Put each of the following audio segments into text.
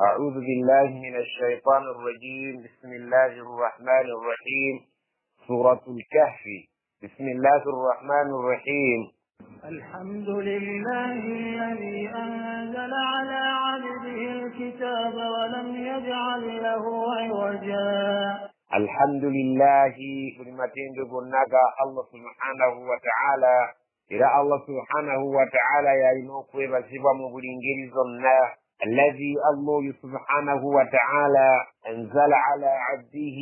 أعوذ بالله من الشيطان الرجيم. بسم الله الرحمن الرحيم. سورة الكهف. بسم الله الرحمن الرحيم. الحمد لله الذي أنزل على عبده الكتاب ولم يجعل له عوجا. الحمد لله برمتين بقناك الله سبحانه وتعالى. إلى الله سبحانه وتعالى يا إنوكوي بسيبا مبرنجير زنا الذي الله سبحانه وتعالى أنزل على عبده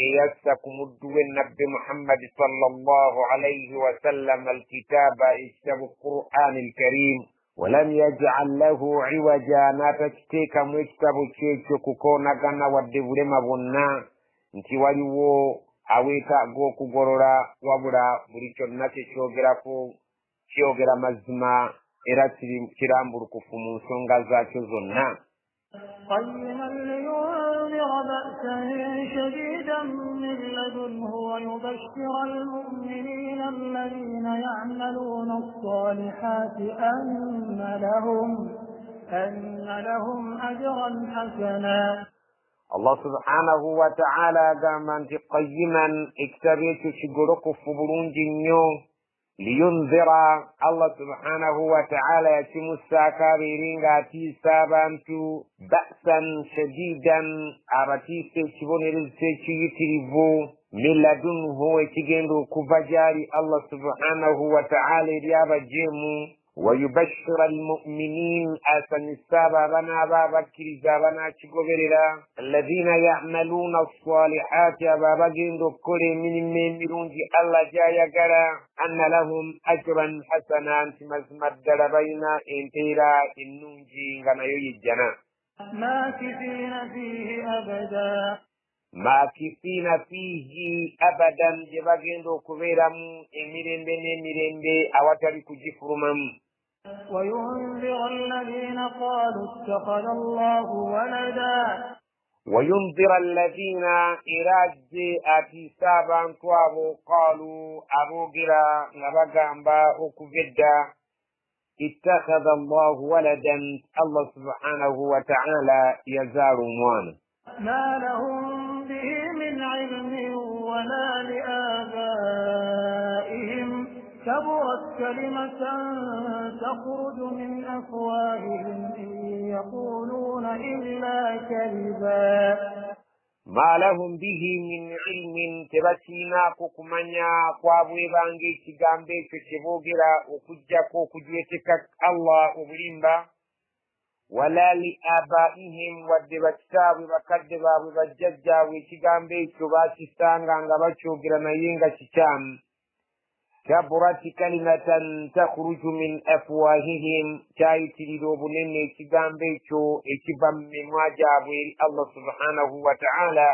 إيسكم الدوين نبي محمد صلى الله عليه وسلم الكتاب إشتب القرآن الكريم ولم يجعل له عوجا ناتشتيك مشتب الشيك كوكونا كنا ودبرما بنا nti waliwo aweeta ag'okugolola wabula buli kyonna kyogera mazima era kirambulukufu mu nsonga zaakyo zonna. قيما لينذر بأسا شديدا من لدنه ويبشر المؤمنين الذين يعملون الصالحات أن لهم أجرا حسنا. الله سبحانه وتعالى قام أنت قيما اكتبيت شجرك فبرون جنيو لينذر الله سبحانه وتعالى يتم الساكارين غاتي سابانتو بأسا شديدا أرتي سيشبون رزيشي يتريبو من لدنه ويتجندو كفجاري الله سبحانه وتعالى ريابا جيمو ويبشر المؤمنين أسن السابا بنا بابا كريزا بنا تشغبرلا الذين يعملون الصالحات بابا جندو كل من مرونجي الله جايا قرا أن لهم أجرا حسنا تمزمد بين انتيرا النونجي كما يجنا ماكثين فيه أبدا جبا جندو كبيرم مرنبي أواتري كجفرمم. وينذر الذين قالوا اتخذ الله ولدا. وينذر الذين إراج أتسابا كوابو قالوا أبو جرا نبغامبا أكفدا اتخذ الله ولدا الله سبحانه وتعالى يزار موان ما لهم به من علم ولا لآبائهم كبرت كلمة تخرج من أفواههم إن يقولون إلا كذبا. ما لهم به من علم تبسينا كوكمانيا كوابوي بانجي تغامبي تشبوغيرا وكجاكو كجويتك الله وبليمبا ولا لآبائهم ودبتاب وكذبا وبججا وتغامبي تباسيستانغا غباشوغيرا نايينغا شيشام كبرت كلمة تخرج من أفواههم تايتي دوبنين تغامبيتو اتبام من واجابي الله سبحانه وتعالى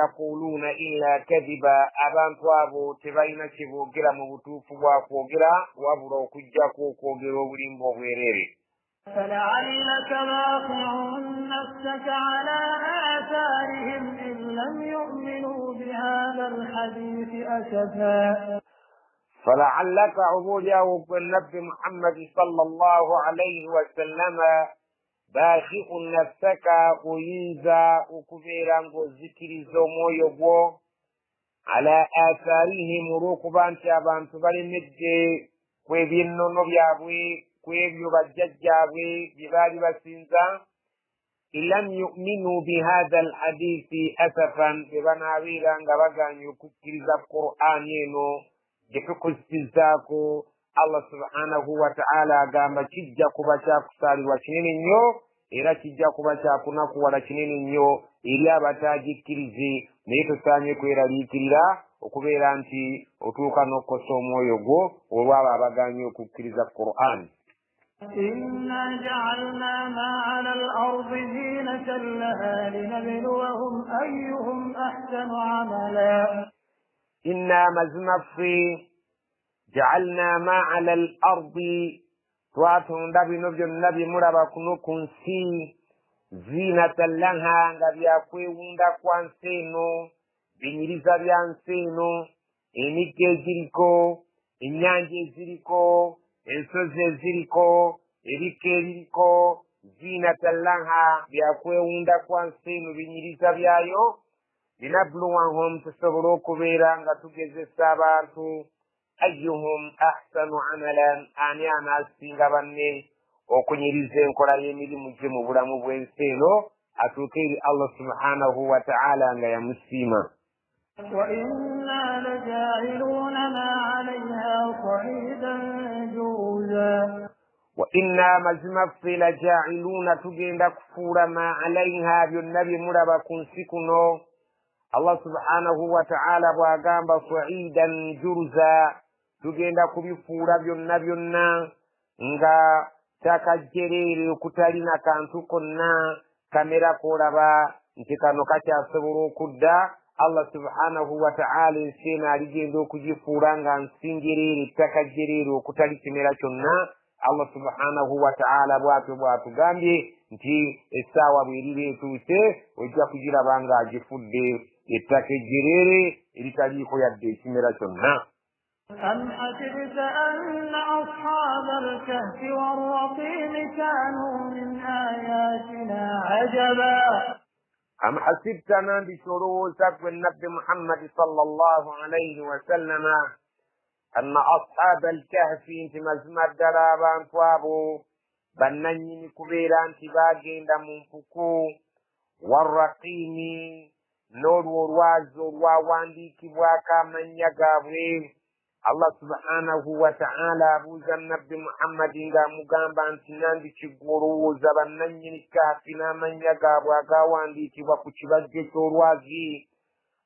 يقولون إلا كذبا أبان توابو تبين شبو جرا مبتوف واكو جرا وابرو كجاكو كوغيرو وليمبو غيريري. فلعلك باقع نفسك على آثارهم إن لم يؤمنوا بهذا الحديث أسفا. فلعلك عبوديا والنبي محمد صلى الله عليه وسلم باخئ نفسك وينزا وكبيرا وذكر زومو يبو على آثارهم ركبان شابان تبالي مجي كويبينو نبيابوي كويبيو بججابوي ببالي بسنزا إن لم يؤمنوا بهذا الحديث أسفا ببناويلا غبغان يكترز القرآن ينو jekukusizako Allah subhanahu wa ta'ala agamba kijja kuba kyakusaalirwa kinene nnyo era kijja kuba kyakunakuwala kinene nnyo eri abatagikkirize naye tosaanye kweraliikirira okubeera nti otuuka n'okkosa omwoyo gwo olwabo abaganye okukkiriza Qur'an. إنا جعلنا ما على الأرض زينة لها لنبلوهم أيهم أحسن عملا. إنا مزمفي جعلنا ما على الأرض تواتون دابي نبي النبي مرابا كنوكن سي زينة لها نبي أكوي وندا كوانسينو بنيريزا بيانسينو إنيكي زيريكو إنيانجي زيريكو ensozi eziriko ebika ebiriko zinatan laha byakwewunda kwa nsi eno binyiriza byayo linabluwahum tusobole okubeera nga tugezesa abantu ayyuhum ahsanu amalan ani anaasinga banne okunyiriza enkola y'emirimu gye mu bulamu bw'ensi eno atuuke eri Allah subhanahu wa ta'ala nga yamusiima. وإنا لجاعلون ما عليها صعيدا جرزا وإنا مزمفي لجاعلون تجند كفور ما عليها بالنبي مربا كنسكنو الله سبحانه وتعالى وأقام صعيدا جرزا تجند كفور بالنبي nga takajjerere okutalina kantu konna kamera kolaba nti kano kakyasobola okudda Allah subhanahu wa ta'ala ensena aligenda okugifuula nga nsingerere takajjerere okutali kimera kyonna. Allah subhanahu wa ta'ala bw'atugambye nti essaawa bw'eriba etuuse ojja kugiraba nga agifudde ettaka ejjerere eritaliiko yadde ekimera kyonna. أم حسبت أن أصحاب الكهف والرقيم كانوا من آياتنا عجبا أم حسبت نبي شروسك والنبي محمد صلى الله عليه وسلم أن أصحاب الكهف انت مزمد درابان توابو بنني كبيران تباقين منفكو والرقيم نور ورواز ورواواندي كبواكا من يقابوه Allah subhanahu wa ta'ala abuuza nabbi Muhammad nga mugamba nti nandiki gw'olowooza bannannyini kaafi n'amannya gaabwe agawandiikibwa ku kibajjo ky'olwazi.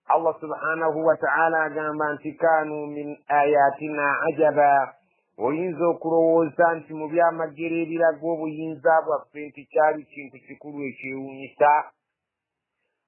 Allah subhanahu wa ta'ala agamba nti kaanu min ayatina ajaba. Oyinza okulowooza nti mu byamagero ebiraga obuyinza bwaffe nti kyali kintu kikulu ekyewuunyisa.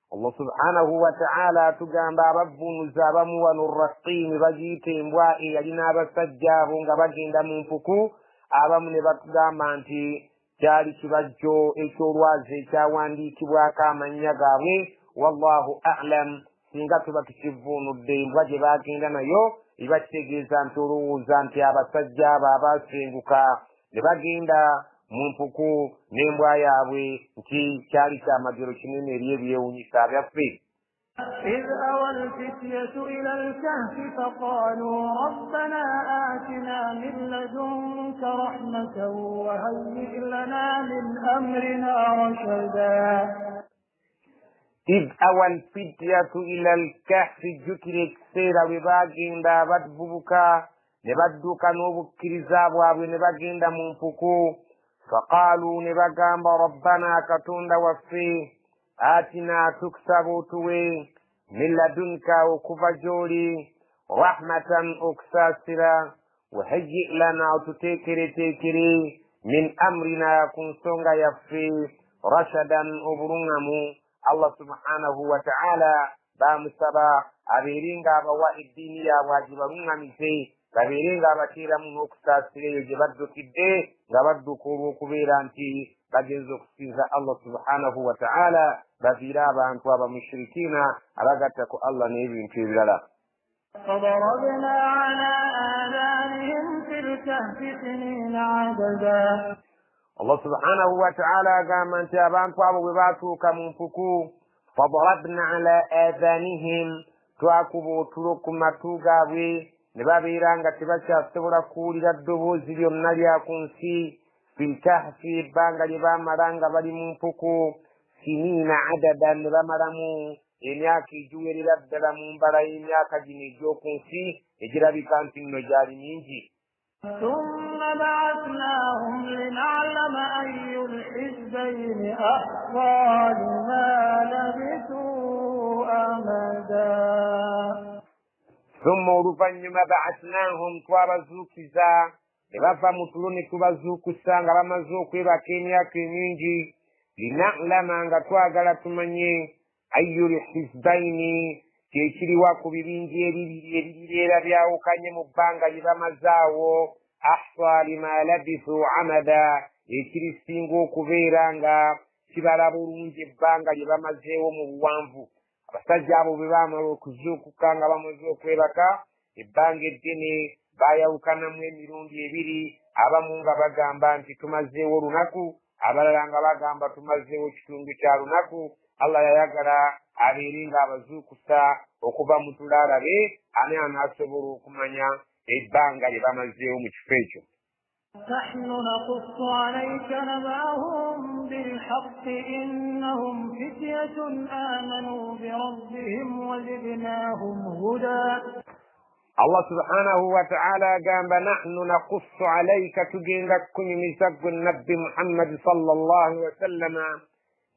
Allah subhanahu wa ta'ala tugamba abavvunuza abamu wano Raqiim bagiyita embwa eyalina abasajja abo nga bagenda mu mpuku. Abamu ne batugamba nti kyali kibajjo eky'olwazi ekyawandiikibwako amannya gaabwe. Wallahu a'lam. Singa tuba tukivvuunudde embwa gye bagenda nayo iba kitegeeza nti olowooza nti abasajja abo abaasenguka ne bagenda mu mpuku n'embwa yaabwe nti kyali kyamagero kinene eri ebyewuunyisa byaffe. إذ أوى الفتية إلى الكهف فقالوا ربنا آتنا من لدنك رحمة وهيئ لنا من أمرنا رشدا. إذ أوى الفتية إلى الكهف جكرك سيرا وباقين بدبوكا نبدوكا نوبكرزا بوابي نباقين منفكو فقالوا نبقام ربنا كتند وفي آتنا تكسب توي من لدنك وكفجوري رحمة أكساسرا وهيئ لنا تتكري من أمرنا كنسونغ يفي رشدا أبرنمو. الله سبحانه وتعالى بامسبا أبيرينغا بوا الدينية واجبرنمي babirenga abateeramu n'okusaasiraeyo gye baddukidde nga badduka olw'okubeera nti bagenza okusinza Allah subhanahu wa ta'ala baviire abantu abamushirikiina abagatta ku Allah n'ebintu ebirala. فضربنا على آذانهم في الكهف سنين عددا. Allah subhanahu wa ta'ala agamba nti abantu abo bwe baatuuka mu mpuku fadarabna ala adhanihim twakuba otulo ku matu gaabwe ne babeera nga tebakyasobola kuwulira ddoboozi lyonna lya ku nsi fil kahfi ebbanga lye baamala nga bali mu mpuku siniina adadan ne bamalamu emyaka egiwerera ddala mu mbala y'emyaka gino egy'oku nsi egirabika nti nno gyali mingi. ثم بعثناهم لنعلم أي الحزبين أحصى لما لبثوا أمدا. ثم oluvannyuma ba'athnahum twabazuukiza ne bava mu tulo ne tubazuukusa nga bamaze okwebaka emyaka emingi lina'lama nga twagala tumanye ayyul hizbaini kyekiriwa ku bibingi ebibiri ebirireera byawukanye mu bbanga lye bamazaawo ahsa lima labithu amada ekirisinga okubeera nga kibala bulungi ebbanga lye bamazeewo mu buwanvu. Abasajja abo bwe baamala okuzuukuka nga bamaze okwebaka ebbanga eddene baayawukanamu emirundi ebiri. Abamu nga bagamba nti tumazeewo olunaku, abalala nga bagamba tumazeewo kitundu kya lunaku. Allah yayagala abeere nga abazuukusa okuva mu tulaalabe ani anaasobola okumanya ebbanga lye bamazeewo mu kifo ekyo. نحن نقص عليك نبأهم بالحق إنهم فتية آمنوا بربهم وزدناهم هدى. Allah subhanahu wa ta'ala gamba nahnu naqussu alayka tugenda kunyumiza nabbi Muhammad sallallahu alaihi wasallam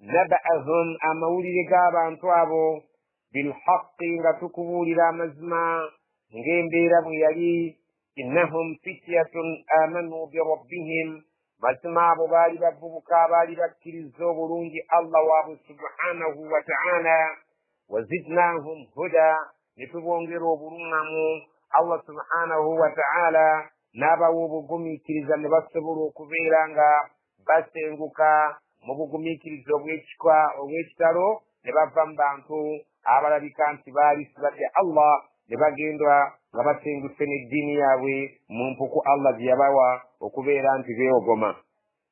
naba'ahum amawulire g'abantu abo bilhaqqi nga tukubuulira amazima ng'embeera bwe yali. Innahum fityatun amanu birabbihim, mazima abo baali bavubuka baali bakkiriza obulungi Allah waabwe subhanahu wa ta'ala. Wazidnahum huda, ne tubongera obuluŋŋamu. Allah subhanahu wa ta'ala n'abawa obugumiikiriza ne basobola okubeera nga basenguka mu bugumiikiriza obw'ekitalo ne bava mu bantu abalabika nti baali sibatya Allah ne bagenda nga basenguse n'eddiini yaabwe mu mpuku Allah gye yabawa okubeera nti beewogoma.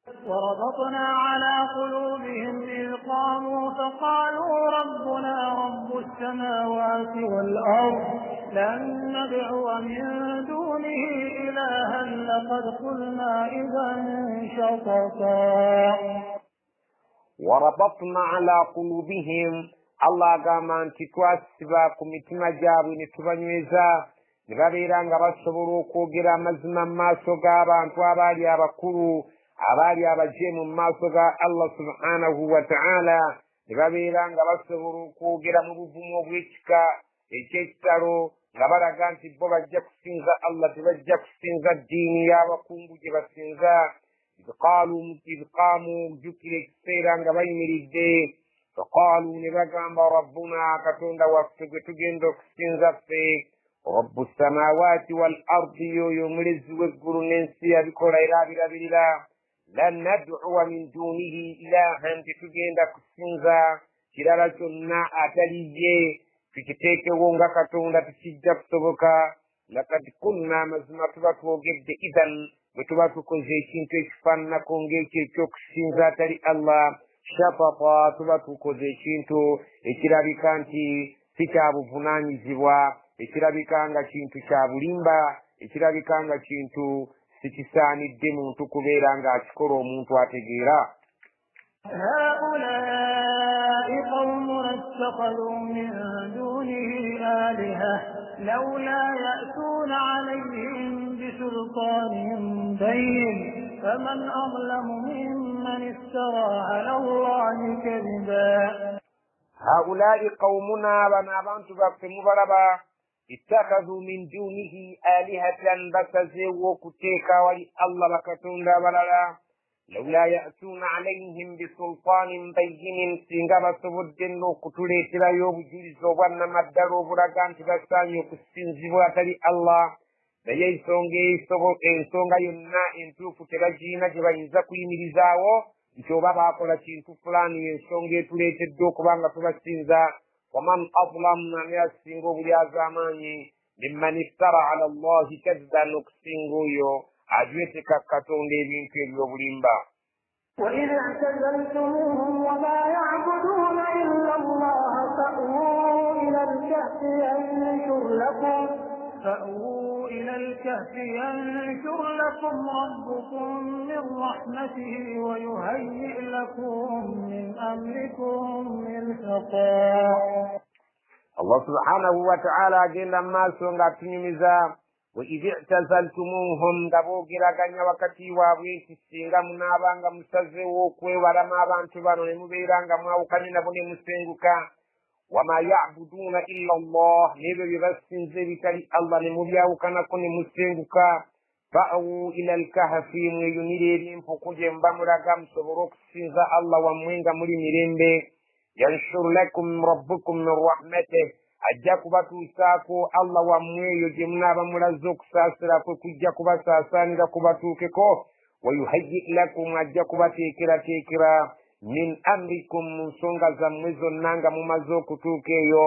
وربطنا على قلوبهم إذ قاموا فقالوا ربنا رب السماوات والأرض لن ندعو من دونه إلها لقد قلنا إذا شططا. وربطنا على قلوبهم Allah agamba nti twasiba ku mitima gyabwe ne tubanyweza ne babeera nga basobola okwogera amazima mu maaso g'abantu abaali abakulu abaali abajeemu mu maaso ga Allah subhanahu wa ta'ala. Ne babeera nga basobola okwogera mu buvumu obw'ekika eky'ekitalo nga balaga nti bo bajja kusinza Allah tebajja kusinza ddiini y'abakungu gye basinza. idh qaamu jjukira ekiseera nga bayimiridde. فقالوا نبغamba ربنا katonda waffe gwe tugenda okusinza ffe rabbu samawati wal ardi yoyo mulezi w'eggulu n'ensi yabikola era abirabirira. lan nad'uwa min dunihi ilahan, tetugenda kusinza kirala kyonna atali ye tukiteekewo nga katonda tekijja kusoboka. lakad kunna, mazima tuba twogedde idhan bwe tuba tukoze ekintu ekifaananako ng'ekyo ekyokusinza atali Allah. Shatata, tuba tukoze ekintu ekirabika nti si kya buvunaanyizibwa, ekirabika nga kintu kya bulimba, ekirabika nga kintu sikisaanidde muntu kubeera ng'akikola omuntu ategeera. هؤلاء قومنا اتخذوا من دونه آلهة لولا يأتون عليهم بسلطان بين فمن أظلم ممن افترى على الله كذبا. هؤلاء قومنا بنابانت بكم بربا اتخذوا من دونه آلهة بسزوا كتيكا ولي الله بكتون بللا لولا يأتون عليهم بسلطان بين سنغا بسبدن كتولي تلا يوبجيز وانا مدرو برغان تبسانيو كسنزبوا تلي الله naye ensonga yonna entuufu tebagiina gye bayinza kuyimirizaawo nti oba baakola kintu fulaani ensonga etuleetedde okuba nga tubasinza. waman azlamu, nani asinga obulyaza amaanyi mimman iftara ala Allahi kadiban, okusinga oyo ajweteka katonda ebintu eby'obulimba. وإذ اعتزلتموهم وما يعبدون إلا الله فأووا إلى الكهف ينشر لكم ربكم من رحمته ويهيئ لكم من أمركم مرفقا. الله سبحانه وتعالى قال لما سنغا تنمزا وإذ اعتزلتموهم غبوغرا غنيا وكتي وابوينti singa munabanga musazewo okwewalama abantu bano ne mubeeranga mwawukanye nabo ne musenguka. wama ya'buduna illa Allah, nebyo bye basinze bitali Allah ne mubyawukanako ne musenguka. fa'u ila al-kahfi, mweyunire eby'empuku gye mba mulaga musobole okusinza Allah wammwe nga muli mirembe. yanshur lakum rabbukum min rahmatihi, ajja kubatuusaako Allah wammwe eyo gye munaaba mulaze okusaasira kwe kujja kubasaasaanira kubatuukeko. wayuhayyi lakum, ajja kubateekerateekera min amrikum, mu nsonga zammwe zonna nga mumaze okutuuka eyo.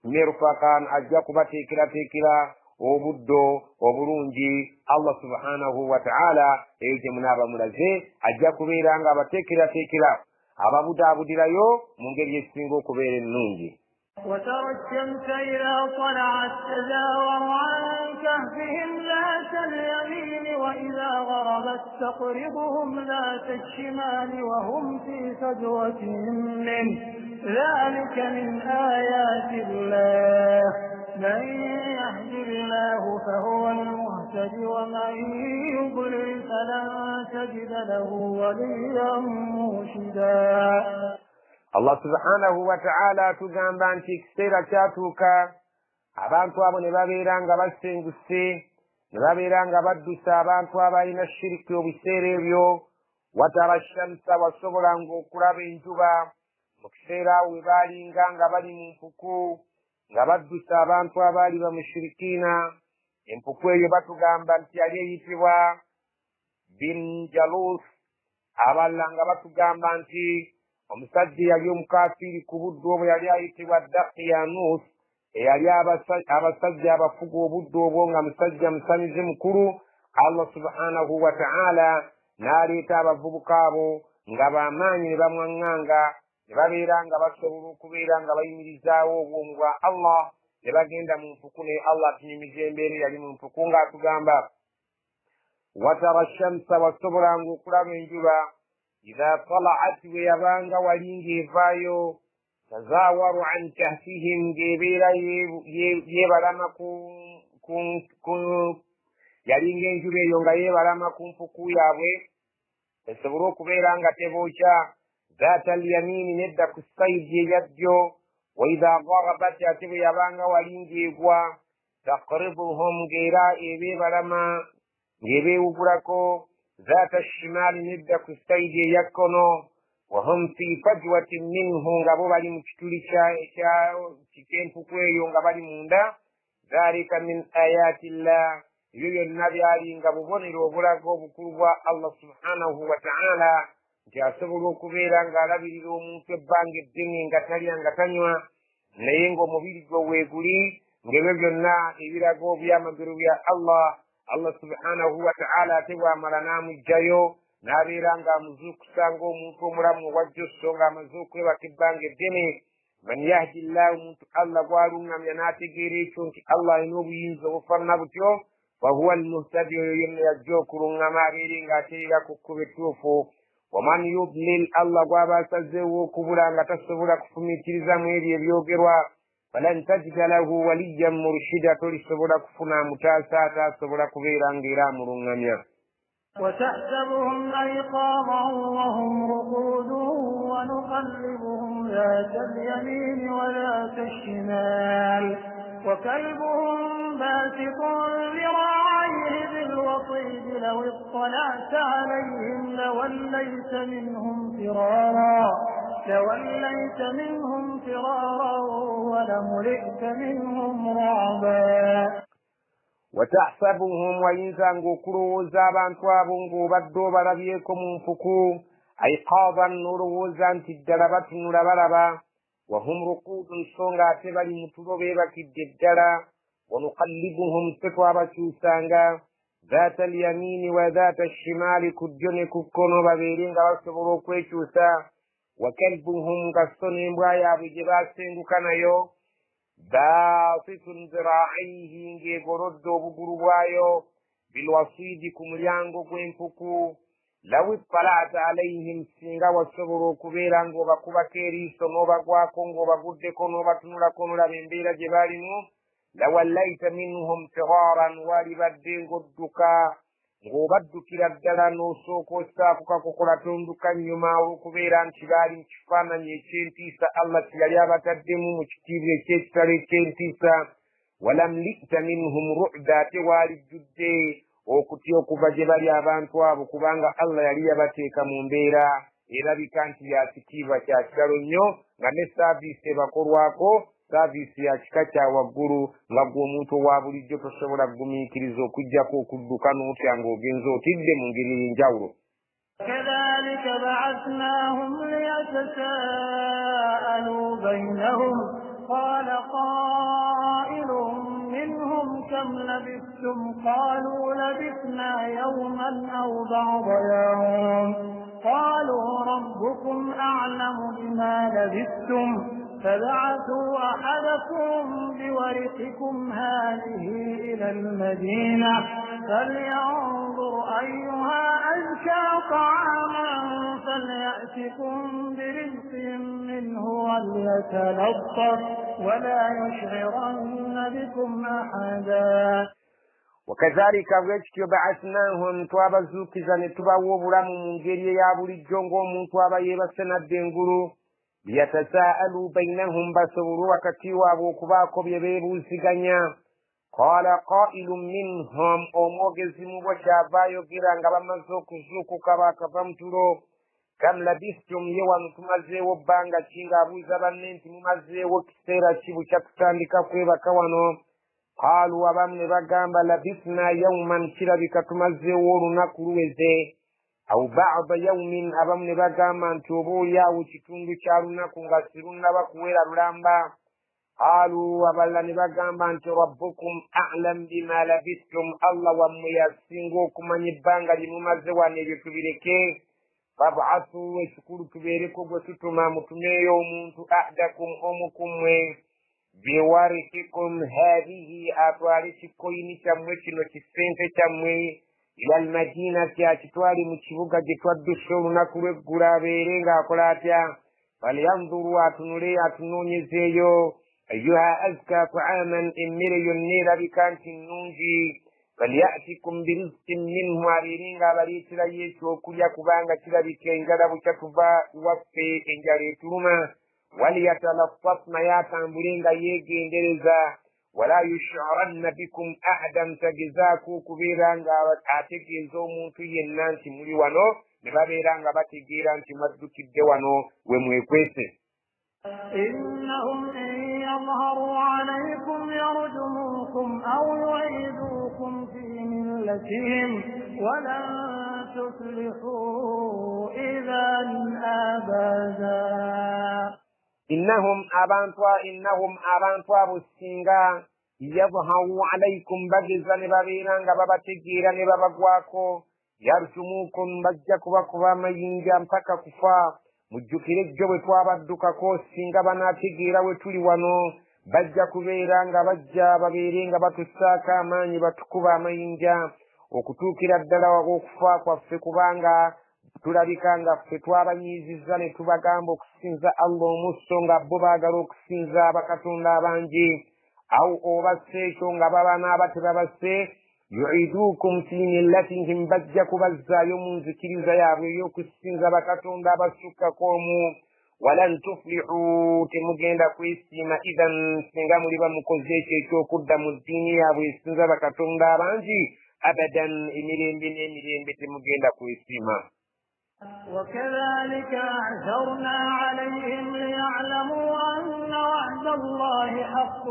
mirfakan, ajja kubateekerateekera obuddo obulungi Allah subhanahu wa ta'ala eje munaba mulaze ajja kubeera nga abateekerateekera ababudaabudirayo mu ngeri esinga okubeera ennungi. وترى الشمس إذا طلعت تزاور عن كهفهم ذات اليمين وإذا غربت تقرضهم ذات الشمال وهم في فجوة منه ذلك من آيات الله من يهد الله فهو المهتد ومن يضلل فلن تجد له وليا مرشدا. Allah subhanahu wa ta'ala tugamba nti ekiseera kyatuuka abantu abo ne babeera nga basenguse ne babeera nga baddusa abantu abalina shiriki obiseera ebyo. Watara shamsa wasobolanga okulaba enjuba mu kiseera awo we baalinga nga bali mu mpuku nga baddusa abantu abaali bamushirikiina. Empuku eyo batugamba nti yali eyitibwa bin jalus, abalala nga batugamba nti omusajja yali omukafiri ku budde obwo yali ayitibwa Daqiyanus, eyali abasajja abafuga obudde obwo nga musajja musamize mukulu. Allah subhanahu wa ta'ala n'aleeta abavubuka abo nga bamaanyi ne bamwaŋŋanga ne babeera nga basobola okubeera nga bayimirizaawo obwomu bwa Allah ne bagenda mu mpuku. naye Allah atunyumiza embeera yali mu mpuku ng'atugamba watara shamsa wasobolanga okulaba enjuba idha tala'at we yabanga walinga evaayo tazawaru an kahfihim ng'ebeera yeebalama yalinga enjuba eyo nga yeebalama ku mpuku yaabwe esobole okubeera nga tebookya. zaata alyamini nedda ku sayidi eya ddyo. wa idha gharabat ate bwe yabanga walinga egwa taqriduhum ng'era ebeebalama ng'ebeewugulako. ذات الشمال ندى كستيد يكونو وهم في فجوة منه غبوبالي مكتولي شاكين فكويو غبالي موندا. ذلك من آيات الله يو النبي علي غبوبوني روبولاكو بكروبا الله سبحانه وتعالى جاسبولو كبيرا غالبي لومو تبانج الدنيا غتاليا غتانيوا نينغو مبيلي جو ويقولي غبيبنا إبراغو بياما بروبيا Allah subhanahu wa ta'ala tewa malana mujjayo n'abeera ng'amuzuukusa ng'omuntu omulamu wajjo so ng'amazuuku we bakibbange ddene. man yahdi llahu omuntu Allah gw'aluŋŋamya n'ategeera ekyo nti Allah alina obuyinza obufaanana butyo fahuwa almuhtadi, oyo yenna yajja okuluŋŋama abeere ng'ateerera ku kkubo ettuufu. waman yudlil Allah gw'aba asazeewo okubula nga tasobola kufumiitiriza mu ebyo ebyogerwa falan tajida lahu waliyan murshida, tolisobola kufuna mutaasa atasobola kubeera ng'era amuluŋŋamya. وتحسبهم أيقاظا وهم رقود ونقلبهم ذات اليمين وذات الشمال وكلبهم باسط ذراعيه بالوصيد لو اطلعت عليهم لوليت منهم فرارا ولملئت منهم رعبا. وتحسبهم وينزا ng'okulowooza abantu abo ng'obadde obalabyeko mu nfuku aiqaadan n'olowooza nti ddala batunula balaba. wahum ruquudun so ng'ate bali mu tulo beebakidde ddala. wanuqallibuhum ffe twabakyusanga zaata alyamiini wa zaata ashimaali, ku ddyo ne ku kkono babeere nga basobola okwekyusa. wakalbuhum nga so n'embwa yaabwe gye baasenguka nayo baasitun ziraa'ihi ng'egorodde obugulu bwayo bilwasiidi ku mulyango gw'empuku. law ittalaata alayhim, singa wasobola okubeera ng'obakubako eriiso n'obagwako ng'obaguddeko n'obatunulako n'olaba embeera gye baalimu lawallayta minhum firaaran, walibadde ng'odduka ng'obaddukira ddala n'osooka osaakuka kukola tonduka nnyuma olw'okubeera nti baali mu kifaananyi eky'entiisa Allah kye yali abataddemu mu kitiibwa eky'ekitalo eky'entiisa. walam li'ta minhum ru'da, ate waalijjudde okutya okuva gye bali abantu abo, kubanga Allah yali yabateeka mu mbeera erabika nti ya kitiibwa kya kitalo nnyo, nga ne saaviisi ebakolwako saaviisi ya kika kya waggulu, nga gwe omuntu owa bulijjo tosobola kugumiikiriza okugyako okudduka n'otya ng'ogenza otidde mu ngeri y'enjawulo. كذلك بعثناهم ليتساءلوا بينهم قال قائل منهم كم لبثتم قالوا لبثنا يوما أو بعض يوم قالوا ربكم أعلم بما لبثتم فبعثوا أحدكم بورقكم هذه إلى المدينة فلينظر أيها أزكى طعاما فليأتكم برزق منه وليتلطف ولا يشعرن بكم أحدا. وكذلك bwekityo ba'athnahum twabazuukiza ne tubawa obulamu mu ngeri eya bulijjo ng'omuntu aba yeebase nadda engulu liyatasaalu bainahum basobole wakati waabwe okubaako bye beebuuziganya. qaala qaa'ilun minhum omwogezi mu bo kyava ayogera nga bamaze okuzuukuka baakava mu tulo kam labistum ye wano tumazeewo bbanga ki ng'abuuza banne nti mumazeewo kiseera ki bukya tutandika kwebaka wano. qaalu abamu ne bagamba labisna yawman kirabika tumazeewo olunaku luweze aw ba'da yawmin abamu ne bagamba nti oba oliawo kitundu kya lunaku nga sirunnaba kuwera lulamba. qaalu abalala ne bagamba nti rabbukum a'lam bima labistum allah wammwe yasinga okumanya ebbanga lye mumaze wano ebyo tubireke. fab'athu ekikulu tubeereko gwe tutuma mutumeeyo omuntu ahdakum omukumwe biwarikikum hadihi atwale kikoyini kyammwe kino kisente kyammwe ila almadinati akitwale mu kibuga gye twadduse olunaku lw'eggulu abeere ng'akola atya. falyanzuru atunule atunoonyezeeyo ayuha azka ta'aman emmere yonna erabika nti nnungi falyatikum birizqin minhu abeere ng'abaleeterayo ekyokulya kubanga kirabika enjala bukya tuva waffe enjala etuluma. waliyatalaffaf naye atambule nga yeegendereza wala yush'aranna bikum ahadan tagezaako okubeera nga ategeeza omuntu yenna nti muli wano ne babeera nga bategeera nti mwaddukidde wano we mwekwese. إنهم إن يظهروا عليكم يرجموكم أو يعيدوكم في ملتهم ولن تفلحوا إذا أبدا. innahum abantu abo singa yadharu alaykum bageza ne babeera nga babategeera ne babagwako yarjumukum bajja kubakuba amayinja mpaka kufa. mujjukire ejjo bwe twabaddukako singa banaategeera we tuli wano bajja kubeera nga bajja babeere nga batussaako amaanyi batukuba amayinja okutuukira ddala okufa kwaffe kubanga tulabika nga ffe twabanyiizizza ne tubagamba okusinza allah omusso nga bo baagala okusinza bakatonda abangi. awo obasse ekyo nga baba n'aba tebabasse yu'idukum fi millatihim bajja kubazzaayo mu nzikiriza yaabwe ey'okusinza bakatonda abasukkako omu. walan tuflihu temugenda kwesiima idhan singa muli bamukoze ekyo ekyokudda mu ddiini yaabwe esinza bakatonda abangi abadan emirembe n'emirembe temugenda kwesiima. وكذلك أعثرنا عليهم ليعلموا أن وعد الله حق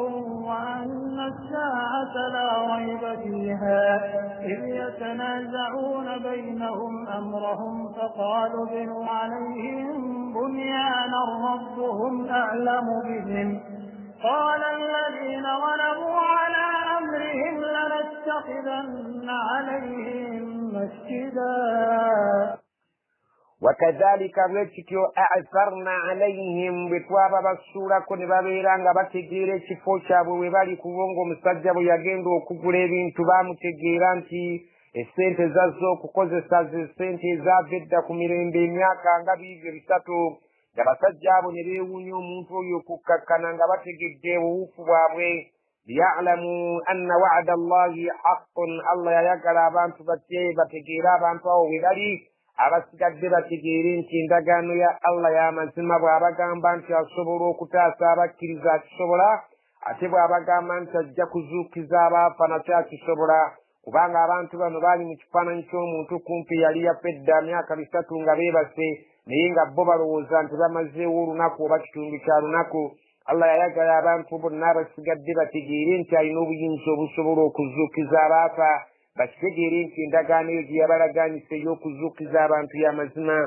وأن الساعة لا ريب فيها إذ يتنازعون بينهم أمرهم فقالوا بنوا عليهم بنيانا ربهم أعلم بهم قال الذين غلبوا على أمرهم لنتخذن عليهم مسجدا. wakadhalika bwekityo a'tharna alayhim bwe twaba basuulako ne babeera nga bategeera ekifo kyabwe we bali kubonga omusajja bwe yagenda okugula ebintu baamutegeera nti essente zazze okukozesa ze ssente ezaava edda ku mirembe emyaka nga biibyo bisatu. abasajja abo ne beewuunya omuntu oyo okukkakkana nga bategedde obuwufu bwabwe. liya'lamu anna wa'da allahi haqqun allah yayagala abantu bategeere abantu awo we bali abasigadde bategeere nti endagaano ya allah y'amazima bw'abagamba nti asobola okutaasa abakkiriza akisobola ate bw'abagamba nti ajja kuzuukiza abaafa nakyo akisobola kubanga abantu bano baali mu kifaananyi ky'omuntu kumpi yali yafedda myaka 3 nga beebase naye nga bo balowooza nti bamazeewo olunaku oba kitundu kya lunaku. allah yayagala abantu bonna abasigadde bategeere nti alina obuyinza obusobola okuzuukiza abaafa bakitegeere nti endagaano eyo gye yabalagaanyisa ey'okuzuukiza abantu y'amazima.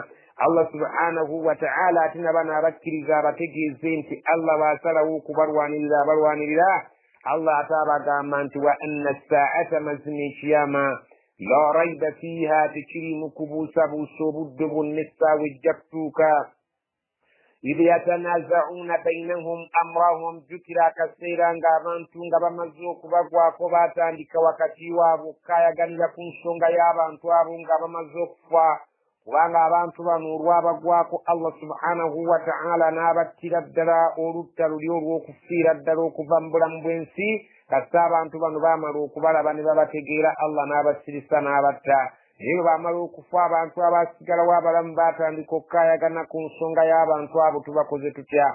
allah subhanahu wa ta'ala ate nabano abakkiriza abategeeze nti allah bw'asalawo okubalwanirira abalwanirira Allah atabagamba nti wa anna as-sa'ata mazini kiyama la rayba fiha tikirimu kubuusabuusa obudde bwonna essaawa ejja kutuuka idh yatanaza'una bainahum amrahum jukira akaseera ng'abantu nga bamaze okubagwako batandika wakati waabwe okukayaganira ku nsonga y'abantu abo nga bamaze okufa kubanga abantu bano olwabagwako Allah subhanahu wa ta'ala n'abattira ddala olutta luli olw'okufiira ddala okuva mu bulamu bw'ensi kasita abantu bano baamala okubalaba ne babategeera Allah n'abasirisa n'abatta naye bwe baamala okufa abantu abaasigalawo abalamu baatandika okukayagana ku nsonga y'abantu abo tubakoze tutya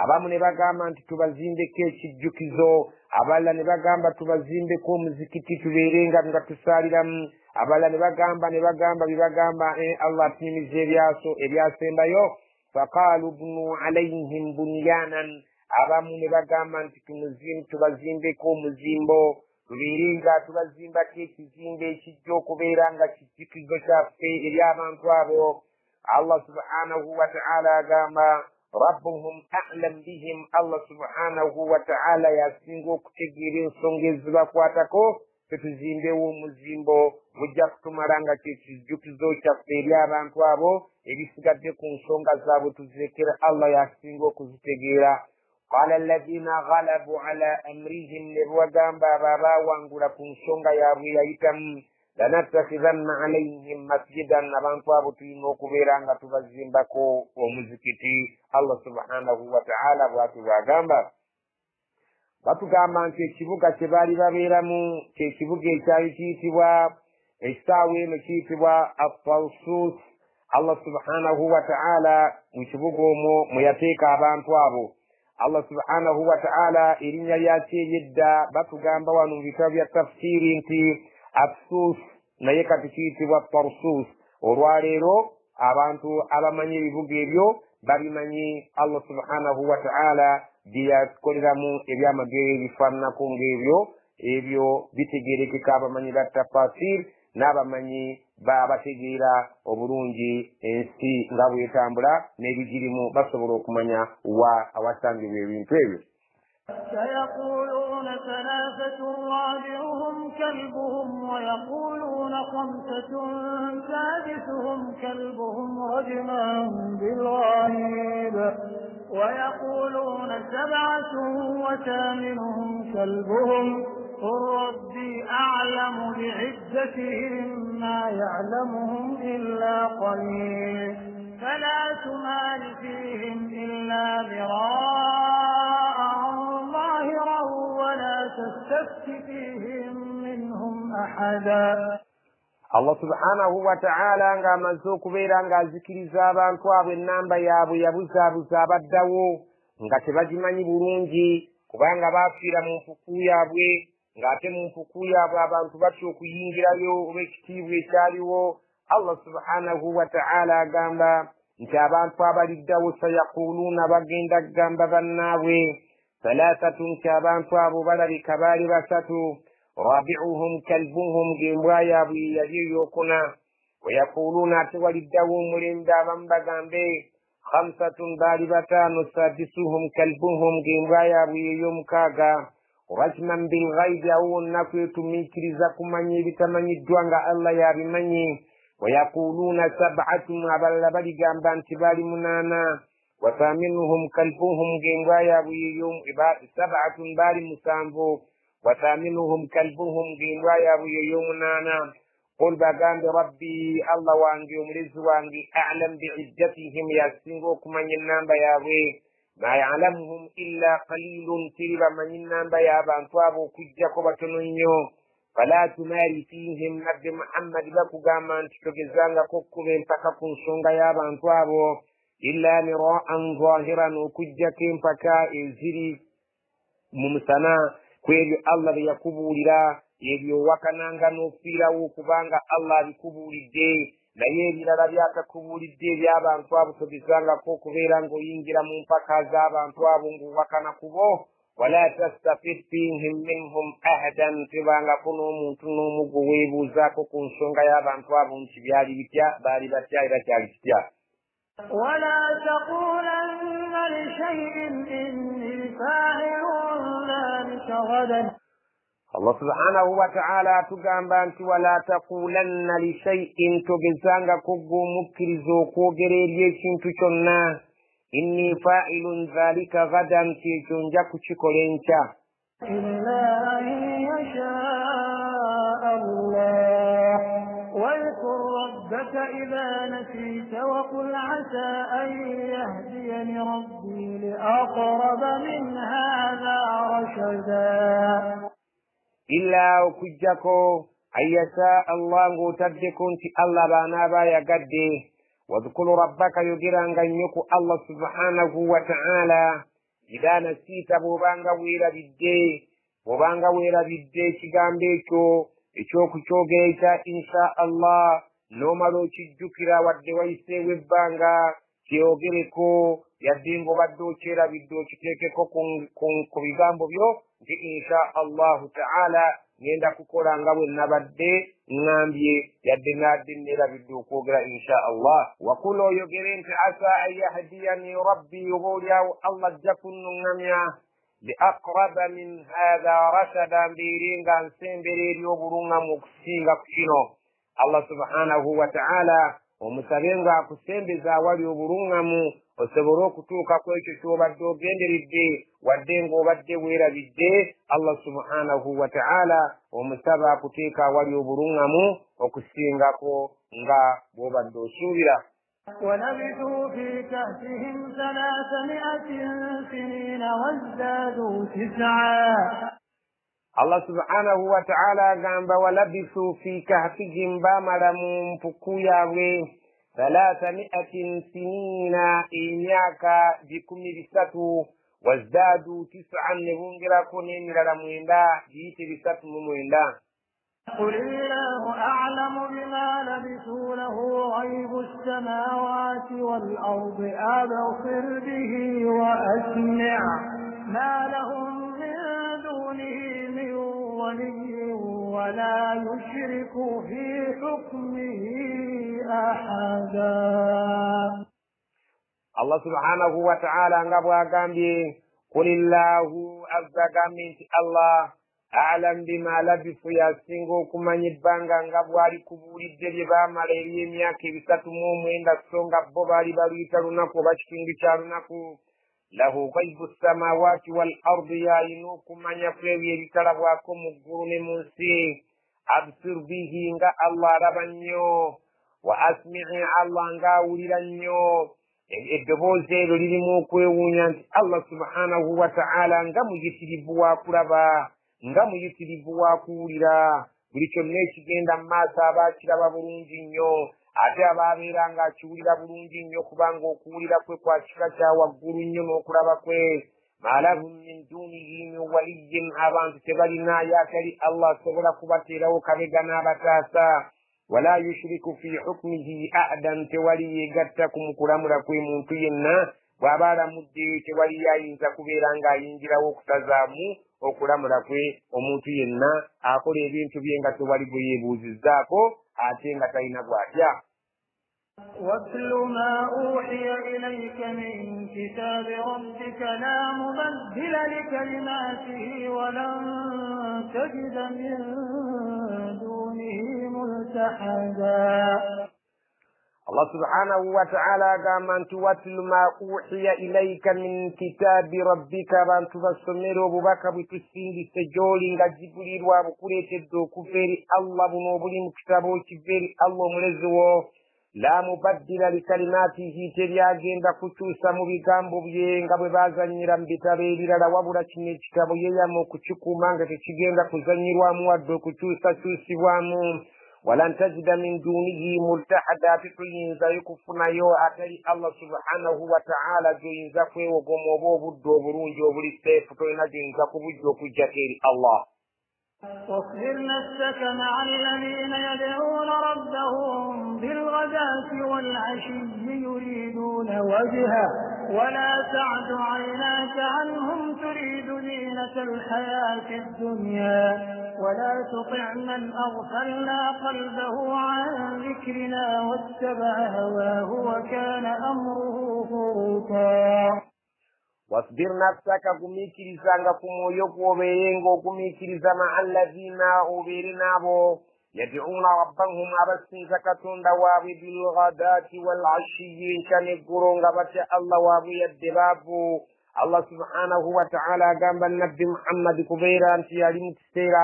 abamu ne bagamba nti tubazimbeko ekijjukizo abalala ne bagamba tubazimbeko omuzikiti tubeerenga nga tusaaliramu abalala ne bagamba Allah atunyumiza ebyasembayo faqaalu bnu alayhim bunyanan abamu ne bagamba nti tubazimbeko omuzimbo tubeerenga tubazimbako ekizimbe ekijja okubeera nga kijjukizo kyaffe eri abantu abo Allah subhanahu wa ta'ala agamba rabbuhum a'lam bihim Allah subhanahu wa ta'ala yasinga okutegeera ensonga ezibakwatako tetuzimbewo omuzimbo gujja kutumala nga kyekijjukizo kyaffe eri abantu abo ebisigadde ku nsonga zaabwe tuzirekera Allah yasinga okuzitegeera qala alladhina ghalabu ala amrihim ne bagamba baawangula ku nsonga yaabwe yayitamu lanattakhidhanna alayhim masjidan abantu abo tulina okubeera nga tubazimbako omuzikiti Allah subhanahu wa ta'ala bw'ati bw'agamba batugamba nti ekibuga kye baali babeeramu kyekibuga ekyali kiyitibwa ekisaawa eno kiyitibwa At-Tarsus Allah subhanahu wa ta'ala mu kibuga omwo mwe yateeka abantu abo Allah subhanahu wa ta'ala erinnya lyakyo eryedda batugamba wano mu bitabo bya tafsiri nti At-Sus naye kati kiyitibwa Tarsus olwaleero abantu abamanyi ebibuga ebyo babimanyi Allah subhanahu wa ta'ala byeyakoleramu ebyamagero ebifaananako ng'ebyo ebyo bitegeerekeka abamanyi ba tafasir n'abamanyi bategeera obulungi ensi nga bwetambula n'ebigirimu basobola okumanya awasangibwa ebintu ebyo سيقولون ثلاثة رابعهم كلبهم ويقولون خمسة سادسهم كلبهم رجما بالغيب ويقولون سبعة وثامنهم كلبهم قل ربي أعلم بعدتهم ما يعلمهم إلا قليل فلا تمال فيهم إلا مراء ظاهرا ولا تستفت فيهم منهم أحدا Allah subhanahu wa ta'ala nga amaze okubeera ng'azikiriza abantu abo ennamba yaabwe yabuzaabuza abaddawo nga tebagimanyi bulungi kubanga baafiira mu nfuku yaabwe ng'ate mu nfuku yaabwe abantu batya okuyingirayo olw'ekitiibwa ekyaliwo Allah subhanahu wa ta'ala agamba nti abantu abaliddawo sayaquluuna bagenda kugamba bannaabwe salaasatu nti abantu abo balabika baali basatu rabi'uhum kalbuhum ng'embwa yaabwe yali eyokuna weyaquluuna ate waliddawo omulembe abamu bagambe khamsatun baali bataano sadisuhum kalbuhum ng'embwa yaabwe ey'omukaaga rajman bilghaibi awo wonna kwetumiikiriza kumanya ebitamanyiddwa nga Allah yabimanyi weyaquluuna sab'atun abalala baligamba nti baali munaana wathaminuhum kalbuhum ng'embwa yaabwe sab'atun baali musanvu wathaminuhum kalbuhum ng'embwa yaabwe ey'omunaana qul bagambe rabbi Allah wange omulezi wange a'lam bi'iddatihim yasinga okumanya ennamba yaabwe ma ya'lamuhum illa qalilun tiri bamanyi ennamba y'abantu abo okuggyako batono nnyo fala tumaari fihim nabbi Muhammad bakugamba nti togezangako okkuba empaka ku nsonga y'abantu abo illa mira'an zahiran okuggyako empaka eziri mu musana kwebyo Allah bye yakubuulira ebyo wakananga n'ofiirawo kubanga Allah abikubuulidde naye ebirala byakakubuulidde eby'abantu abo togezangako okubeera ng'oyingira mu mpaka z'abantu abo ng'owakana kubo wala tastafid fihim minhum ahadan tebangako n'omuntu n'omu gwe weebuuzaako ku nsonga y'abantu abo nti byali bitya baali batya era kyali kitya ولا تقولن لشيء إني فاعل ذلك غدا. Allah subhanahu wa ta'ala tugamba nti wala taqulanna li shay'in togezanga kuggumukiriza okwogererya ekintu kyonna inni fa'ilun dhalika ghadan ekyo nja kukikola enkya إلا أن يشاء الله واذكر ربك إذا نسيت وقل عسى أن يهديني ربي لأقرب من هذا رشدا. illa okujjako ayyasa Allah ng'otaddeko nti Allah baanaaba yagadde wadhkuru rabbaka yogeranga nnyo ku Allah subhanahu wa ta'ala idha nasiita bw'obanga weerabidde ekigambo ekyo ekyokukyogera ekya insha Allah n'omala okijjukira wadde wayiseewo ebbanga kyeyogereko yadde ng'obadde okyerabidde okiteekeko ku bigambo byo nti insha Allahu ta'ala ngenda kukola nga bwe nabadde ŋŋambye yadde nadde neerabidde okwogera insha Allah wakula oyogere nti asa an yahdiyani rabbi oba olyawo Allah ajja kunnuŋŋamya biaqraba min hatha rashada mbeere nga nsembera eri obuluŋŋamu okusinga ku kino Allah subhanahu wa ta'ala omusabe ng'akusembeza awali obuluŋŋamu osobole okutuuka ku ekyo ky'obadde ogenderedde wadde ng'obadde weerabidde Allah subhanahu wa ta'ala omusaba akuteeka awali obuluŋŋamu okusingako nga bw'obadde osuubira. ولبثوا في كهفهم 300 سنين وازدادوا 9. Allah subhanahu wa ta'ala agamba walabisu fi kahfihim bamala mu mpuku yaabwe 300 sinina emyaka 13 wazdadu 9 ne bongerako n'emirala 9 giyite 39. قل الله أعلم بما لبثوا له غيب السماوات والأرض أبصر به وأسمع ما لهم من دونه من ولي ولا يشرك في حكمه أحدا. Allah subhanahu wa ta'ala ngabo agambye kulillahu azzagamenti Allah a'lam bima labisu yasinga okumanya ebbanga nga bwali kubuulidde bye baamala eri emyaka 309 so nga bo baali baluyita lunaku oba kitundu kya lunaku lahu ghaibu samawati wal ardi yalina okumanya kwebyo ebitalabwako mu ggulu ne mu nsi absir bihi nga Allah alaba nnyo wa asmi'i Allah nga awulira nnyo eddoboozi eryo lirimu okwewuunya nti Allah subhanahu wa ta'ala nga muyitirivu wa kulaba nga muyitirivu wa kuwulira buli kyonna ekigenda mu maaso aba akiraba bulungi nnyo ate abaabeera ng'akiwulira bulungi nnyo kubanga okuwulira kwe kwa kika kya waggulu nnyo n'okulaba kwe ma lahum min dunihi min waliyyin abantu tebalinayo atali Allah asobola kubateerawo kabega n'abataasa wala yushriku fi hukmihi ahadan tewali yeegatta ku mukulamula kwe muntu yenna bw'aba alamudde tewali yayinza kubeera ng'ayingirawo okusazaamu okulamula kwe omuntu yenna akola ebintu bye nga tewali bwe yeebuuzizzaako ate nga talina bw'atya. واتل ما أوحي إليك من كتاب ربك لا مبدل لكلماته ولن تجد من دونه ملتحدا. Allah subhanahu wa ta'ala agamba nti watlu ma uhiya ilayka min kitaabi rabbika abantu basomere obubaka bwe tusindise gy'oli nga jibulirwa bukuleetedde okuva eri Allah buno obuli mu kitabo kiva eri Allah omulezi wo la mubaddila likalimaatihi teryagenda kukyusa mu bigambo bye nga bwe baazannyira mu bitabo ebirala wabula kino ekitabo yeeyama okukikuuma nga tekigenda kuzannyirwamu wadde okukyusakyusibwamu walan tajida min dunihi multahada tetuyinzayo kufunayo atali Allah subhanahu wa ta'ala gyoyinza kwewogoma oba obudde obulungi obuli seefu tolina gyoyinza kubujja okujjako eri Allah. واصبر نفسك مع الذين يدعون ربهم بالغداة والعشي يريدون وجهه ولا تعد عيناك عنهم تريد زينة الحياة الدنيا ولا تطع من أغفلنا قلبه عن ذكرنا واتبع هواه وكان أمره فرطا. wasbir nafsaka gumikirizanga ku mwoyo gwobeerenga ogumikiriza maa alladhina obeere nabo yad'una rabbahum abasinza katonda waabwe bilghadati walashiyi enkya n'eggulo nga batya allah waabwe yadde baavu. Allah subhanahu wa ta'ala agamba nabbi Muhammad kubeera nti yali mu kiseera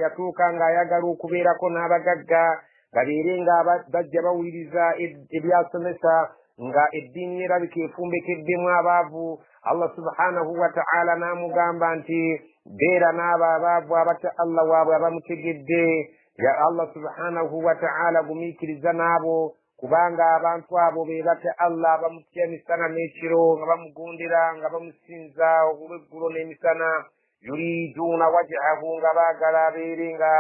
yatuuka ng'ayagala okubeerako n'abagagga babeere nga bajja bawuliriza ebyasomesa nga eddiini erabika efumbekeddemu abaavu. Allah subhanahu wa ta'ala n'amugamba nti beera n'abo abaavu abatya Allah waabwe abamutegedde. Ya Allah subhanahu wa ta'ala gumiikiriza n'abo kubanga abantu abo be batya Allah abamutya emisana n'ekiro nga bamugondera nga bamusinza olw'eggulo n'emisana. Yuriduuna wajhahu nga baagala abeere nga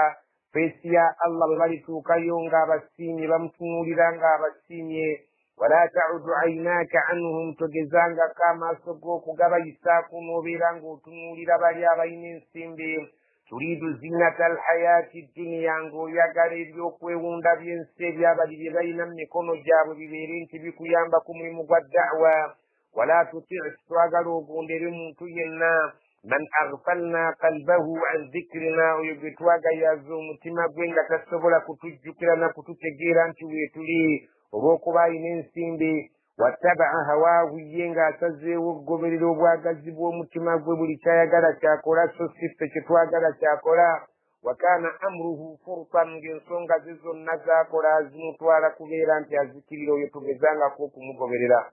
feesi ya Allah bwe balituukayo nga abasiimye bamutunuulira nga abasiimye. Wala ta'udu aynaaka anhum togezangako amaaso go okugabayisaako n'obeera ng'otunuulira bali abalina ensimbi. Turidu zinata alhayati dunya ng'oyagala ebyokwewunda by'ensi ebyabali bye balina mu mikono gyabwe bibeere nti bikuyamba ku mulimu gwa da'wa. Wala tuti' twagala ogondere muntu yenna man aghfalna qalbahu an dhikrina oyo gwe twagayaza omutima gwe nga tasobola kutujjukira na kututegeera nti weetuli olw'okuba alina ensimbi. Wattaba'a hawaahu ye ng'asazeewo okugoberera obwagazi bw'omutima gwe buli kyayagala kyakola so si ffe kye twagala kyakola. Wa kaana amruhu furtan ng'ensonga ze zonna zaakola zimutwala kubeera nti azikirira oyo tugezangako okumugoberera.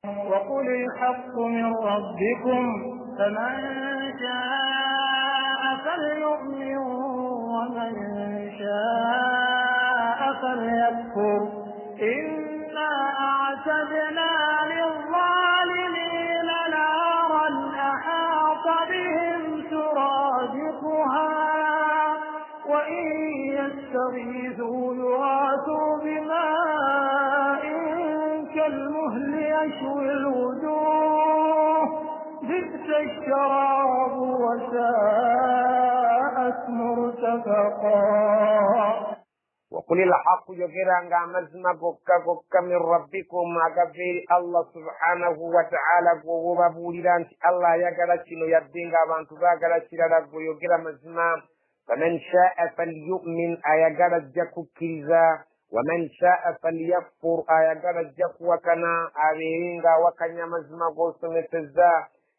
وقل الحق من ربكم فمن شاء فليؤمن ومن شاء فليكفر إنا أعتدنا للظالمين نارا أحاط بهم سرادقها وإن يستغيثوا يغاثوا بماء كالمهل يشوي الوجوه بئس الشراب وساءت مرتفقا. وقل الحق يغيرanga amazima gokka min rabbikum agaveri Allah subhanahu wa ta'ala gwobabuulira nti Allah ayagala kino yadde nga abantu baagala kirala gwoyogera mazima. faman sha'a falyu'min ayagala ajja kukkiriza waman sha'a falyakfur ayagala ajja kuwakana abeere nga awakanya amazima g'osomesezza.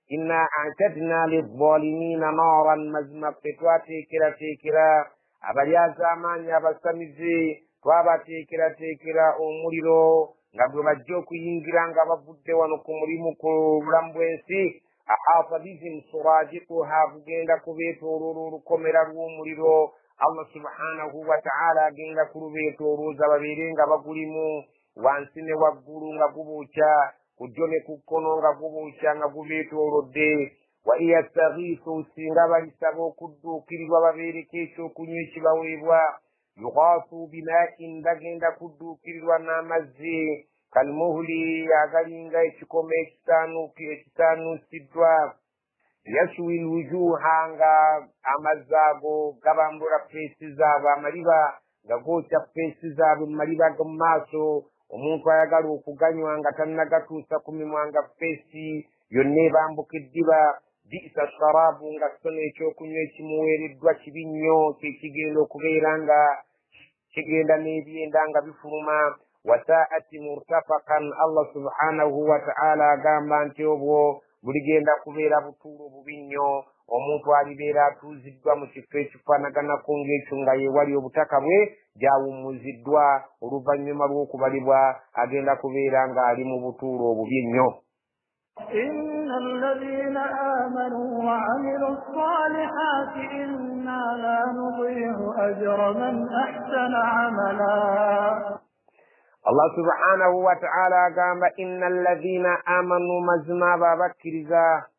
inna a'tadna lidh-dhalimina naran mazima ffe twateekerateekera abalyaza amaanyi abasamize twabateekerateekera omuliro nga gwe bajja okuyingira nga bavudde wano ku mulimu ku bulamu bw'ensi. ahaata bihim suradiquha kugenda kubeetooloola olukomera lw'omuliro. Allah subhanahu wa ta'ala agenda kulubeetoolooza babeere nga bagulimu wansi ne waggulu nga gubuukya ku jjo ne ku kkono nga gubuukya nga gubeetoolodde. wa iyastaghiithu singa balisaba okudduukirirwa babeereko ekyokunywa ekibaweebwa. yughaasu bimaa'in bagenda kudduukirirwa n'amazzi kalmuhuli agalinga ekikoma ekitaanuusiddwa. yashwi lwujuha nga amazzi ago gabambula feesi zaabwe amaliba nga gookya feesi zaabwe mu maliba g'omu maaso. omuntu ayagala okuganywa nga tannagatuusa ku mimwa nga feesi yonna ebambuka eddiba. bi'sa sharabu nga kitono ekyokunywa ekimuweereddwa kibi nnyo kyekigenda okubeera nga kigenda n'ebyenda nga bifuluma. wasaa'ati murtafakan Allah subhanahu wa ta'ala agamba nti obwo buligenda kubeera butuulo bubi nnyo. omuntu alibeera atuuziddwa mu kifo ekifaanaganako ng'ekyo nga yeewali obutaka bwe gyawummuziddwa oluvannyuma lw'okubalibwa agenda kubeera ng'ali mu butuulo obubi nnyo. إن الذين آمنوا وعملوا الصالحات إنا لا نضيع أجر من أحسن عملا. Allah subhanahu wa ta'ala agamba inna alladhina amanu mazima babakkiriza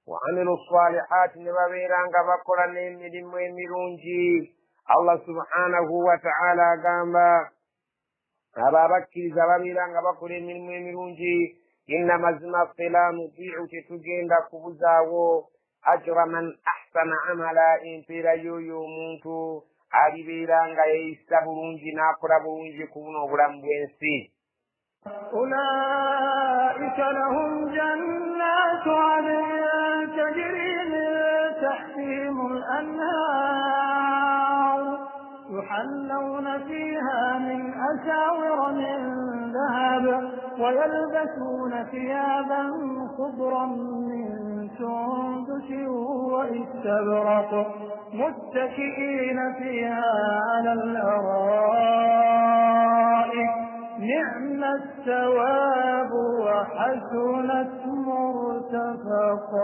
wa amilu salihati ne babeera nga bakola n'emirimu emirungi. Allah subhanahu wa ta'ala agamba ababakkiriza babeera nga bakola emirimu emirungi. inna mazima ffe la nutii'u tetugenda kubuzaawo ajra man ahsana amala empeera y'oyo omuntu alibeera nga yeeyisa bulungi n'akola bulungi ku buno obulamu bw'ensi. أولئك لهم جنات عدن تحتهم الأنهار يحلون فيها من أساور من ذهب ويلبسون ثيابا خضرا من سندس واستبرق متكئين فيها على الأرائك نعم الثواب وحسنت مرتفقا.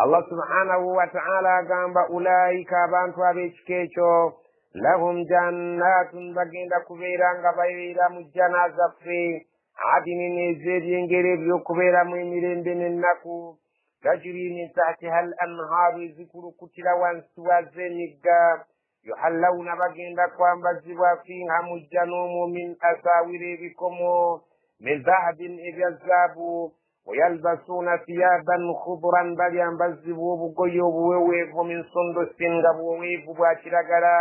Allah subhanahu wa ta'ala gamba ulaika abantu ab'ekikeekyo lahum jannatun bagenda kubeeranga bayira mu jjana zaffe adinin ez'ebyengero eby'okubeeramu emirembe n'ennaku tajiri min tahtiha al anhaaru ezikulukutira wansi wazo emigga yuhallawuna bagenda kwambazibwa fiiha mu jjana omwo min asaawira ebikomo min dhahabin ebya zaabu ويلبسون ثيابا خضرا بل ينبزبوا بقوي وبويف من سندس بويف بواشرقلا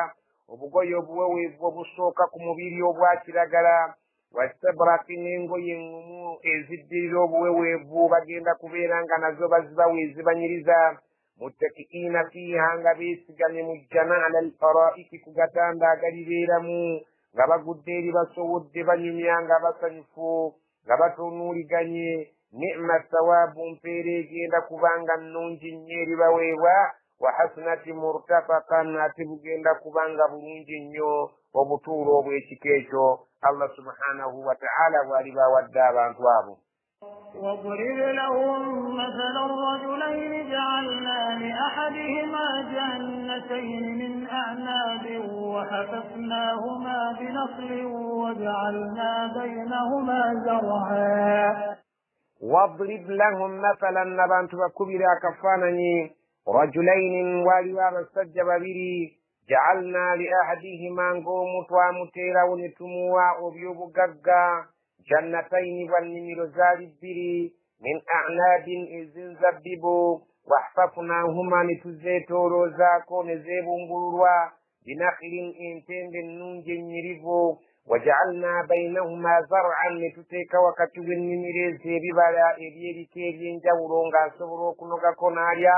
وبقوي وبويف وبسوكا كمبيري وبواشرقلا واستبرق نينغو ينمو ازدري وبويف بغينا كبيرا نزوبا زباوي زبانيريزا متكئين فيها غبيسغان مجنا على الارائك كغتان دا غريبيرامو غبا غديري بسود بانيميا غبا سنفو غبا تونوري غني نعم الثواب مفيريجين كوبانغا نونجي نيري باويوا وحسنة مرتفقا ناتبجين كوبانغا بنونجي نيو وبطورو بيشيكيشو الله سبحانه وتعالى والبا والدابا انتوابو. واضرب لهم مثل الرجلين جعلنا لأحدهما جنتين من أعناب وحففناهما بنخل وجعلنا بينهما زرعا. واضرب لهم مثلا نبانت وكبرا كفانني رجلين والواب السجب بري جعلنا لأحدهما نقوم ومتيرا ونتموا وبيوب ققا جنتين والنمير زالب بري من أعناب إذن زببوا واحففناهما نتزيتو روزاكو نزيب نقلوا بنخل إنتين بالنونج نريفو وجعلنا بينهما زرعا لتتيك وكتب النميريز ببالا إليري كيرين جاورونغا سبروكنوغا كوناريا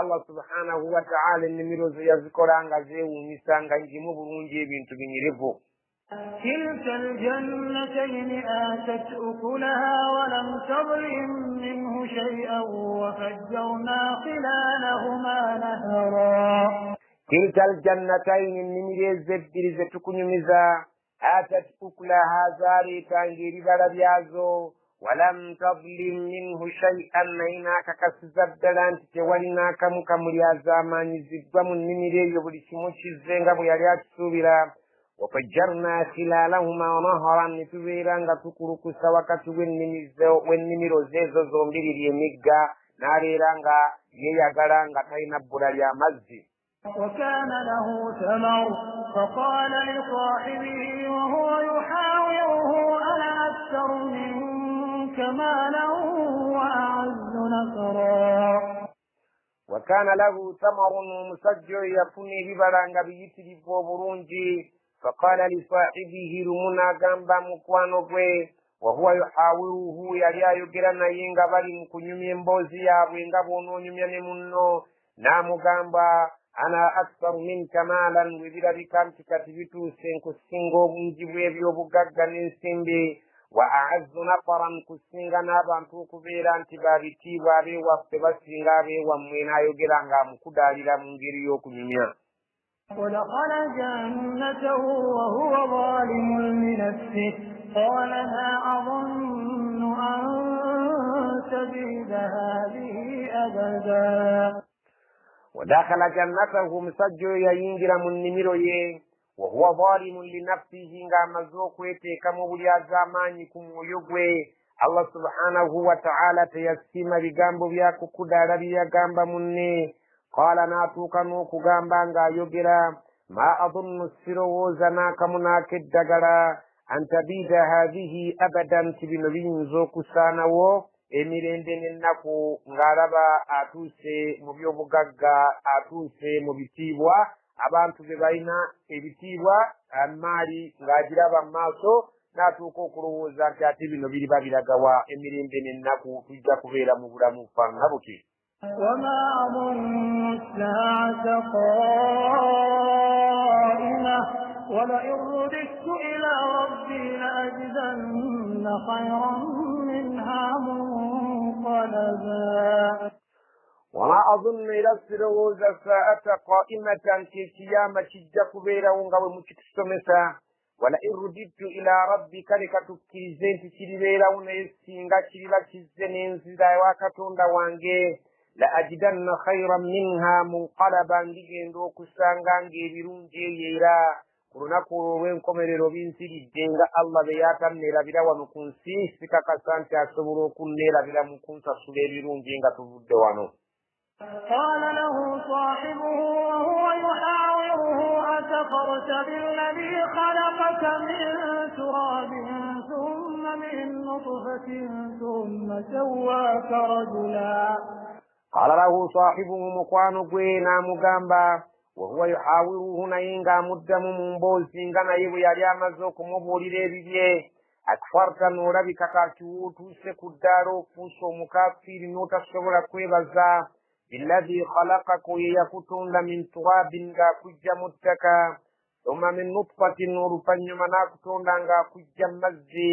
الله سبحانه وتعالى النميريز يذكرانغا زيو نسانغا نجمو برونجي بنتو بنيريفو. تلك الجنتين آتت أكلها ولم تظلم منه شيئا وفجرنا خلالهما نهرا. تلك الجنتين النميريز زبدري زتكنيميزا آتت أكلها زاري تانجيري بلبيازو ولم تظلم منه شيئا نيناك كسزبدلان تتوليناك مكمليازا ما نزبا من نميري يبرشموشي الزنغا بياريات سوبرا وفجرنا خلالهما نهرا نتويران تكركو سواكا والنميرو زيزو زومبيري ليميغا ناريرانغا ييغارانغا تاينبولا يا مزي. وكان له ثمر فقال لصاحبه وهو يحاوره أنا أكثر منك مالا وأعز نصرا. وكان له ثمر مسجع يفني ببرانغ بيتي بوبرونجي فقال لصاحبه رمنا غامبا مكوانو وهو يحاوره يليا يجرنا ينغا بالي مكنيمي مبوزي يابو ينغا بونو نيمي منو نامو غامبا أنا أكثر منك مالا وبلا بكامت كتبتو سنكو سنغو مجيبوه بيوبوغاغا ننسنبي وأعز نفرا كسنغا نابا كوكبيرا انتبابي تيبابي وفتبسنغابي وموينا يوغيرانغا مكودالي لا منجيريو كنيميا. ودخل جنته وهو ظالم لنفسه قال ما أظن أن تبيد هذه أبدا. ودخل جنته مسجو ينجر من نميرويه وهو ظالم لنفسه مزوق كما بليا زمانكم ويغوي الله سبحانه وتعالى تيسيم بغامبو بياكو كدارا بيا غامبا مني قال ناتوكا نوكو غامبا يغيرا ما أظن السرو زناك مناكد دغرا أن تبيد هذه أبدا تبنبين زوكو سانو emirende n'ennaku ng'alaba atuuse mu by'obugagga atuuse mu bitiibwa abantu be balina ebitiibwa amaali ng'agiraba mu maaso n'atuuka okulowooza nti ate bino biriba biragawa emirembe n'ennaku tujja kubeera mu bulamu bufaanana buti. وما أظن الساعة قائمة ولئن رددت إلى ربي لأجدن خيرا منها منقلبا وما أظن يرسله الساعة قائمة في قيامة شجة كبيرة ونغوي مكتشتمسا ولئن رددت إلى ربي كالكة كيزين تشريبيرا ونيسينغا شريبا كيزين زيدا وكتون دوانجي لأجدن خيرا منها منقلبا لجندو كسانغان جيبيرون جييرا kurunakuru wenkomerero binsiriddenga Allah beyatanneerabira wano ku nsi sikakasante asobola okunneerabira mu kunsasula ebirungi nga tuvudde wano. قال له صاحبه وهو يحاوره أكفرت بالذي خلقك من تراب ثم من نطفة ثم سواك رجلا. قال له صاحبه مقوان قوينا مقامبا وهو يحاوره نينغا مدم منبوزي ngana yibu yali amaze okumubulira ebibye akfarta n'olabika kakiwuutuse ku ddaala okuusa omukafiri n'otasobola kwebaza billadhi khalaqaka yeyakutunda min turabin ng'akujja mu ttaka thumma min nutfatin oluvannyuma n'akutonda ng'akujja mu mazzi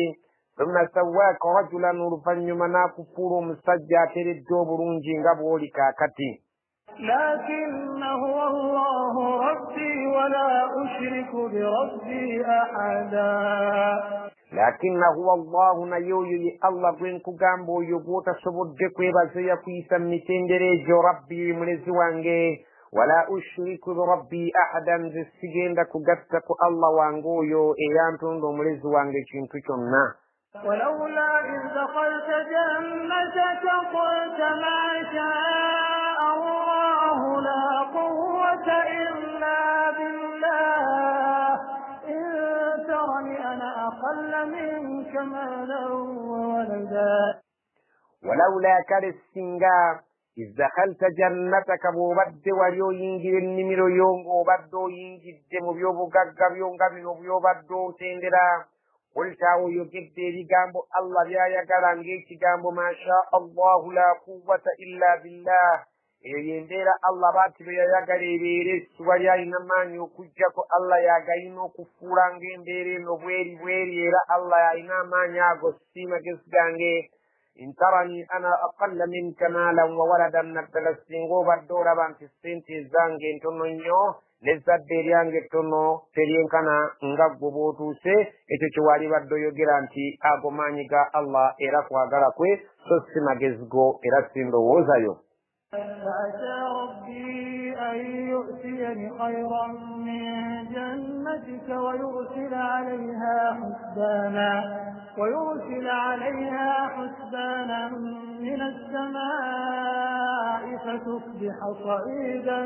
thumma sawwaaka rajulan oluvannyuma n'akufuula omusajja ateredde obulungi nga bw'oli kaakati. لكن هو الله ربي ولا أشرك بربي أحدا. لكن هو الله نيوي الله بينكو جامبو يبوتا سبودك ويبازي كويسا متندريج ربي ملزوانجي ولا أشرك بربي أحدا زسجين دكو جبتك الله وانغويو إيانتون دو ملزوانجي شنتوشنا. ولولا إذ دخلت جنتك قلت ما شاء الله لا قوة إلا بالله إن ترني أنا أقل منك مالا وولدا. ولولا كالسنغا إذ دخلت جنتك بوبد وليو ينجي النميرو يونغو بدو ينجي الدمو بيوبو غاقا بيونغا بيو بدو تندرا قلت أو يكبتي جامبو الله يا يقرانجيك جامبو ما شاء الله لا قوة إلا بالله yendera Allah bati ya yagalebere suwalya inamanyi okujjako Allah yagayina okufuula ng'embeera eno bweri era Allah yalina amaanyi ago siima gesigange intarani ana aqalla minka maalan wa waladan naddala singa obadde olaba nti sente zange ntono nnyo n'ezzadde eryange ttono teryenkana nga ggwe bw'otuuse ekyo kyewali badde oyogera nti ago maanyi ga Allah era kwagala kwe so si magezi go era si ndowoozayo. فأتى ربي أن يؤتيني خيرا من جنتك ويرسل عليها حسبانا من السماء فتصبح صعيدا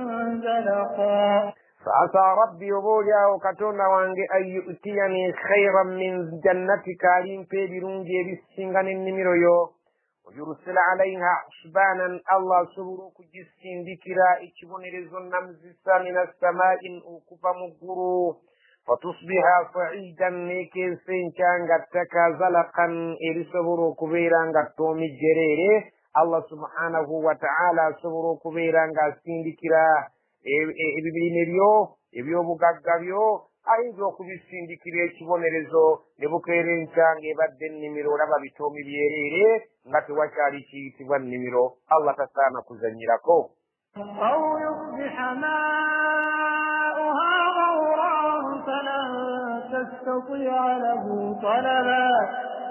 زلقا. فعسى ربي وبوليا وكتونا وانجي أن يؤتيني خيرا من جنتك عليم في برونجي بالسنغان النميريو ويرسل عليها حسبانا الله سبروك جسين ذكرا اتشبون رزون نمزسا من السماء أكفا مقرو فتصبح صعيدا نيكي سنشان غتكا زلقا إرسبروك بيران غتومي جريري الله سبحانه وتعالى سبروك بيران غسين ذكرا ebibirine ebyobugagga byo ayinza okubisindikira ekibonerezo ne bukeera enkya ng'ebadde ennimiro olaba bitoomi byereere nga tewakyali kiyitibwa nnimiro Allah tasaana kuzanyirako. أو يصبح ماؤها غورا فلن تستطيع له طلبا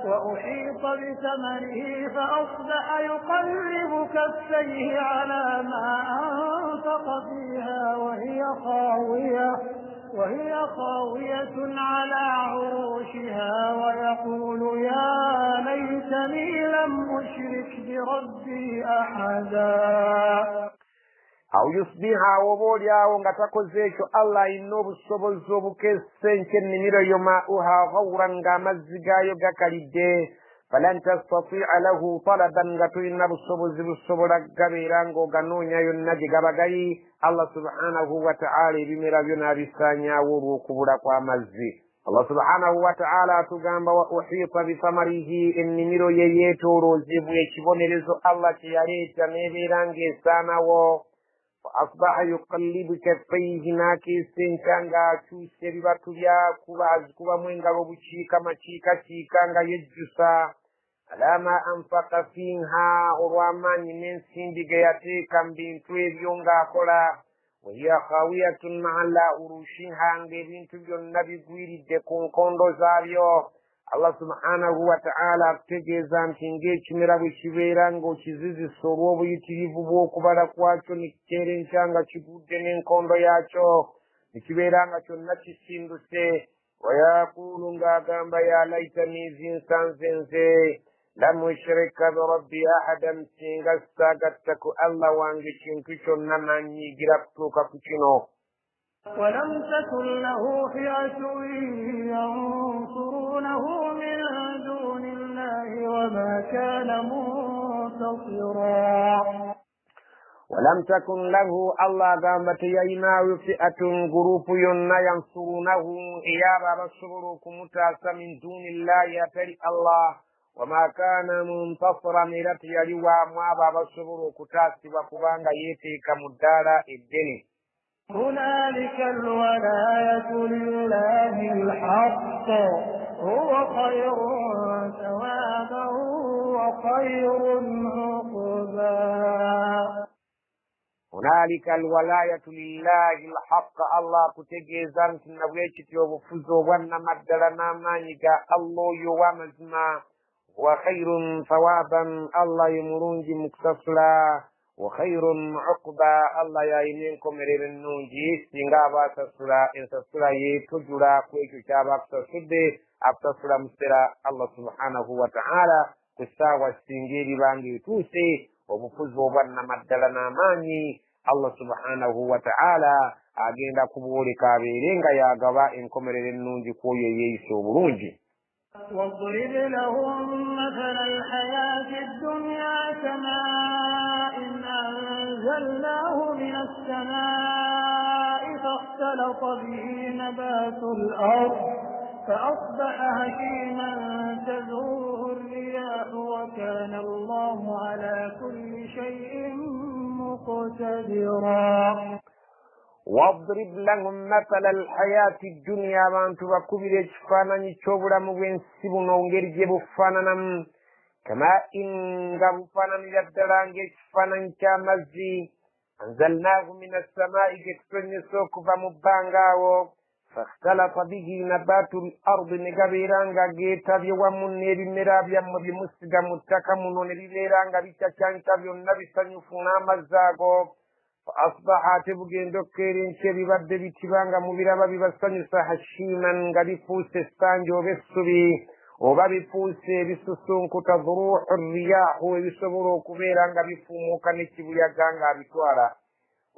وأحيط بثمره فأصبح يقلب كفيه على ما أنفق فيها وهي خاوية على عروشها ويقول يا ليتني لم أشرك بربي أحدا. أو يصبح وبوليا ونغتاكوزيك الله إنوب الصبوزوب كسنك النمير يماؤها غورا غامزقا يغاكاليدي فلن تستطيع له طلبا غتوين بالصبوزوب غبيران غنونيا ينجي غبغاي الله سبحانه وتعالى بمرابينا بسانيا وروكبرا قامزي Allah subhanahu wa ta'ala tugamba wa uhita bisamarihi ennimiro ye yeetooloozebwa ekibonerezo Allah kye yaleeta n'ebeera ng'esaanawo fa asbaha yuqallibu kaffayhi n'akeesenka ng'akyusa ebibatu kubamu engalo bukiika makiikakiika nga yejjusa ala ma anfaqa fiiha olw'amaanyi n'ensimbi ge yateeka mu bintu ebyo ng'akola wahiya khawiyatun ala urushiha ng'ebintu byonna bigwiridde ku nkondo zaabyo. Allah subhanahu wa ta'ala akutegeeza nti ng'ekimera bwe kibeera ng'okizizisa olw'obuyitirivu bw'okubala kwakyo ne kikeera enkya nga kigudde n'enkondo yaakyo ne kibeera nga kyonna kisinduse. Wayaqulu ng'agamba ya laitani zinsanze nze lam ushrika birabbi ahadan singa saagattaku Allah wange kintu kyonna nanyiigira kutuuka ku kino. ولم تكن له فئة ينصرونه من دون الله وما كان منتصرا. ولم تكن له الله قامت ييناو فئة جروب ينا ينصرونه إيابا بصبروك متاسا من دون الله يتري الله وما كان منتصرا ملت يلوى موابا بصبروك تاسي وكبانغا يتي كمدارا الدني. هنالك الولاية لله الحق هو خير ثوابا وخير عقبا. هنالك الولاية لله الحق الله كتجيزان كنبويتي وبفوزو وانا مدلنا مانيكا الله يوامزما وخير ثوابا الله يمرونج مكتسلا وخير عقبا الله يأينكم ريرنونجي سنغابا تسلا إن تسلا يتجرا كويكو شابا تسدي أبتسلا مسترا الله سبحانه وتعالى كساوى السنجيري بانجي توسي وبفوزو وانا مدلنا ماني Allah subhanahu wa ta'ala agenda kubuulika abeerenga yagaba enkomerero ennungi kw'oyo yeeyisa obulungi. واضرب لهم مثل الحياة الدنيا كماء أنزلناه من السماء فاختلط به نبات الأرض فأصبح هشيما تذروه الرياح وكان الله على كل شيء مقتدرا. واضرب لهم مثل الحياة الدنيا وانتو بكبير اجفانا نشوبرا مغين سيبونا ونجرجي بفانا كما إن غبفانا نجدران اجفانا نشامزي أنزلناه من السماء جكسن يسوك فمبانغاو فاختلط به نبات الأرض نجابيرانغا جيتا بيوامن نيري مرابيا مبيمسجا متكامن نيريرانغا بيتشانتا بيونبي سنفونا مزاغو فأصبح تبغين دكيرين شبي بد بيتبانغا مبيرابا بيبسانيسا هشيما غادي فوس استانجو بسبي وغادي فوس بسسونكو تضروح الرياح وبسبرو كبيرانغا بفوموكا نتشبيا غانغا بتوارا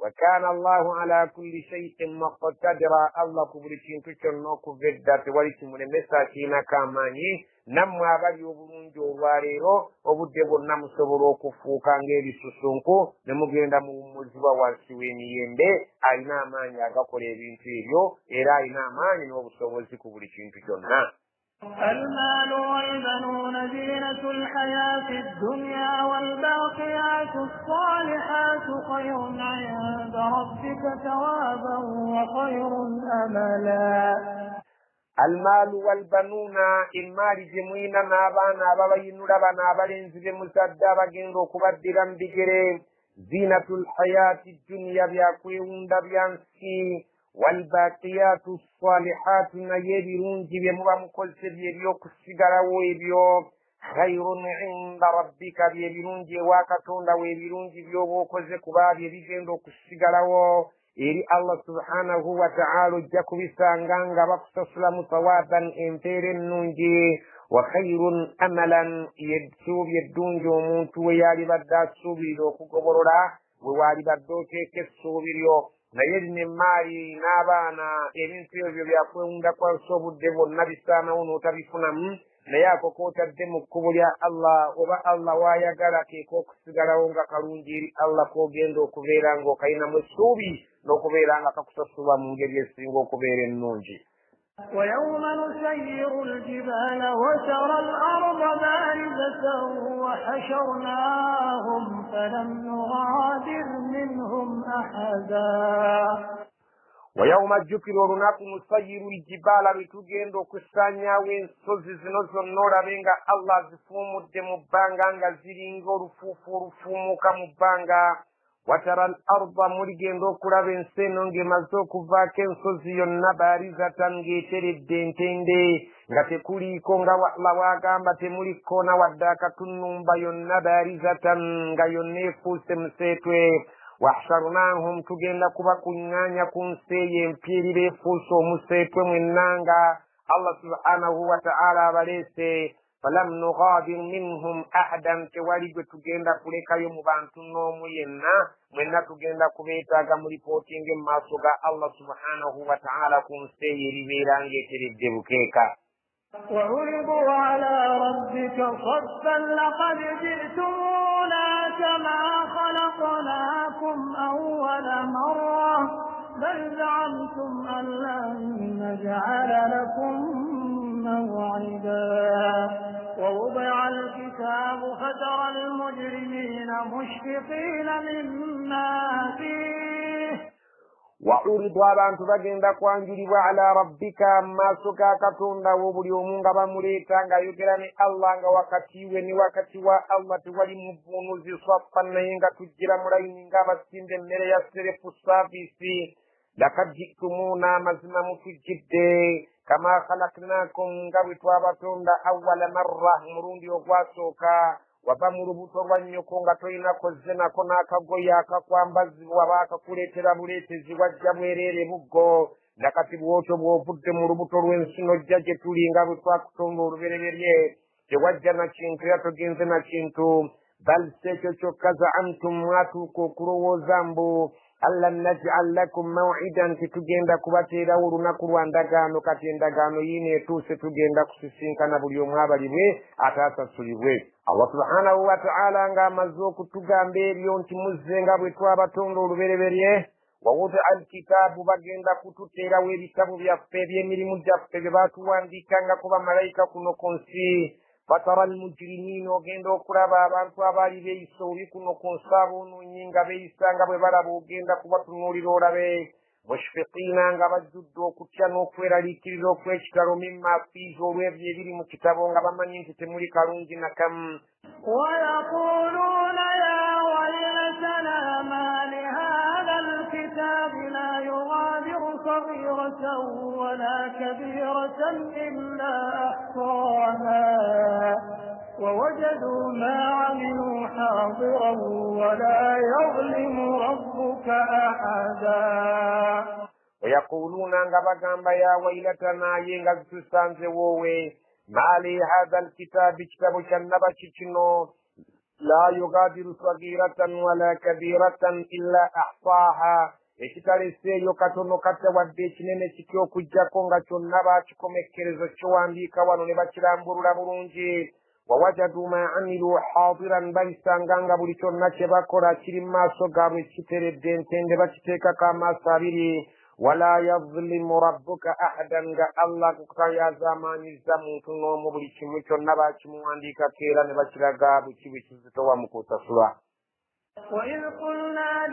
وكان الله على كل شيء مقتدرا. الله كبرتين تشنو كفدات ولكن من مساكينا كاماني نما بل يبرونجو واريرو وبدبو نمسبرو كفوكا ngeri susunku nemugenda mu muziba wansiweni yembe alina amaanyi agakola ebintu ebyo era alina amaanyi n'obusobozi ku buli kintu kyonna. المال والبنون زينة الحياة الدنيا والباقيات الصالحات خير عند ربك ثوابا وخير أملا. المال والبنون المال جمعنا نابانا بابينولا بنابالين زي مسدا بجنرو كبدلا بجرين زينة الحياة الدنيا بيكوين دبيانسي والباقيات الصالحات نيبرون جبيموا مكولسر يبيوك السيجارة ويبيو خير عند ربك بيبرون جواكتون ويبرون جبيو كوزكوبا بيبيجنرو السيجارة إلي الله سبحانه وتعالى جاكو بسانغانغا بقصصلا متوابا انتيرن نونجي وخير أملا يدسوب يدون جومون تويالي بدا سوبي لو كوكوبرولا ووالي بدو كيك سوبي لو نيدن ماري نابانا إبنتيو بيبيا kwa sobudde bonna bisaana onootabifuna naye ako kootaddemu kkubo lya Allah oba Allah waayagala keeko okusigalawo nga kalungi eri Allah k'ogenda okubeera ng'okayinamu essuubi n'okubeera nga kakusasulwa mu ngeri esinga okubeera ennungi. ويوم نسير الجبال وترى الأرض بارزة وحشرناهم فلم نغادر منهم أحدا ويوم الجكر ورناك نسير الجبال بتجند كسانيا وينسوزي زنوزو نورا بينغا الله زفومو دمبانغا نغزيرينغو رفوفو كمبانغا وترى الأرض مرجندو كرابين سينونغي مزوكو فاكين سوزيو نباريزة نغيتري الدينتيندي ngatekuli konga lawaga mbatemuli kona wadaka tunumba yonna barizatan ngayonefuse msetwe wahsharnahum tugenda kuba kunyanya kunseye mpirire fuso musetwe mwenanga Allah subhanahu wa ta'ala abalese falam nughadir minhum ahadan tewaligwe tugenda kulekayo mu bantu n'omu yenna mwenna tugenda kubetaaga mu reporting maaso ga Allah subhanahu wa ta'ala kunseye libeera ng'eteredde bukeeka. وعرضوا على ربك صفا لقد جئتمونا كما خلقناكم أول مرة بل زعمتم أن لن نجعل لكم موعدا ووضع الكتاب فترى المجرمين مشفقين مما فيه وعرضوا abantu bagenda kwanjulibwa ala rabbika masuka katonda wobuli omunga bamuleta nga yogera ne Allah nga wakati we ni wakati wa Allah tiwali muvunuzi swafan naye nga tujjira mulayini nga abasimba emmere ya serefu service lakad jitumuna mazima mutujjidde kama khalaqnakum nga bwe twabatonda awwala marra mulundi ogwasooka wava mu lubuto lwa nnyoko nga tolinako zenako n'akagoya akakwambazibwa baakakuleetera buleetezi wajja bwereere buggo nakati bwotyo bw'ovudde mu lubuto lw'ensi n'ojja gye tuli nga bwe twakutonda olubereberye tewajja na kintu era togenze na kintu bal si ekyo kyokka zaamtum mwatuuka okulowooza mbu alla naj'al lakum maw'idan titugenda kubateerawo olunaku lwa ndagaano kati endagaano yiino etuuse tugenda kusisinkana buli omu abalibwe ate asasulibwe. Allah subhanahu wa ta'ala nga amaze okutugamba ebyo nti muzze nga bwe twabatonda olubereberye wawudia alkitaabu bagenda kututeerawo ebitabo byaffe eby'emirimu gyaffe bye baatuwandiikangako bamalayika kuno ku nsi fatara almujrimina ogenda okulaba abantu abaali beeyisa obi kuno ku nsi aboonoonyi nga beeyisa nga bwe balaba ogenda kubatunuulira olabe mushfiqiina nga bajjudde okutya n'okweraliikirira okw'ekitalo mimma fiihi olw'ebyo ebiri mu kitabo nga bamanyi nti temuli kalungi nakamu. ويقولون يا ويلتنا ما لهذا الكتاب لا يغادر صغيرة ولا كبيرة إلا أحصاها ووجدوا ما عملوا حاضرا ولا يظلم ربك أحدا ويقولون nga bagamba ya wailatana yenga zitusanze wowe mali hadha alkitabi kitabu kyannaba kikino la yugadiru sagiratan wala kabiratan illa ahsaha ekitaleseeyo katono kata wadde ekinene kiti okujjako nga kyonna bakikomekkerezo kiwandiika wano ne bakirambulula bulungi wawajadu ma amilu hadiran balisanga nga buli kyonna kye bakola kiri mu maaso gaabwe kiteredde entende bakiteekako amaaso abiri wala yazlimu rabbuka ahadan nga Allah kutayazaamaanyiza muntu n'omu buli kimu kyonna bakimuwandiikako era ne bakiraga buki bwe kizitowa mu kusasula. وإذ قلنا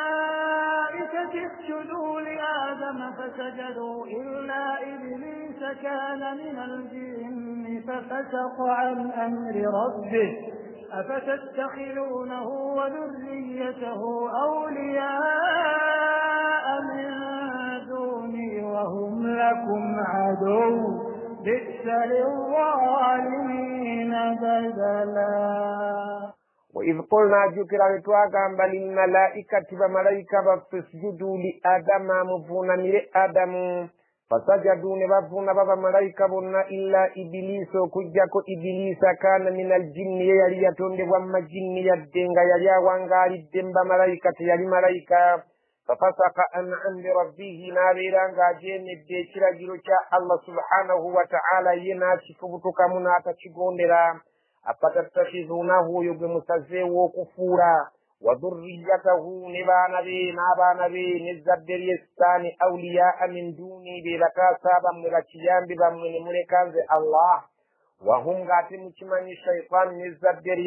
للملائكة اسجدوا لآدم فسجدوا إلا إبليس كان من الجن ففسق عن أمر ربه أفتتخذونه وذريته أولياء من دوني وهم لكم عدو بئس للظالمين بدلا. وإذ قلنا جكرا لتواغام للملائكة بملائكة فاسجدوا لآدم مفونا من آدم فسجدوا نبفونا بابا ملائكة بنا إلا إبليس كجاكو إبليس كان من الجن يليتون وما جن يدنغ يليا وانغاري الدنب ملائكة يلي ملائكة ففسق عن أمر ربه ناريرا جين الديشرا جلوكا الله سبحانه وتعالى يناشي فبتك مناتا شغوندرا أفتتخذونه يبمسزه وكفورا وذريته نبان بي نابان بي نزدر يستاني أولياء من دوني بلكا سابا ملكيان ببمن ملكان الله وهم غاتم كمان الشيطان نزدر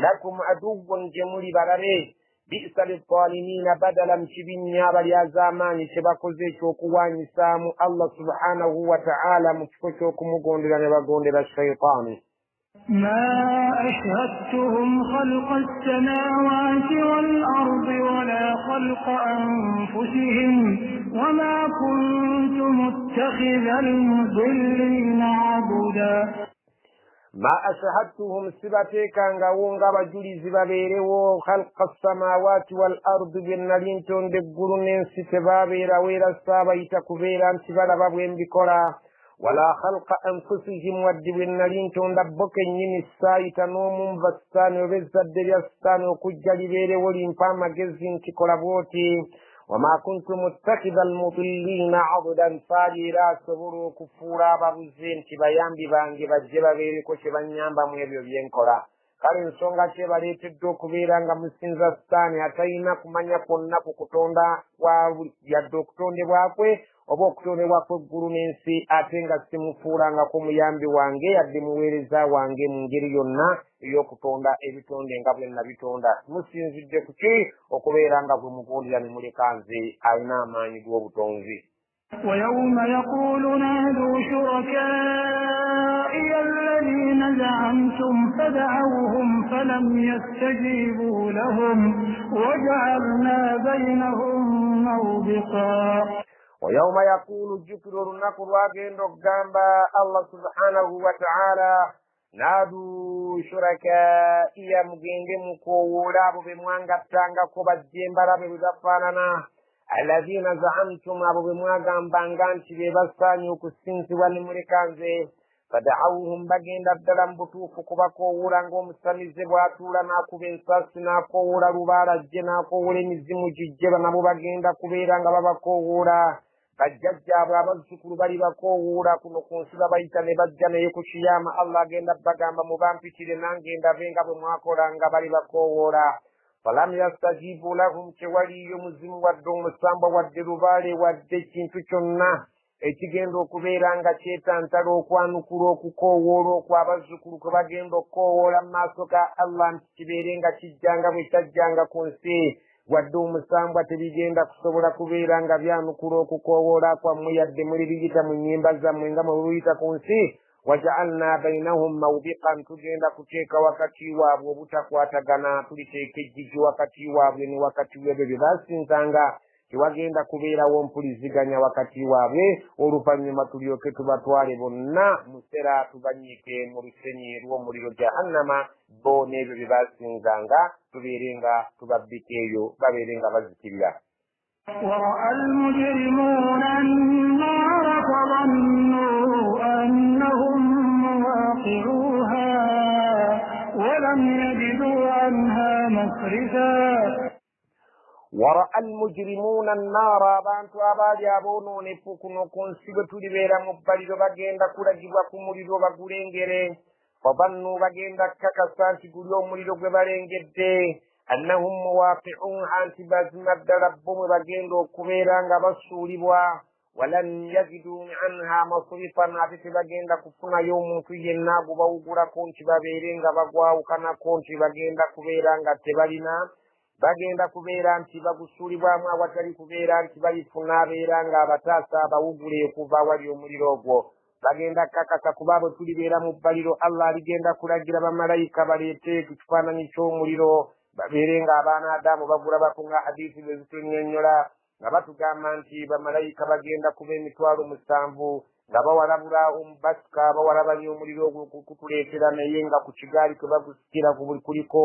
لكم عدو جمولي براري بئس للظالمين بدلا شبنيا بليا زمان شبكو زي شوكواني سامو الله سبحانه وتعالى مشكوكو مغوندنا نبغوندنا الشيطان ما أشهدتهم خلق السماوات والأرض ولا خلق أنفسهم وما كنت متخذ المضلين عبدا ما أشهدتهم سبتي كان غونغا بجولي زبابيرو خلق السماوات والأرض بالنلين تندقرون ستبابيرا ويرا السابا يتكبيرا سبالا بابوين بكرا ولا خلق أنفسهم ودبنالين تندبك نين السايت نوم بستان وبزد يستان وكجل بيري ولين فاما جزين كولابوتي وما كنت متخذ المضلين عضدا فاليرا سبرو كفورا بابوزين كبايان ببانجي بجبا بيري كوشبانيان بامويبيو بينكورا kali nsonga kyebaleeteddwa okubeera nga musinza sitaani atalina kumanya kwonna ku kutonda yadde okutondebwakwe oba okutondebwa kw'eggulu n'ensi ate nga simufuulangako muyambi wange yadde muweereza wange mu ngeri yonna ey'okutonda ebitonde nga bwe nabitonda musinzidde ku ki okubeera nga bwe mugondera ne muleka nze alina amaanyi g'obutonzi. ويوم يقول نادوا شركائي الذين زعمتم فدعوهم فلم يستجيبوا لهم وجعلنا بينهم موبقا. ويوم يقول الذكر النقر واجين رقامبا الله سبحانه وتعالى نادوا شركائي مجند مكوولا بموانغا تانغا كوبجيمبرا ببدفاننا الذين زعمتم أبو بمواغان بانغان شبه بستاني وكسينسي والمريكانزي فدعوهم بغين دبدلن بطوف كبكو ورانغو مستمزي واتولا ناكو بنساس ناكو ورا ربارا جناكو ورمزمو ججبا نبو بغين دا كبيرانغا بابكو ورا بججا بابزكرو باري بكو ورا كنو كونسلا بايتاني بجانا يكو شياما الله غين دبغان بمبامبي تيري نانغين دا فينغا بمواكو رانغا باري بكو ورا فلم يستجيبوا لهم كولي يمزم ودوم السامبا ودربالي ودكين تشنا ekigendo okubeera nga kyetantala okwanukula okukoowola okw'abazzukulu kwe bagenda okukoowola mu maaso ga Allah nti kibeere nga kijjanga bwe kyajjanga ku nsi wadde omusambwa tebigenda kusobola kubeera nga byanukula okukoowoola kwammwe yadde muli biyita mu nnyimba zammwe nga mwe buyita ku nsi waja'alna bainahum mawbiqan tugenda kuteeka wakati waabwe obutakwatagana tuliteeka ejjiji wakati waabwe ne wakati w'ebyo bye baasinzanga tiwagenda kubeerawo mpuliziganya wakati waabwe oluvannyuma tulyoke tubatwale bonna musera tubanyiike mu lusenyi lw'omuliro jahannama bo n'ebyo bye baasinzanga tubeere nga tubabbika eyo babeere nga bazikirira. ورأى المجرمون النار فظنوا أنهم مواقعوها ولم يجدوا عنها مصرفا. ورأى المجرمون النار abantu abaali aboononefu kuno ku nsi bwe tulibeera mu bbaliro bagenda kulagibwa ku muliro bagulengere fabannu bagenda kakasa nti guli omuliro gwe balengedde annahum muwaqi'uha nti bazima ddala bo mwe bagenda okubeera nga basuulibwa walan yajidu anha masrifan ate tebagenda kufunayo omuntu yenna agubawugulako nti babeere nga bagwawukanako nti bagenda kubeera nga tebalina bagenda kubeera nti bagusuulibwamu awatali kubeera nti balifuna abeera nga abataasa abawugule okuva wali omuliro ogwo bagenda kakasa kuba bwe tulibeera mu bbaliro Allah aligenda kulagira bamalayika baleete ekifaananyi ky'omuliro babeere nga abaana Adamu bagulabako nga hadiisi bwe zitunnyonnyola nga batugamba nti bamalayika bagenda kuba 7,000 nga bawalabula omubasika bawalabanya omuliro ogwo kutuleetera naye nga ku kigaali kwe bagusikira kuliko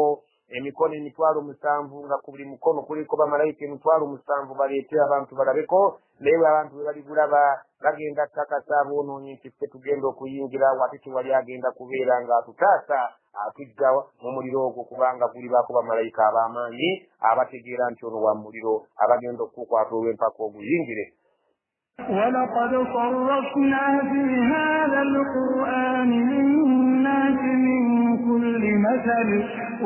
emikono 7,000 nga ku buli mukono kuliko bamalayika 7,000 baleete abantu balabeko naye abantu bwe baligulaba bagenda kakasa aboonoonyi nti ffe tugenda okuyingira wate tewali agenda kubeera nga atutaasa atujja mu muliro ogwo kubanga gulibaako bamalayika ab'amaanyi abategeera nti ono wa muliro abagenda okukwata olw'empaka oguyingire. ولقد صرفنا في هذا القرآن للناس من كل مثل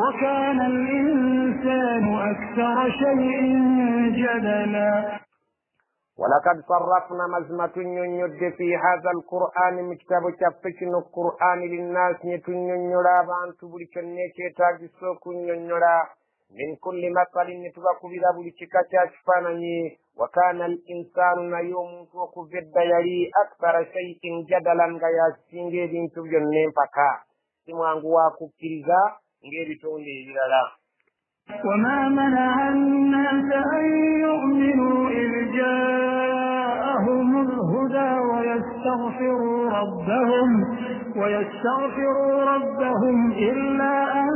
وكان الإنسان أكثر شيء جدلا ولقد صرفنا مزمة ينيد في هذا القرآن مكتب تفكن القرآن للناس يتنينيرا بان تبرك النيكي تاجسوك ينيرا من كل مثل نتبق بلا بلتك تشفانني وكان الإنسان يوم فوق في الدياري أكثر شيء جدلا غيا سنجي تبجنين فكا سموانقوا كبتلزا نجيب تولي جلالا وما منع الناس أن يؤمنوا إذ جاءهم الهدى ويستغفروا ربهم إلا أن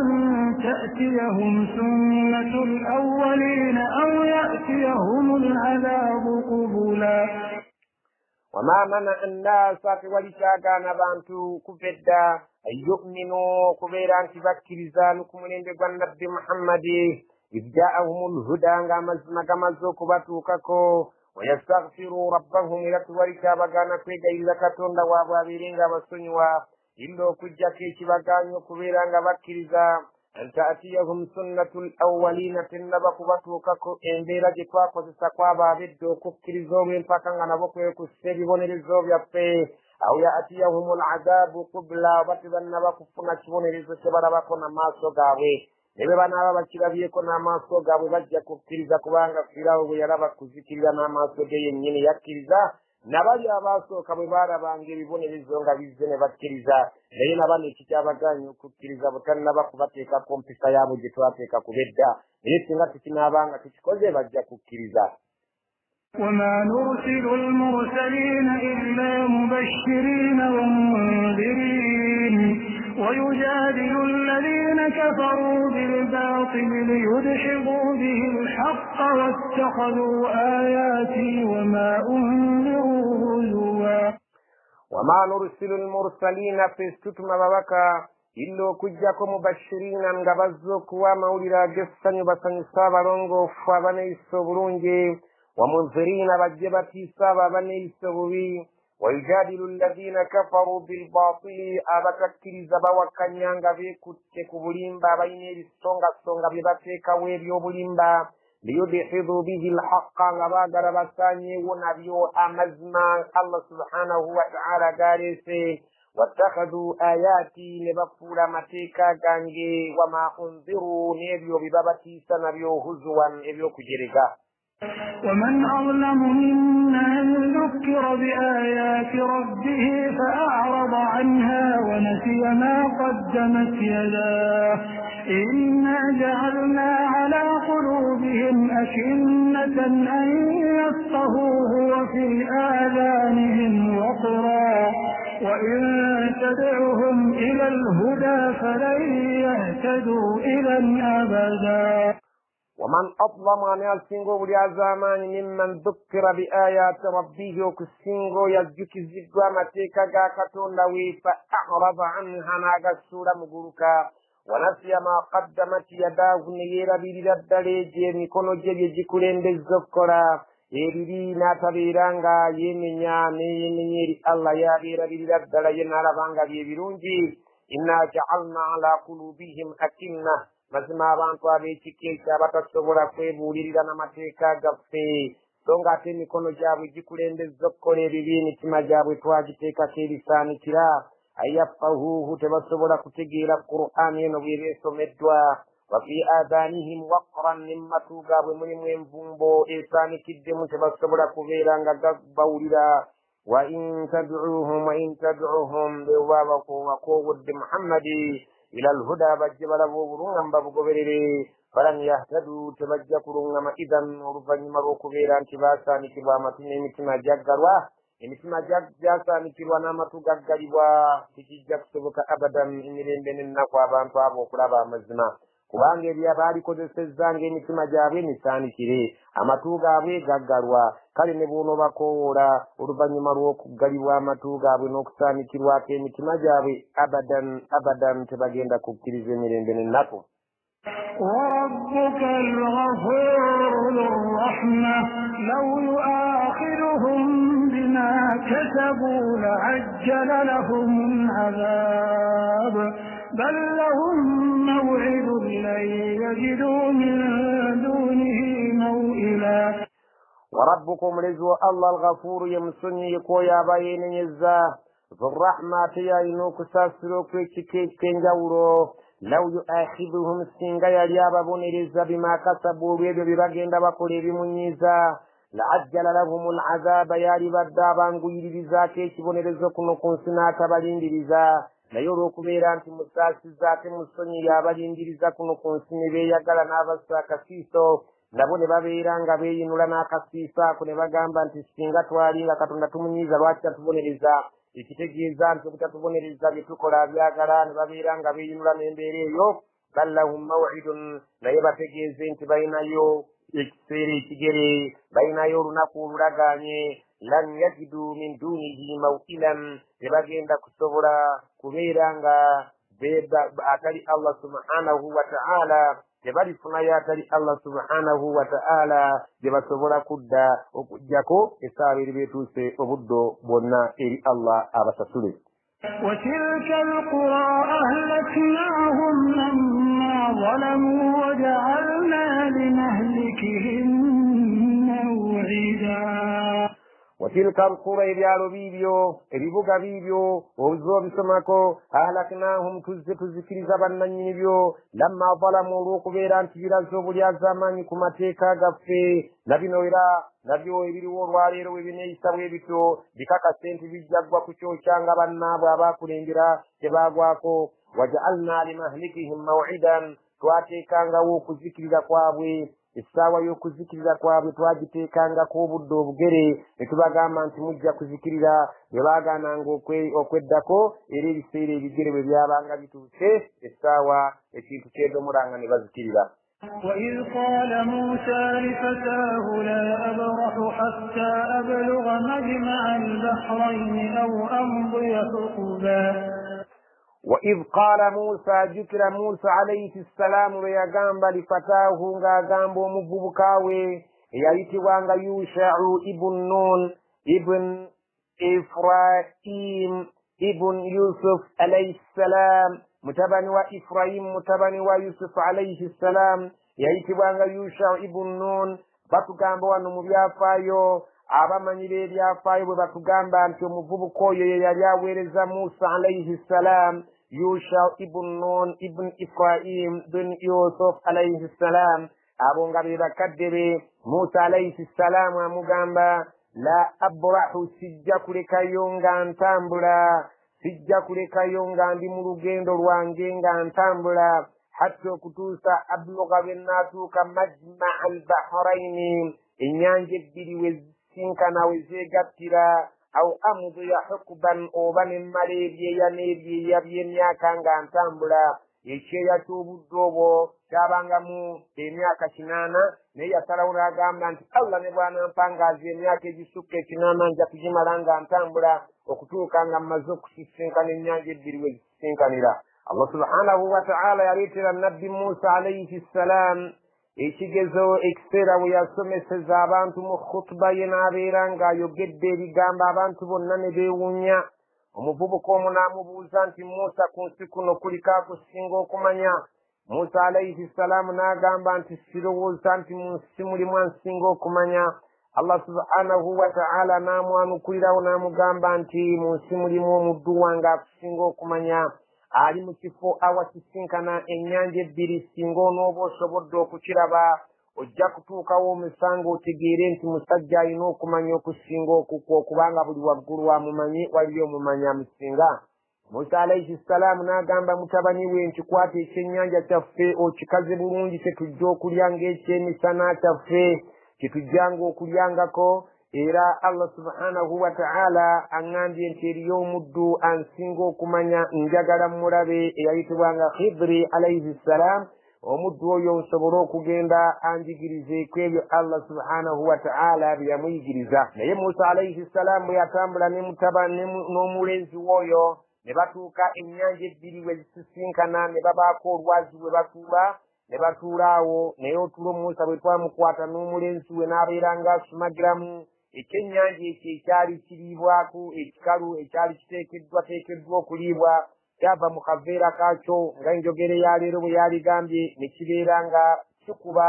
تأتيهم سنة الأولين أو يأتيهم العذاب قبلا وما منع الناس ولشاكا نبانتو كفدا أن يؤمنوا كبيران تفكر ذلكم من نبي محمد إذ جاءهم الهدى غمزو كباتوككو ويستغفروا ربهم إلى توريكا بغانا كويدا إلا كتون وابابيرين غمسونيوا إلو كجاكي شبغانيو كبيران غبكرزا أن تأتيهم سنة الأولين تنبا كباتوككو إنبيرا جتواكو تساقوا بابدو كفكرزو من فاكان غنبوكو يكسيري بونيرزو يبقى أو يأتيهم العذاب قبلا وبتبنبا كفنا شبونيرزو شبارباكو نماسو غاوي Ebe bana abakirabiye ko n'amaso gabo bajja kukkiriza kubanga firawo bwe yaraba kuzikirira n'amaso ge yennyini yakkiriza nabali abasooka bwe baalabanga ebibonerezo nga bizze ne bakkiriza naye nabano ekikyabaganya okukkiriza butannaba kubateekako mpisa yaabwe gye twateeka kubedda naye singa tukinaabanga tukikoze bajja kukkiriza وما نرسل المرسلين إلا مبشرين ومنذرين ويجادل الذين كفروا بالباطل ليدحضوا به الحق واتخذوا آياتي وما أنذروا هزوا وما نرسل المرسلين في ستتم بابكا إلا كجاكم مبشرين غبزوك ومولira جسن بسن سابرونغو فابني سبرونجي ومنذرين بجبتي سابا بني سبوي ويجادل الذين كفروا بالباطل أبتكر زبا وكنيانغا بيكوتك بوليمبا بين السونغا ببتك ويبيو بوليمبا ليدحضوا به الحق غباغر بساني ونبيو أمزما الله سبحانه وتعالى قالسي واتخذوا آياتي لبفور متيكا غانجي وما أنذروا نبيو ببابتي سنبيو هزوا نبيو كجرقا ومن أظلم ممن ذكر بآيات ربه فأعرض عنها ونسي ما قدمت يداه إنا جعلنا على قلوبهم أكنة أن يفقهوه وفي آذانهم وقرا وإن تدعهم إلى الهدى فلن يهتدوا إذا أبدا ومن أظلم عن السنغو بالعزامان ممن ذكر بآيات ربه وكسنغو يزجك الزجوة متيكا كاتون لوي فأعرض عنها ناغا السورة مغروكا ونسي ما قدمت يداه نيرا بيرا الدريجي نكونو جيجي جيكولين بالزفكرا يريدي ناتبيرانغا يمنيا نيري الله يا بيرا بيرا الدريجي ناربانغا بيبيرونجي إنا جعلنا على قلوبهم أكنة mazima abantu ab'ekika abatasobola kwebuulirira n'amateeka gaffe so ng'ate emikono gyabwe gikulembezza okukola ebibi emitima gyabwe twagiteekako ebisaanikira ayaffahuuhu tebasobola kutegeera Qur'aani eno bw'eba esomeddwa wa fi aadaanihim waqran ne mu matu gaabwe mulimu envumbo esaanikiddemu tebasobola kubeera nga bawulira wa in tad'uuhum bewabakoowodde Muhammadi إلى الهدى بجبل بورون ببغبرري فلن يهتدوا تبجى كرون إذا ورفن مروك بيران تباسا نكبا متن متما جاقروا متما جاقا نكبا نامتو جاقروا تجيجاك سبك أبدا إنرين بين النقوى بانتوا بوكرابا مزنا kubange byabali kozesezanga emitima gyabwe misaanikire amatu gaabwe gaggalwa kale ne buno bakoola oluvannyuma lw'okuggalibwa amatu gaabwe n'okusaanikirwako emitima gyabwe abadan tebagenda kukkiriza emirembe n'ennaku وربك الغفور ذو الرحمة لو يؤاخذهم بما كسبوا لعجل لهم العذاب بل لهم موعد لن يجدوا من دونه موئلا وربكم رزو الله الغفور يمسني كويا باين يزا ذو الرحمة يا كساسلو كيكيك كنجاورو لو يؤاخذهم سنغا يليابا بنرزا بما كسبوا بيدو بباقين دباكولي بمنيزا لعجل لهم العذاب يا ربادابا نقول بذاكي بنرزا كنو كنسنا كبالين بذا لا يروكو بيران تمساسي ذاكي مسني يا بالين بذا كنو كنسني بيا قال نافسا كسيسو ndabone babeeranga beeyinula n'akasiisa ako ne bagamba nti singa twalinga katonda tumunyiiza lwaki tatubonereza ekitegeeza nti obutatubonereza bye tukola byagala ne babeeranga beeyinula n'embeera eyo bal lahum maw'idun naye bategeeze nti balinayo ekiseera ekigere balinayo olunaku olulagaanye lan yajidu min dunihi maw'ilan tebagenda kusobola kubeera nga atali Allah subhanahu wa ta'ala tebalifunayo atali Allah subhanahu wa ta'ala gye basobola kudda okujjako essaawa eri beetuuse obuddo bwonna eri Allah abasasule. وتلك القرى أهلكناهم لما ظلموا وجعلنا لمهلكهم موعدا وتلك القرى ebyalo biibyo ebibuga biibyo obuzo bisomako ahlaknahum tuzikiriza bannannyini byo lamma zalamu olw'okubeera nti biraze obulyaza amaanyi ku mateeka gaffe na bino era nabyo ebiriwo olwaleero we bineeyisa bwe bityo bikakase nti bijja ggwa ku kyokyanga bannaabwe abaakulembera tebaagwako waja'alna limahlikihim maw'idan twateekangawo okuzikirira kwabwe essaawa y'okuzikirira kwabwe twagiteekangako obudde obugere ne tubagamba nti mujja kuzikirira bwe baagaananga okweddako era ebiseera ebigere bwe byabanga bituuse essaawa ekintu kyedomulanga ne bazikirira. وإذ قال موسى لفتاه لا أبرح حتى أبلغ مجمع البحرين أو أمضي حقبا وإذ قال موسى ذكر موسى عليه السلام ويغامب لفتاه غامب ومبوكاوي يايتوانغا يوشع ابن نون ابن إفرايم ابن يوسف عليه السلام متبن وإفرايم متبن ويوسف عليه السلام يايتوانغا يوشع ابن نون batugamba wano mu byafaayo abamanyira ebyafaayo bwe batugamba nti omuvubuka oyo ye yali aweereza Musa alayhi salam Yusha ibn Nun ibn Ifraim bin Yusuf alayhi salam abo nga be bakadde be. Musa alayhi salam amugamba la abrahu sijja kulekayo nga ntambula sijja kulekayo nga ndi mu lugendo lwange nga ntambula hatta okutuusa abluga bwe naatuuka majma al-bahraini ennyanja ebbiri we zisinkana we zeegattira aw amdiya hukuban oba ne mmala ebyeya n'ebyeya by'emyaka nga ntambula. Ekyeya ky'obudde obwo kyabangamu emyaka 8 naye yasalawo n'agamba nti Allah ne bw'anampangaaza emyaka egisukka 8 nja kugimala nga ntambula okutuuka nga mmaze okusisinkana ennyanja ebbiri we zisinkanira. Allah subhanahu wa ta'ala yaleetera nabbi Musa alayhi salam ekigezo ekiseera bwe yasomeseza abantu mu khutuba ye n'abeera ng'ayogedde ebigambo abantu bonna ne beewuunya. Omuvubuka omu n'amubuuza nti Musa ku nsi kuno kuliko akusinga okumanya? Musa alayhi salaamu n'agamba nti sirowooza nti mu nsi mulimu ansinga okumanya. Allah subhanahu wa ta'ala n'amwanukulirawo n'amugamba nti mu nsi mulimu omuddu wange akusinga okumanya ali mu kifo awakisinkana ennyanja ebbiri. Singa onooba osobodde okukiraba ojja kutuukawo omusanga otegeere nti musajja alina okumanya okusinga okukwo kubanga buli waggulu amumanyi waliyo omumanyi amusinga. Musa alayhi salaamu n'agamba mutabani we nkikwata ekyennyanja kyaffe okikaze bulungi kyetujja okulya ng'ekyemisana kyaffe kyetujjanga okulyangako. Era Allah subhanahu wa ta'ala aŋŋambye nti eriyo omuddu ansinga okumanya njagala mulabe eyayitibwanga Khidri alayhi salam. Omuddu oyo nsobole okugenda anjigirize ku ebyo Allah subhanahu wa ta'ala bye yamuyigiriza. Naye Musa alayhi salam bwe yatambula n'omulenzi w'oyo ne batuuka ennyanja ebbiri we zisisinkana ne babaako olwazi bwe batuula ne batuula awo. Naye otulo Musa bwe twamukwata n'omulenzi we n'abeera ng'asumagiramu ekyennyanja ekyo ekyali kiriibwako ekikalu ekyali kiteekeddwa okuliibwa kyava mu kaveera kaakyo nga enjogere ya leero bwe yaligambye ne kibeera nga kikuba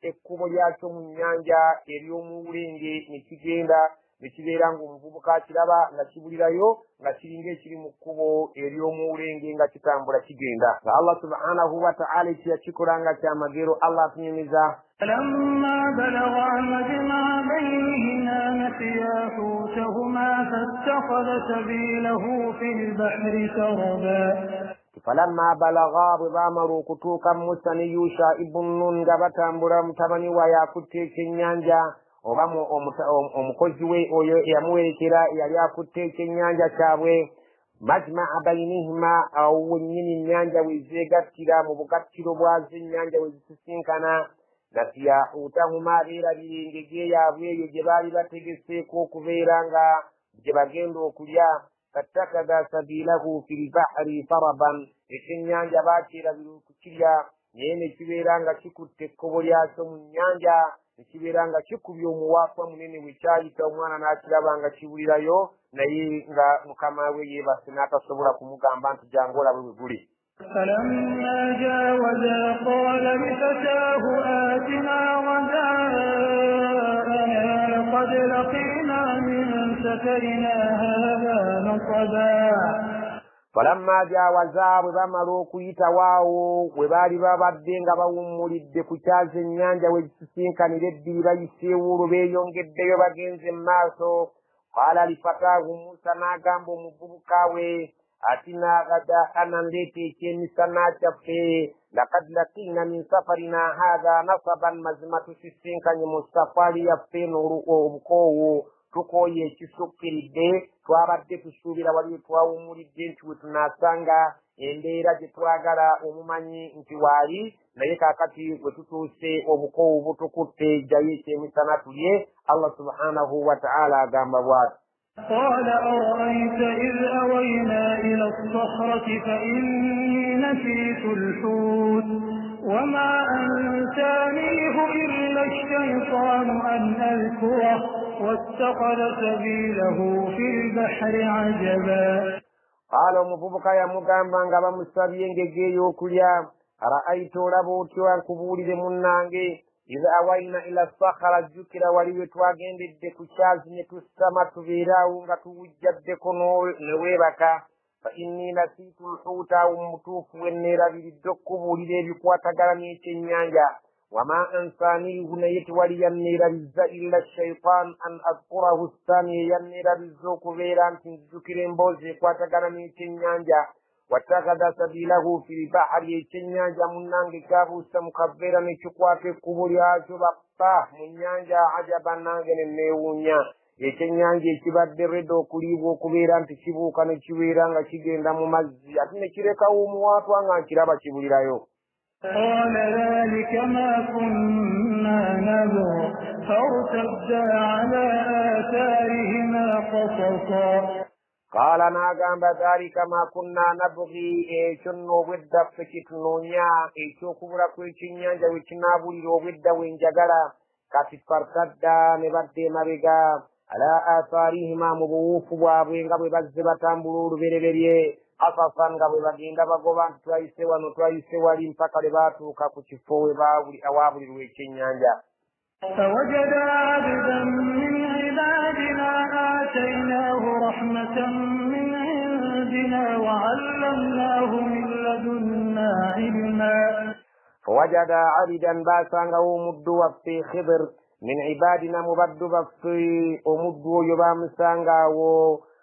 ekkubo lyakyo mu nnyanja ery'omuwulenge ne kigenda ne kibeera ng'omuvubuka akiraba nga kibulirayo nga kiringa ekiri mu kkubo ery'omuwulenge nga kitambula kigenda nga Allah subhanahu wa ta'ala ekiyakikola nga kyamagero Allah atunyumiza فلما بلغا مجمع بينهما نسيا حوتهما فاتخذ سبيله في البحر سربا falamma balagha bwe baamala okutuuka Musa ne Yusha ibn Nun nga batambula mutabani wa yakutte ekyennyanja oba omukozi we oyo eyamuwerekera yali akutte ekyennyanja kyabwe majmaa bainihima awo wennyini ennyanja wezeegattira mu bugattiro bwazo ennyanja wezisisinkana nasiya hutahuma beerabira engege yaabwe eyo gye baali bategeseeko okubeera nga gye bagenda okulya fattakada sabilahu fi lbahri faraban ekyennyanja bakyerabira okukirya naye ne kibeera nga kikutte ekkobo lyakyo mu nnyanja ne kibeera nga kikubye omuwaatwa munene bwe kyayita omwana n'akiraba nga kibulirayo naye nga mukama we yeebase n'atasobola kumugamba nti jangu olabe bwe guli فلما جاوزا قال لفتاه آتنا غداءنا لقد لقينا من سفرنا هذا نصبا falamma jawaza bwe bamala okuyita waawo bwe baali babadde nga bawummulidde ku kyazi ennyanja we gisisinkanira ebbiri bayiseewo olwo beeyongeddeyo bagenze mu maaso qaala lifataahu Musa n'agamba omuvubuka we atina ghadaana ndeeta ekyemisana kyaffe lakad lakina min safarina haadha nasaban mazima tusisinkanye mu safaari yaffe n'obukoowu tukooye ekisukkiridde twabadde tusuubira waliwo twawummulidde nti we tunaasanga embeera gye twagala omumanyi nti waali naye kaakati bwe tutuuse obukoowu butukutte jjayo ekyemisana tulye Allah subhanahu wa ta'ala agamba bw'ati قال أرأيت إذ أوينا إلى الصخرة فإني نسيت الحوت وما أنسانيه إلا الشيطان أن أذكره واتخذ سبيله في البحر عجبا قال omuvubuka yamugamba nga bamusabye engege ey'okulya ara'ayita olaba otyo ankubuulire munnange iza awaina ila sakhara jjukira wali we twagendedde ku kyazi ne tusama tubeeraawo nga tuwujjaddeko ne weebaka fa inni nasiitu lhuuta awo mutuufu we neerabiridde okubuulira ebikwatagala n'ekyennyanja wama ansaaniihu naye tewali yanneerabizza illa shaitan an adkurahu ssaani eyanneerabizza okubeera nti nzijukira emboozi ekwatagana n'ekyennyanja wattakada sabilahu fi lbahari ekyennyanja munnange kyabuusa mu kaveera ne kikwata ekkubo lyakyo bappa mu nnyanja ajaban nange ne neewuunya ekyennyanja ekibadde redda okuliibwa okubeera nti kibuuka ne kibeera nga kigenda mu mazzi ate ne kirekawo omuwaatwa nga nkiraba kibulirayo قال ذلك ما كنا نبغ فارتدا على آثارهما قصصا قال n'agamba dhalika ma kunna nabghi ekyo nno obwedda ffe kitunoonya ekyokubula kw'ekyennyanja we kinaabulira obwedda wenjagala kati fartadda ne badda emabega ala athaarihima mu buwuufu bwabwe nga bwe bazze batambula olubereberye asasan nga bwe bagenda bagoba nti twayise wano twayise wali mpaka le baatuuka ku kifo awaabulirwa ekyennyanja فوجد عبدا من عبادنا آتيناه رحمة من عندنا وعلمناه من لدنا علما فوجد عبدا باسانغا ومدوا في خضر من عبادنا مبدوا في ومدوا يبامسانغا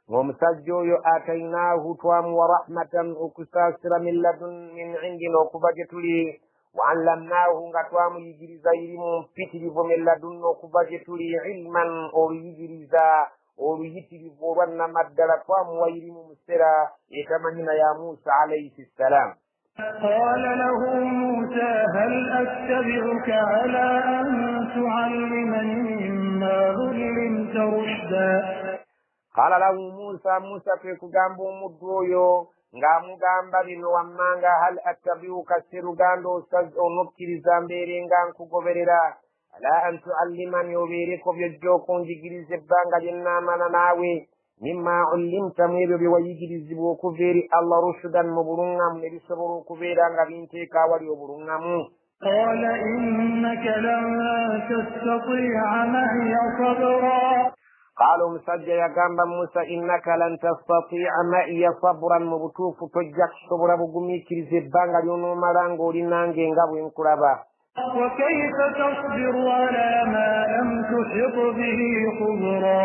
ومسجو آتيناه توام ورحمة وكساسر من لدن من عندنا وكبجتلي وعلمناه نغتوام يجريزا يريم فتريف من لدن وكبجتلي علما ويجريزا ويجريز ورنا مدل توام ويريم مسترا يتمنى يا موسى عليه السلام قال له موسى هل أتبعك على أن تعلمني مما علمت رشدا قال له موسى فيكugamba omuddu oyo ng'amugamba bino wammanga hal attabiuka siruganda onokkiriza mbeere nga nkugoberera ala an tuallimani obeereko byojja okunjigiriza ebbanga lye nnaamala naawe mimma ullimta mwebyo byewayigirizibwa okuva eri Allah rushdan mu bulungamu ne bisobola okubeera nga binteeka awali obulungamu. قال إنك لن تستطيع معي صبرا قال omusajja yagamba Musa innaka lan tastati'a ma'iya sabran mu butuufu tojja kusobola bugumiikiriza ebbanga ly'onoomala ng'oli nange nga bwe nkulaba. وكيف تصبر على ما لم تحط به خبرا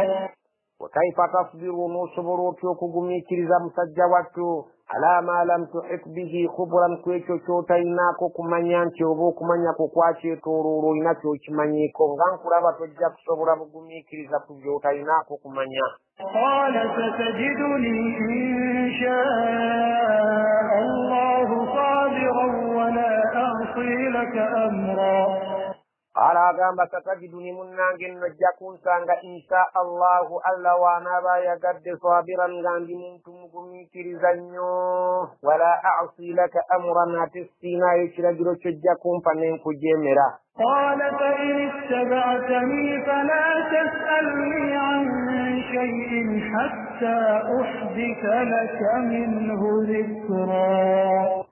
وكيف تصبر نصبر okugumikiriza musajja wattu ala ma lam tuhit bihi khubran kwekyo kyotalinaako kumanya nti oba okumanya kwo kwakyetooloola olina kyokimanyiiko nga nkulaba tojja kusobola bugumikiriza ku byotalinaako kumanya. قال ستجدني إن شاء الله صابرا ولا أعصي لك أمرا Ala agamba satajiduni munnange nojja kunsanga insha Allahu Allah wanaaba yagadde sabiran nga ndi muntu mugumiikiriza nnyo wala a'si laka amran ate siinaayo kiragiro kyojja kumpa ne nkujeemera. قال فإن اتبعتني فلا تسألني عن شيء حتى أحدث لك منه ذكرا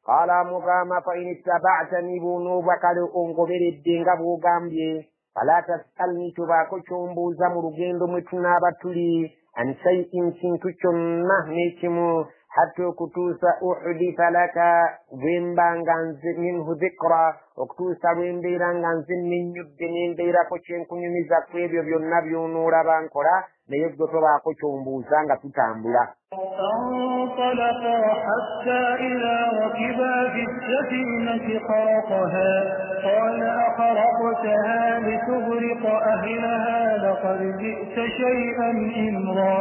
Qala mugamba fa in ittaba'tani bunuba kale ongoberedde nga bw'ogambye fala tas'alni tubaako kyombuuza mu lugendo mwe tunaaba tuli an shay'in kintu kyonna n'ekimu hatta okutuusa uhditha laka bwembanga nze minhu dhikra okutuusa lwembeera nga nze nennyudde nembeerako kyenkunyumiza ku ebyo byonna by'onoolaba nkola naye gwe tobaako kyombuuza nga tutambula. فانطلقا حتى إذا ركبا في السفينة خرقها قال أخرقتها لتغرق أهلها لقد جئت شيئا إمرا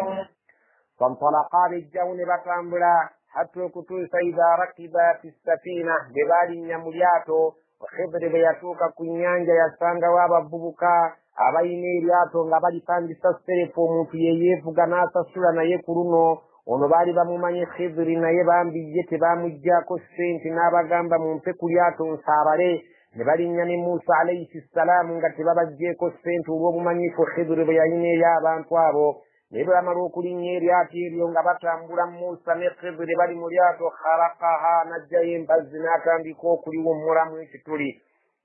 فانطلقا بالجون بطنبلا حتى كتوس إذا ركبا في السفينة ببالي نملياتو وخبر بياتوك كنيانجا يسانغا وابا ببكا abayina eryato nga balipangisa sserefu omuntu yeyeevuga n'asasula naye ku luno ono baali bamumanyi Khidri naye bambijje tebaamuggyako ssente n'abagamba mumpe ku lyato nsaabale ne balinnya ne Musa alayhi ssalaamu nga tebabaggyeko ssente olw'obumanyifu Khidri bwe yalina eri abantu abo. naye bwe bamala okulinnya eryato eryo nga batambula Musa ne Khidri bali mu lyato kharaqaha n'aggyayo embazzi n'atandika okuliwommulamu ekituli.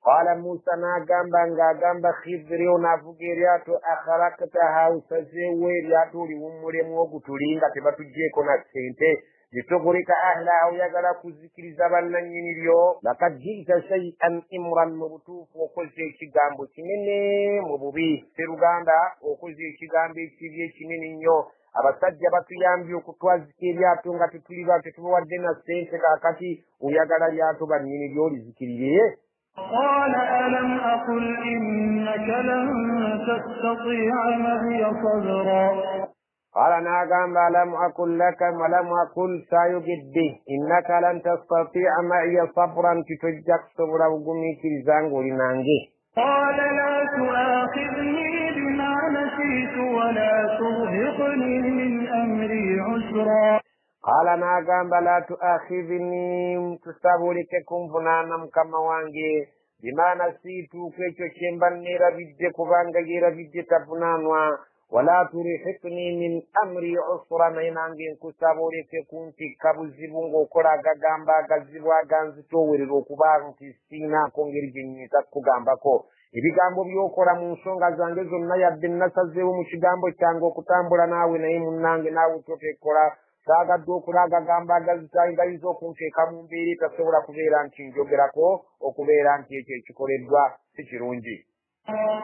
Qala Musa n'agamba ng'agamba Khidri ono avuga eryato akhalaqtaha usazeewo eryato oliwummulemu ogutuli nga tebatuggyeko na ssente litughrika ahlaha oyagala kuzikiriza bannannyini lyo lakad ji'ta shay'an imran mu butuufu okoze ekigambo kinene mu bubi seruganda okoze ekigambo ekibi ekinene nnyo. Abasajja batuyambye okutwazika eryato nga tetubawadde na ssente kaakati oyagala lyato bannyini lyo lizikirire. قال ألم أقل إنك لن تستطيع معي صبرا قال ناغام لم أقل لك ولم أقل سايجدي إنك لن تستطيع معي صبرا تتجك صبرا وقمي كيزانغو لنانجي. قال لا تؤاخذني بما نسيت ولا ترهقني من أمري عسرا قال ناغام لا تؤاخذني تستابولك كنفنانا مكما وانجي بما نسيت كيشو شمبان نيرابيد كوبانغا يرابيد تفنانوا ولا ترهقني من أمري عسرا نينانجي كستابولك كنتي كابوزيبونغو كورا غاغامبا غازيبوا غانزتووري روكوبانتي سينا كونغيري جنيتا كوغامباكو ibigambo byokola mu nsonga zange zonna yadde nasazeewo mu kigambo kyange okutambula naawe naye munnange naawe totekola saagadde okulaga gamba agazitayingayiza okunteeka mu mbeera etasobola kubeera nti njogerako okubeera nti ekyo ekikoleddwa si kirungi.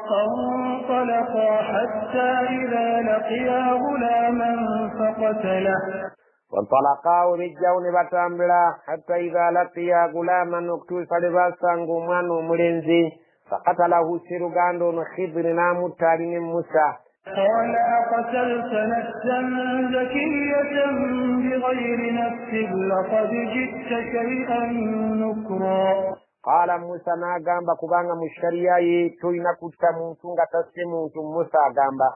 فانطلقا حتى إذا لقيا غلاما فقتله فانطلقا وبجاو نبتامبلا حتى إذا لقيا غلاما okutuusa lwe basanga omwana omulenzi فقتله سيرغاندو Khidri n'amutta ne Musa. قال أقتلت نفسا زكية بغير نفس لقد جئت شيئا نكرا قال موسى n'agamba kubanga mu shariya ye tolina kutta muntu nga tasse muntu. Musa agamba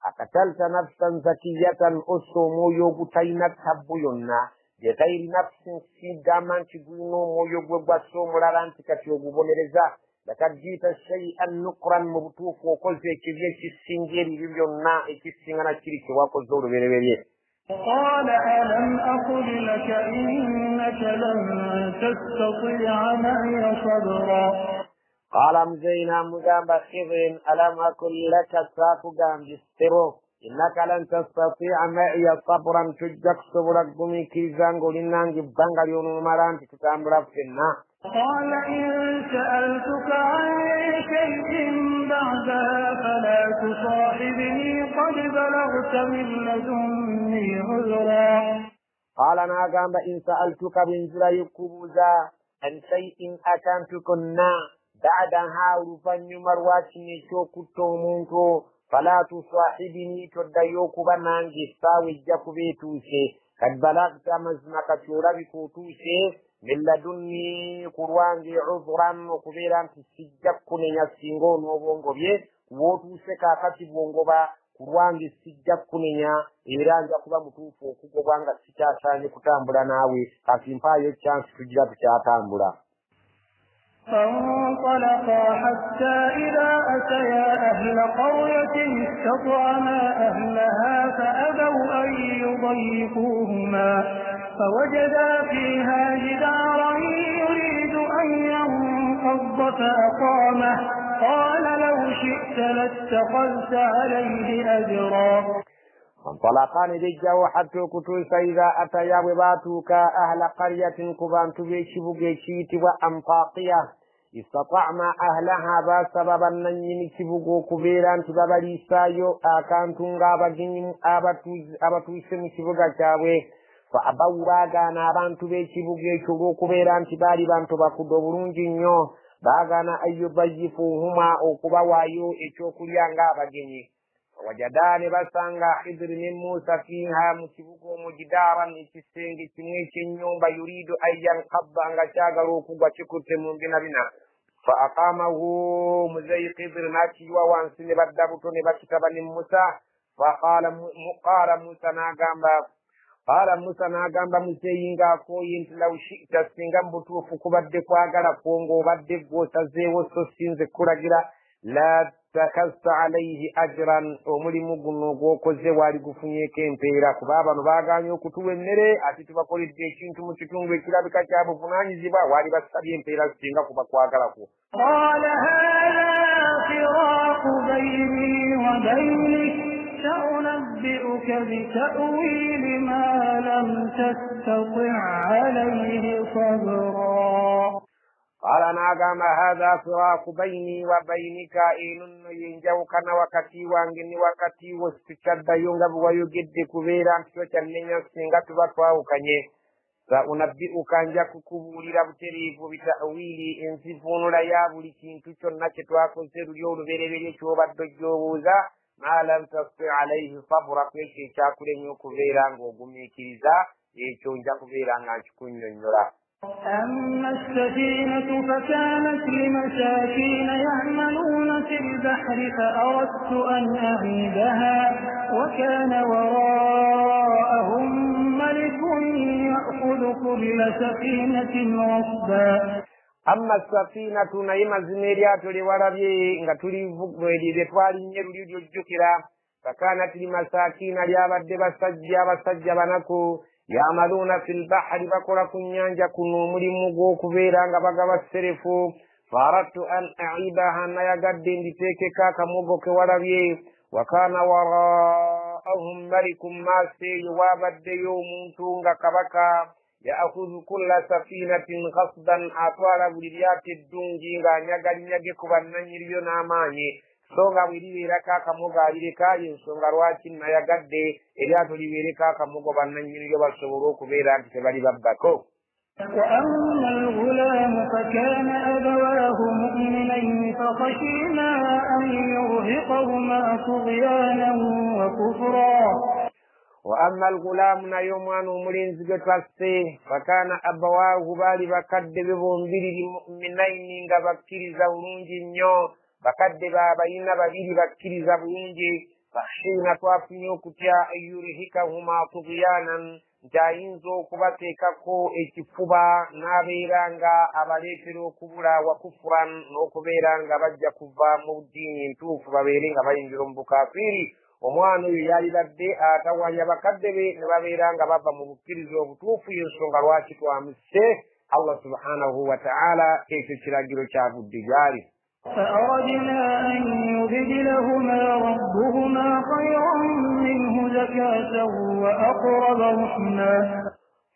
akatalta nafsan zakiyatan ossa omwoyo ogutalina ttabbu yonna begayiri nafsin sigamba nti gulina omwoyo gwe gwassa omulala nti kati ogubonereza لقد جئت شيئا نقرا مبتوف وقلت كذلك السنجير يبيونا اكسينا كيرك وقل بيري. قال ألم أقل لك إنك لن تستطيع معي صبرا. قال مزينا مجام بخير ألم أقل لك ساكو جام جسترو إنك لن تستطيع معي صبرا تجك صبرك بمي كيزان قولنا جبان قليون مران تتامر فينا. قال إن سألتك عن شيء بعدها فلا تصاحبني قد بلغت من لدني عذرا. قال ناقام إن سألتك بنزل يكبوزا عن شيء أكانتكنا بعدها رفن مرواتني شوكتو منكو فلا تصاحبني تديوك بنانجي ساوي جاكوبيتوسي قد بلغت مزمك توربكو توسي من لدني قروانجي عذرا وكبيرا تسجب كنين يسينغو نوبونغو بيه ووتوسي كاكاتي بونغو با قروانجي سجب كنين إيرانجا كبا متوفو كوكوانغا سيكاساني كتامبلا ناوي كافيمفا يوچانس كجرب كتامبلا. فانطلقا حتى إذا أتيا أهل قرية استطعما أهلها فأبوا أن يضيفوهما فوجدا فيها جدارا يريد أن ينقض فأقامه قال لو شئت لاتخذت عليه أجرا. فانطلقان دجاو حتى كتوس إذا أتيا وباتوك أهل قرية كبان تبيشبو جيشيت وأنطاقية استطعما أهلها بسببا ننشبو كبيران تبابا لسايو آكانتون غابا جنين أبتوشن شبو جاوي فأبوا باغانا بان تبيشبو جيشبو كبيران تبالي بان تباكو دورون جنيو باغانا أيو بجفوهما أو كباوايو إيشو كليان غابا جنين وجداني بسانغا حضر من موسى فيها مشبوكو مجدارا اتسينغي تنويش نيومبا يريد أن ينقض أنغا شاغرو كوبا شكرت من بنا فأقامه مزي قدر ناتي ووانسي نبدابتو نبكتبا موسى فقال موسى ناغامبا قال موسى ناغامبا مسيينغا كوين لو شئت سينغام بطوفو كوبا كواغارا كونغو بدكو سزيو سوسينز كوراغيرا لا تكست عليه أجرا ومولي مغنوغو كوزيواري كفنيه كمبيرا كبابا نباغانيو كتوه نره أتتبا كولي ديشين تمشتون وكلا بكاتابو فناني زيبا واري بسابين بيرا سينغا كبا كواغاراكو. قال هذا فراق بيني وبينك سأنبئك بتأويل ما لم تستطع عليه صبرا. قال ناغام هذا فراق بيني وبينك إنن ينجوكنا وكتي وانجني وكتي واستشد ينغب ويجد كبيرا سوچنين سنغت وطواوكني سأنبئك أنجك كبولي ربتريف بتأويل انسفون ليابولي كنتو چنك تواكسر يول بيري شوبت دجووزا ما لم تستطع عليه صبر فيكي شاكولين يكبيرا وقمي كيزا يشون جاكبيرا ناشكون ينجرا. أما السفينة فكانت لمساكين يعملون في البحر فأردت أن أعيبها وكان وراءهم ملك يأخذ كل سفينة غصبا. أما السفينة نيما زميريات لوربي نغتولي فوقودي بتوالي نيرولي جوكيرا فكانت لمساكين ليابد بسجا بنكو يعملون في البحر بكرة كنيانجا كنو مرمو كبيرا غبغا السرفو فأردت أن أعيبها نيغدين لتيكيكا كموغو كوربي وكان وراءهم ملك ماسي يوابد يوم تونغا كبكا يأخذ كل سفينة غصبا أطوال بليات الدنجي نيغي كبانا نيريو ناماني songa wiliwiraka kamuga alireka yensonga lwaki nayagadde eryato liwireka kamugo bannanyini basobole okubeera nti tebali babbako. وأما الغلام فكان أبواه مؤمنين فخشينا أن يرهقهما طغيانا وكفرا. وأما الغلام نيومان ملينز جتوسي فكان أبواه بالي بكدبهم بلي مؤمنين غبكير زولونجي نيو bakadde babayina babiri bakkiriza bulungi bakhshina twafunye okutya ayurihikahuma tughyanan nti ayinza okubateekako ekifuba n'abeera nga abaleetera okubula wakufuran n'okubeera nga bajja kuva mu ddiini entuufu babeere nga bayingira mu bukafiiri. Omwana oyo yalibadde atawanya bakadde be ne babeera nga bava mu bukkiriza obutuufu. Y'ensonga lwaki twamuse Allah subhanahu wa ta'ala ekyo kiragiro kyavudde gyali. فأردنا أن يبدلهما ربهما خيرا منه زكاة وأقرب رحما.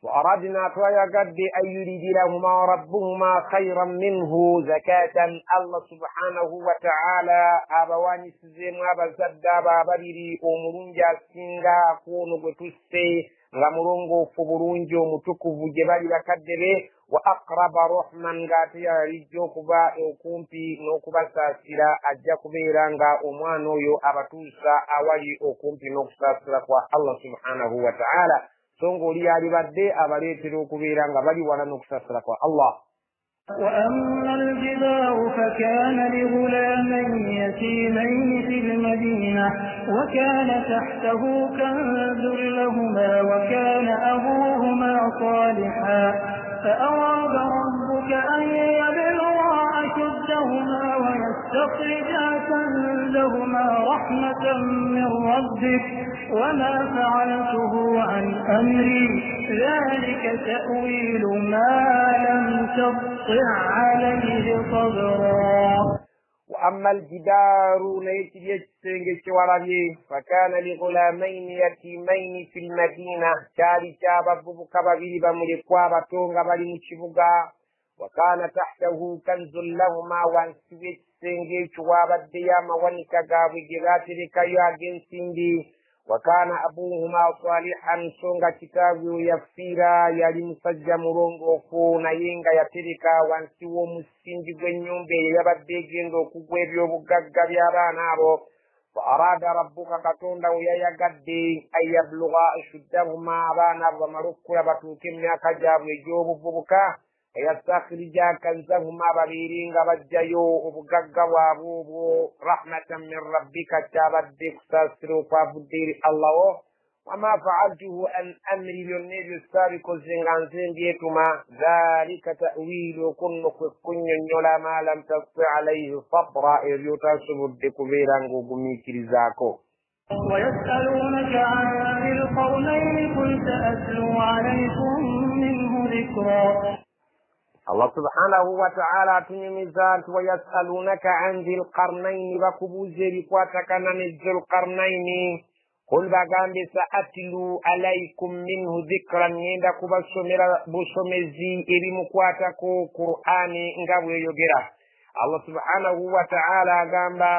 وأردنا تويقد أن يبدلهما ربهما خيرا منه زكاة. الله سبحانه وتعالى أبواني سزيم أبزد أبابري أمرنجا سنغا كونو بتسي غمرونغو فبرونجو متكو جبالي لكدبه وأقرب رحما غاتي رجو كبا أكومبي نوكبا ساسيرا أجاكو بيرانغا أمانو يو أبتوسا أولي أكومبي نوكسا سلقوا الله سبحانه وتعالى سنغو لي عربادي أبريترو كبيرانغا بلي ولا نوكسا سلقوا الله. وأما الجدار فكان لغلامين يتيمين في المدينة وكان تحته كنز لهما وكان أبوهما صالحا فأراد ربك أن يبلغا أشدهما ويستخرجا كنزهما رحمة من ربك وما فعلته عن أمري ذلك تأويل ما لم تستطع عليه صبرا. وأما الجدار فكان لغلامين يتيمين في المدينة كاري شابب كبابيبا ملكوا بطونغ بالمشبوغا وكان تحته كنز لهما وانسويت سنجي شواب الديام ونكاغاوي جراتي لكيا جنسيندي وكان أبوهما صالحا سونغا كتابي يفسيرا يلي مسجى مرونغو فونا ينغا يتركا وانسيو مسينجي بنيومبي يبدي جندو كوكويبيو بغاقا بيابانارو فأراد ربك كتوندا ويا قدي أن يبلغا أشدهما أبانا ومركو يبتوكم يكجاب يجوب ببكا يستخرجا كنزهما بغيرين غبجيو وبغاقا وابوبو رحمة من ربك تابدك تسرو فابدير الله. وما فعلته أن أمري للنبي السابق الزنغانزين ديتما ذلك تأويل كن ينولا ما لم تستطع عليه صبرا إذ يتصب الدكبيران قمي كرزاكو. ويسألونك عن ذي القرنين قل سأتلو عليكم منه ذكرا. الله سبحانه وتعالى تنمزان ويسألونك عن ذي القرنين بكبوزي بقواتك عن ذي القرنين قل بغان سأتلو عليكم منه ذكرا يندك بسمزي إلي مقواتك قرآن نغاوي يجرى. الله سبحانه وتعالى غامبا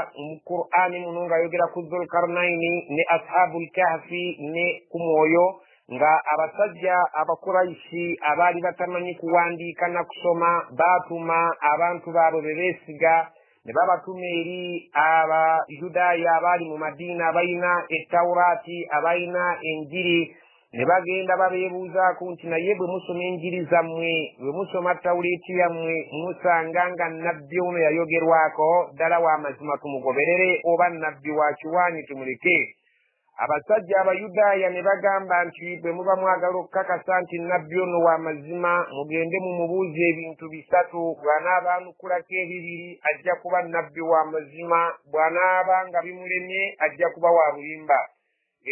قرآن منونغا يجرى ذو القرنين ني أصحاب الكهف ني كمويو nga abasajja abakuraishi abali batamanyi kuwandiika na kusoma batuma abantu baabo bebeesiga ne babatuma eri abayudaaya abali mu madiina abalina ettawuraati abalina enjiri ne bagenda babeebuuzaako nti naye bwe musoma enjiri zammwe bwe musoma tawuleeti yammwe musanga nga nabbi ono yayogerwako ddala wa mazima tumugoberere oba nabbi wa kiwaanyi tumuleke. Abasajja abayudaaya ne bagamba nti bwe muba mwagala okukakasa nti nabbi ono wa mazima mugende mumubuuze ebintu bisatu bw'anaaba anukulako ebibiri ajja kuba nabbi wa mazima bw'anaaba nga bimulemye ajja kuba wa bulimba.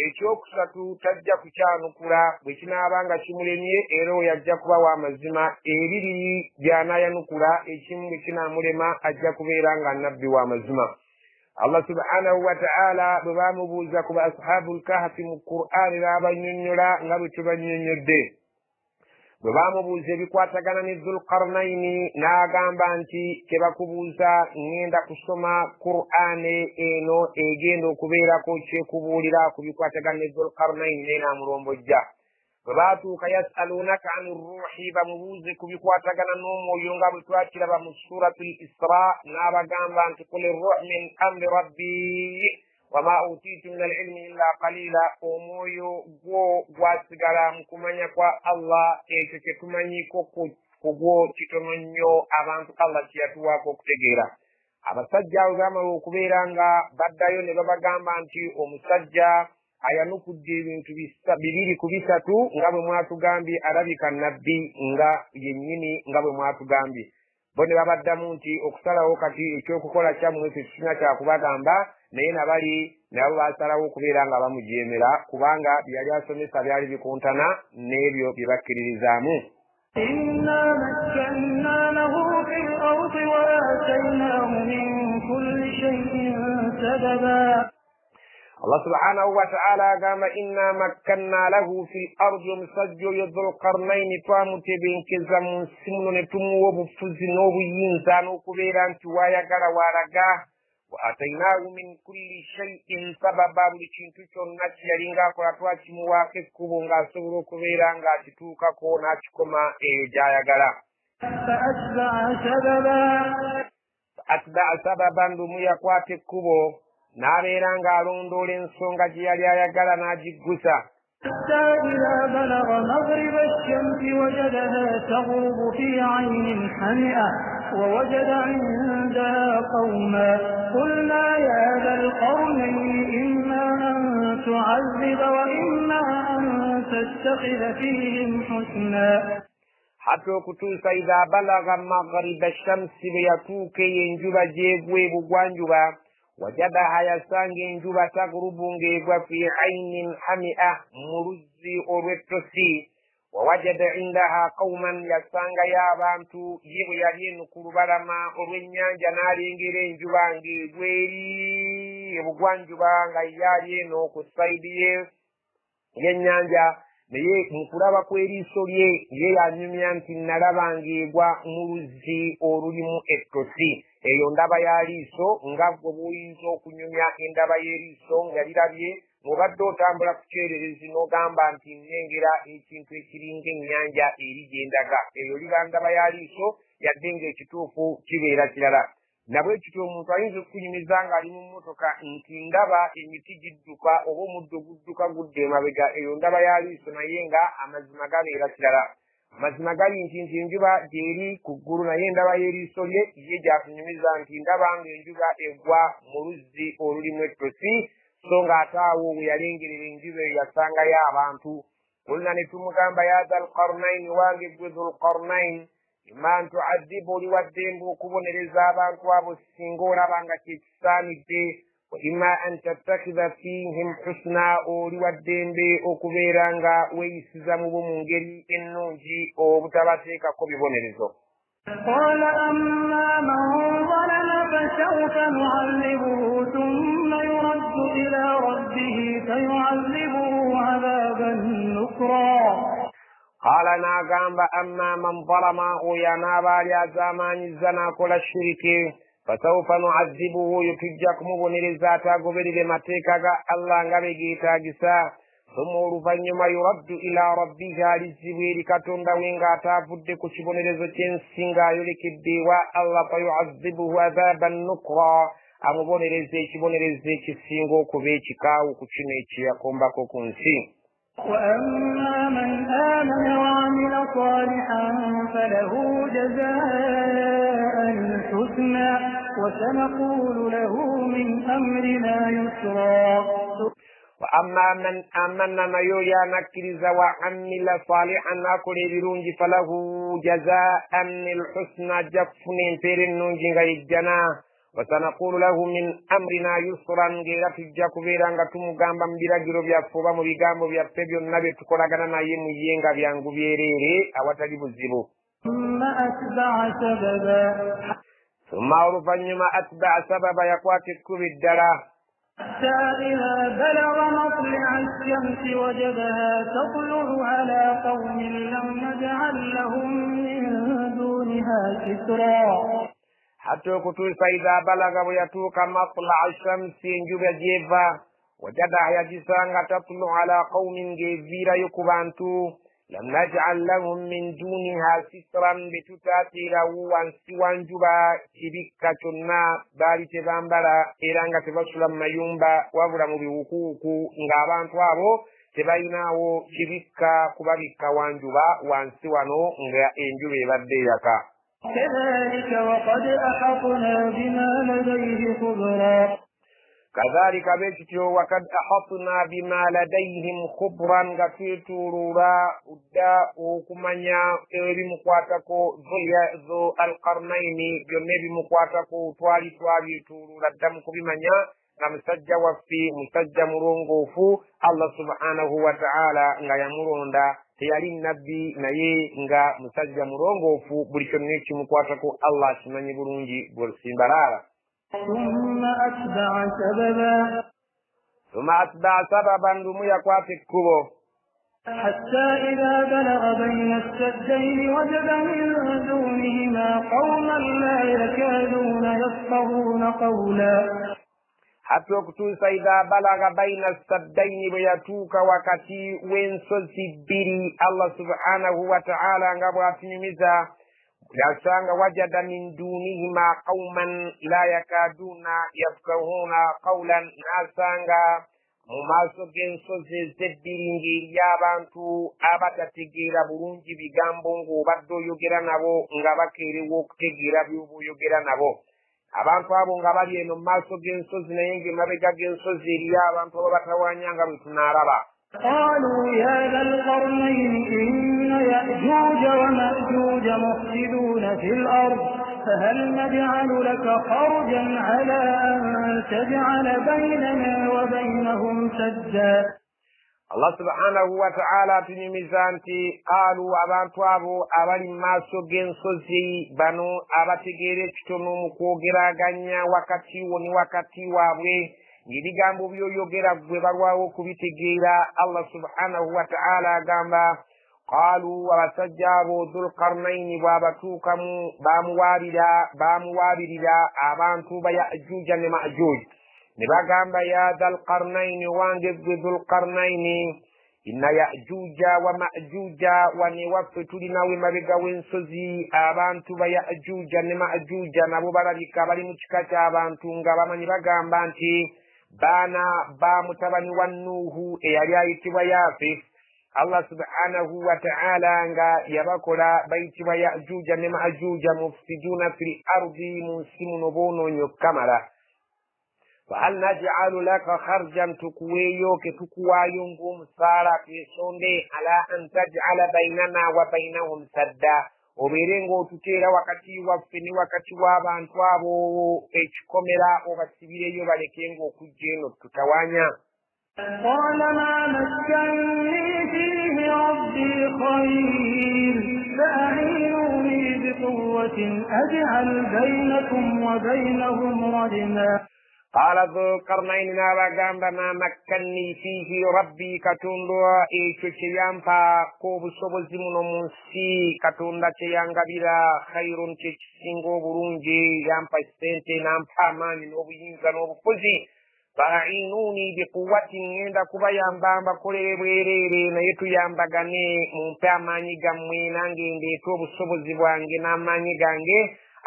Ekyokusatu tajja kukyanukula bwe kinaaba nga kimulemye era oyo ajja kuba wa mazima. Ebibiri by'anaayanukula ekimu bwe kinaamulema ajja kubeera nga nabbi wa mazima. Allah subhanahu wa ta'ala bwebamubuuza ku ashabul kahfi mu Qur'an n'abanyonnyola nga bwe tubanyonnyodde. Bwe bamubuuza ebikwatagana ne Dhulqarnaini n'agamba nti tebakubuuza ngenda kusoma Qur'an eno egenda okubeerako kyekubuulira ku bikwatagana ne Dhulqarnaini n'amulombojja. Bwe baatuuka yasalunaka ani ruuhi bamubuuze ku bikwatagana n'omwoyo nga bwe twakiraba mu suratul Isra n'abagamba nti qul ruuhu min amri rabbi wama utiitu min alilmi illa qalila. Omwoyo gwo gwasigala mu kumanya kwa Allah ekyo kye tumanyiko ku gwo kitono nnyo abantu Allah kye yatuwaako okutegeera. Abasajja abo baamala okubeera nga baddayo ne babagamba nti omusajja ayanukudde ebintu bibiri ku bisatu nga bwe mwatugambye alabika nabbi nga yennyini nga bwe mwatugambye. Bo ne babaddamu nti okusalawo kati ekyokukola kyammwe tekisina kyakubagamba, naye nabali nabo basalawo okubeera nga bamujeemera kubanga byali asomesa byali bikuntana n'ebyo bye bakkiririzaamu. إنا مكنا له في الأرض وآتيناه من كل شيء سببا. Allah subhanahu wa ta'ala agamba inna makkanna lahu fil ardi omusajja oyo Dhulqarnaini twamutebenkeza mu nsi muno ne tumuwa obufuzi n'obuyinza n'okubeera nti waayagala waalaga. Wa atainahu min kulli shay'in sababa, buli kintu kyonna kyeyalinga akola twakimuwaako ekkubo ng'asobola okubeera ng'akituukako n'akikoma eyo gy'ayagala. Atba'a sababan, ndumu yakwata ekkubo n'abeera ng'alondoola ensonga gye yali ayagala n'agiggusa. حتى إذا بلغ مغرب الشمس وجدها تغرب في عين حمئة ووجد عندها قوما قلنا يا ذا القرنين إما أن تعذب وإما أن تتخذ فيهم حسنا. حتى okutuusa إذا بلغ مغرب الشمس beyatuuka enjuba gyegwe bugwanjuba wajadaha yasanga enjuba tagurubu ng'egwa fi ainin hamia mu luzzi olw'ettosi. wawajada indaha qauman, yasangayo abantu ye bwe yali eno ku lubalama olw'ennyanja n'alengera enjuba ng'egwa eri ebugwanjuba nga yali eno ku sayidi y'ennyanja, naye mu kulaba kw'eriiso lye ye yanyumya nti nalaba ng'egwa mu luzzi olulimu ettosi. Eyo ndaba ya liiso nga gwe bw'oyinza okunyumya endaba y'eriiso nga lirabye ng'obadde otambula ku kyererezi n'ogamba nti nnengera ekintu ekiringa ennyanja eri gye ndaga. Eyo liba ndaba ya liiso yadde ng'ekituufu kibeera kirala. Nabwe kityo omuntu ayinza okunyumiza ng'ali mu mmotoka nti ndaba emiti gidduka oba omuddo gudduka gudda emabega. Eyo ndaba ya liiso naye nga amazima gabeera kirala. Amazima gali nti enjuba gyeri ku ggulu, naye endaba y'eriiso lye ye gyatunyumiza nti ndaba ng'enjuba egwa mu luzzi olulimu ettosi, so ng'ate awo bwe yalengerera enjuba eyo yasangayo abantu. Olina ne tumugamba ya Dhulqarnaini, wange ggwe Dhulqarnaini, imma an tu'adhiba, oli waddembe okubonereza abantu abo singa olaba nga kyekisaanidde, wa imma an tattakhidha fihim husna, oli waddembe okubeera nga weeyisiza mu bo mu ngeri ennungi obutabateekako bibonerezo. قال أما من ظلم فسوف نعذبه ثم يرد إلى ربه فيعذبه عذابا نكرا. قال ناغamba amma man zalama, oyo anaaba azaamaanyizza n'akola shiriki, fasawfa nu'adhibuhu, oyo tujja kumubonereza ataagoberere mateeka ga Allah nga bwe geetaagisa. Thumma oluvannyuma yuraddu ila rabbihi, alizzibwa eri katonda we ng'ataavudde ku kibonerezo ky'ensi ng'ayolekedde ewa Allah, fayu'adhibuhu adhaban nukra, amubonereza ekibonerezo ekisinga okuba ekikaawu ku kino ekiyakombako ku nsi. وأما من آمن وعمل صالحا فله جزاء الحسنى وسنقول له من أمرنا يسرا. وأما من آمن nayo yanakkiriza wa amila salihan akola ebirungi falahu jazaan alhusna, jafuna empeera ennungi nga yejjana. wasanaqulu lahu min amrina yusran, ng'era tujja kubeera nga tumugamba mu biragiro byaffe oba mu bigambo byaffe byonna bye tukolagana naye mu ye nga byangu byereere awatali buzibu. Summa oluvannyuma atba'a sababa, yakwata ekkubo eddala. حتى إذا بلغ مطلع الشمس وجدها تطلع على قوم لم نجعل لهم من دونها سترا. حتى okutuusa idha balaga bwe yatuuka matla'a shamsi, enjuba gyeva, wajadaha yagisanga tatlu ala qaumin, ng'eviirayo ku bantu, lam naj'al lahum min duniha sitran, betutaatiirawo wansi wa njuba kibikka kyonna, baali tebambala era nga tebasula mu mayumba wabula mu biwukuwuku, ng'abantu abo tebayinaawo kibikka kubabikka wanjuba wansi wano nga enjuba ebadde eyaka. كذلك وقد أحطنا بما لديه خبرا. kadhalika betyo wakad ahatna bima ladayhim khubran gatwiturura udda okumanya ebimukwatako zo alqarnaini byonna ebimukwatako twali turura ddamu kubimanya nga musajja waffe musajja mulongoofu Allah subhanahu wa ta'ala nga yamulonda teyali nabbi naye nga musajja mulongoofu buli kyonna ekimukwatako Allah akimanyi bulungi bwesimbalala. ثم أتبع سببا رمي قواتك كبو حتى إذا بلغ بين السدين وجد من دونهما قوما لا يكادون يفقهون قولا حتى كتوس إذا بلغ بين السدين ويتوك وكتي وينسوسي بيري الله سبحانه وتعالى نغبراتني ميزا yasanga wajada min dunihima qauman la yakaduna yafqahuna qawlan nasanga mu maaso g'ensozi z'ebbiri ngeri y'abantu abatategeera bulungi bigambo ng'obadde oyogera nabo nga bakeerewa okutegeera by'oboyogera nabo. Abantu abo nga bali eno mu maaso g'ensozi naye ng'emabega g'ensozi eriyo abantu ababatawaanya nga bwe tunaalaba. قالوا يا ذا القرنين إن يأجوج ومأجوج مفسدون في الأرض فهل نجعل لك خرجا على أن تجعل بيننا وبينهم سدا. Allah subhanahu wa ta'ala tunimizanti qalu abantu abo abali maaso g'ensozi bano abategeera ekitono mu kwogeraganya wakati wo ne wakati waabwe ebigambo byoyogera gwe balwawo okubitegeera. Allah subhanahu wa ta'ala agamba qalu abasajja abo Dhulqarnaini bw'abatuukamu bamuwaabirira abantu ba Ya'juuja ne Ma'juuj ne bagamba ya Dhulqarnaini wange gwe Dhulqarnaini inna Ya'juuja wa Ma'juuja wane waffe tulinawe mabega w'ensozi abantu ba Ya'juuja ne Ma'juuja nabo balabika bali mu kika ky'abantu nga bamanyi bagamba nti baana ba mutabani wa Nuuhu eyali ayitibwa Yaafis. Allah subhanahu wa ta'ala nga yabakola bayitibwa Ya'juuja ne Ma'juuja mufsiduna fil ardi munsi muno boonoonyi okukamala. Fahal naj'alu laka kharjan tukuweeyo ke tukuwaayo ng'omusaala twesonde ala an taj'ala baynana wa baynahum sadda obeere ng'otuteera wakati waffe ne wakati w'abantu abo ekikomera obasibireyo baleke ng'okujja eno tutawaanya. قال ما مكنني فيه ربي خير فأعينوني بقوة أجعل بينكم وبينهم ردما. قال ذو القرنين نابغامب ما مكنني فيه ربي كتوندو ايشيامبا كوبسوبوزي muno munsi katonda kyeyangabira khairun kyekisinga obulungi yampa sente nampa amaanyi n'obuyinza n'obufuzi. Fa'inuni biquwwatin ngenda kubayamba mbakolere bwereere naye tuyambagane mumpe amaanyi gammwe nange ndeeta obusobozi bwange n'amaanyi gange.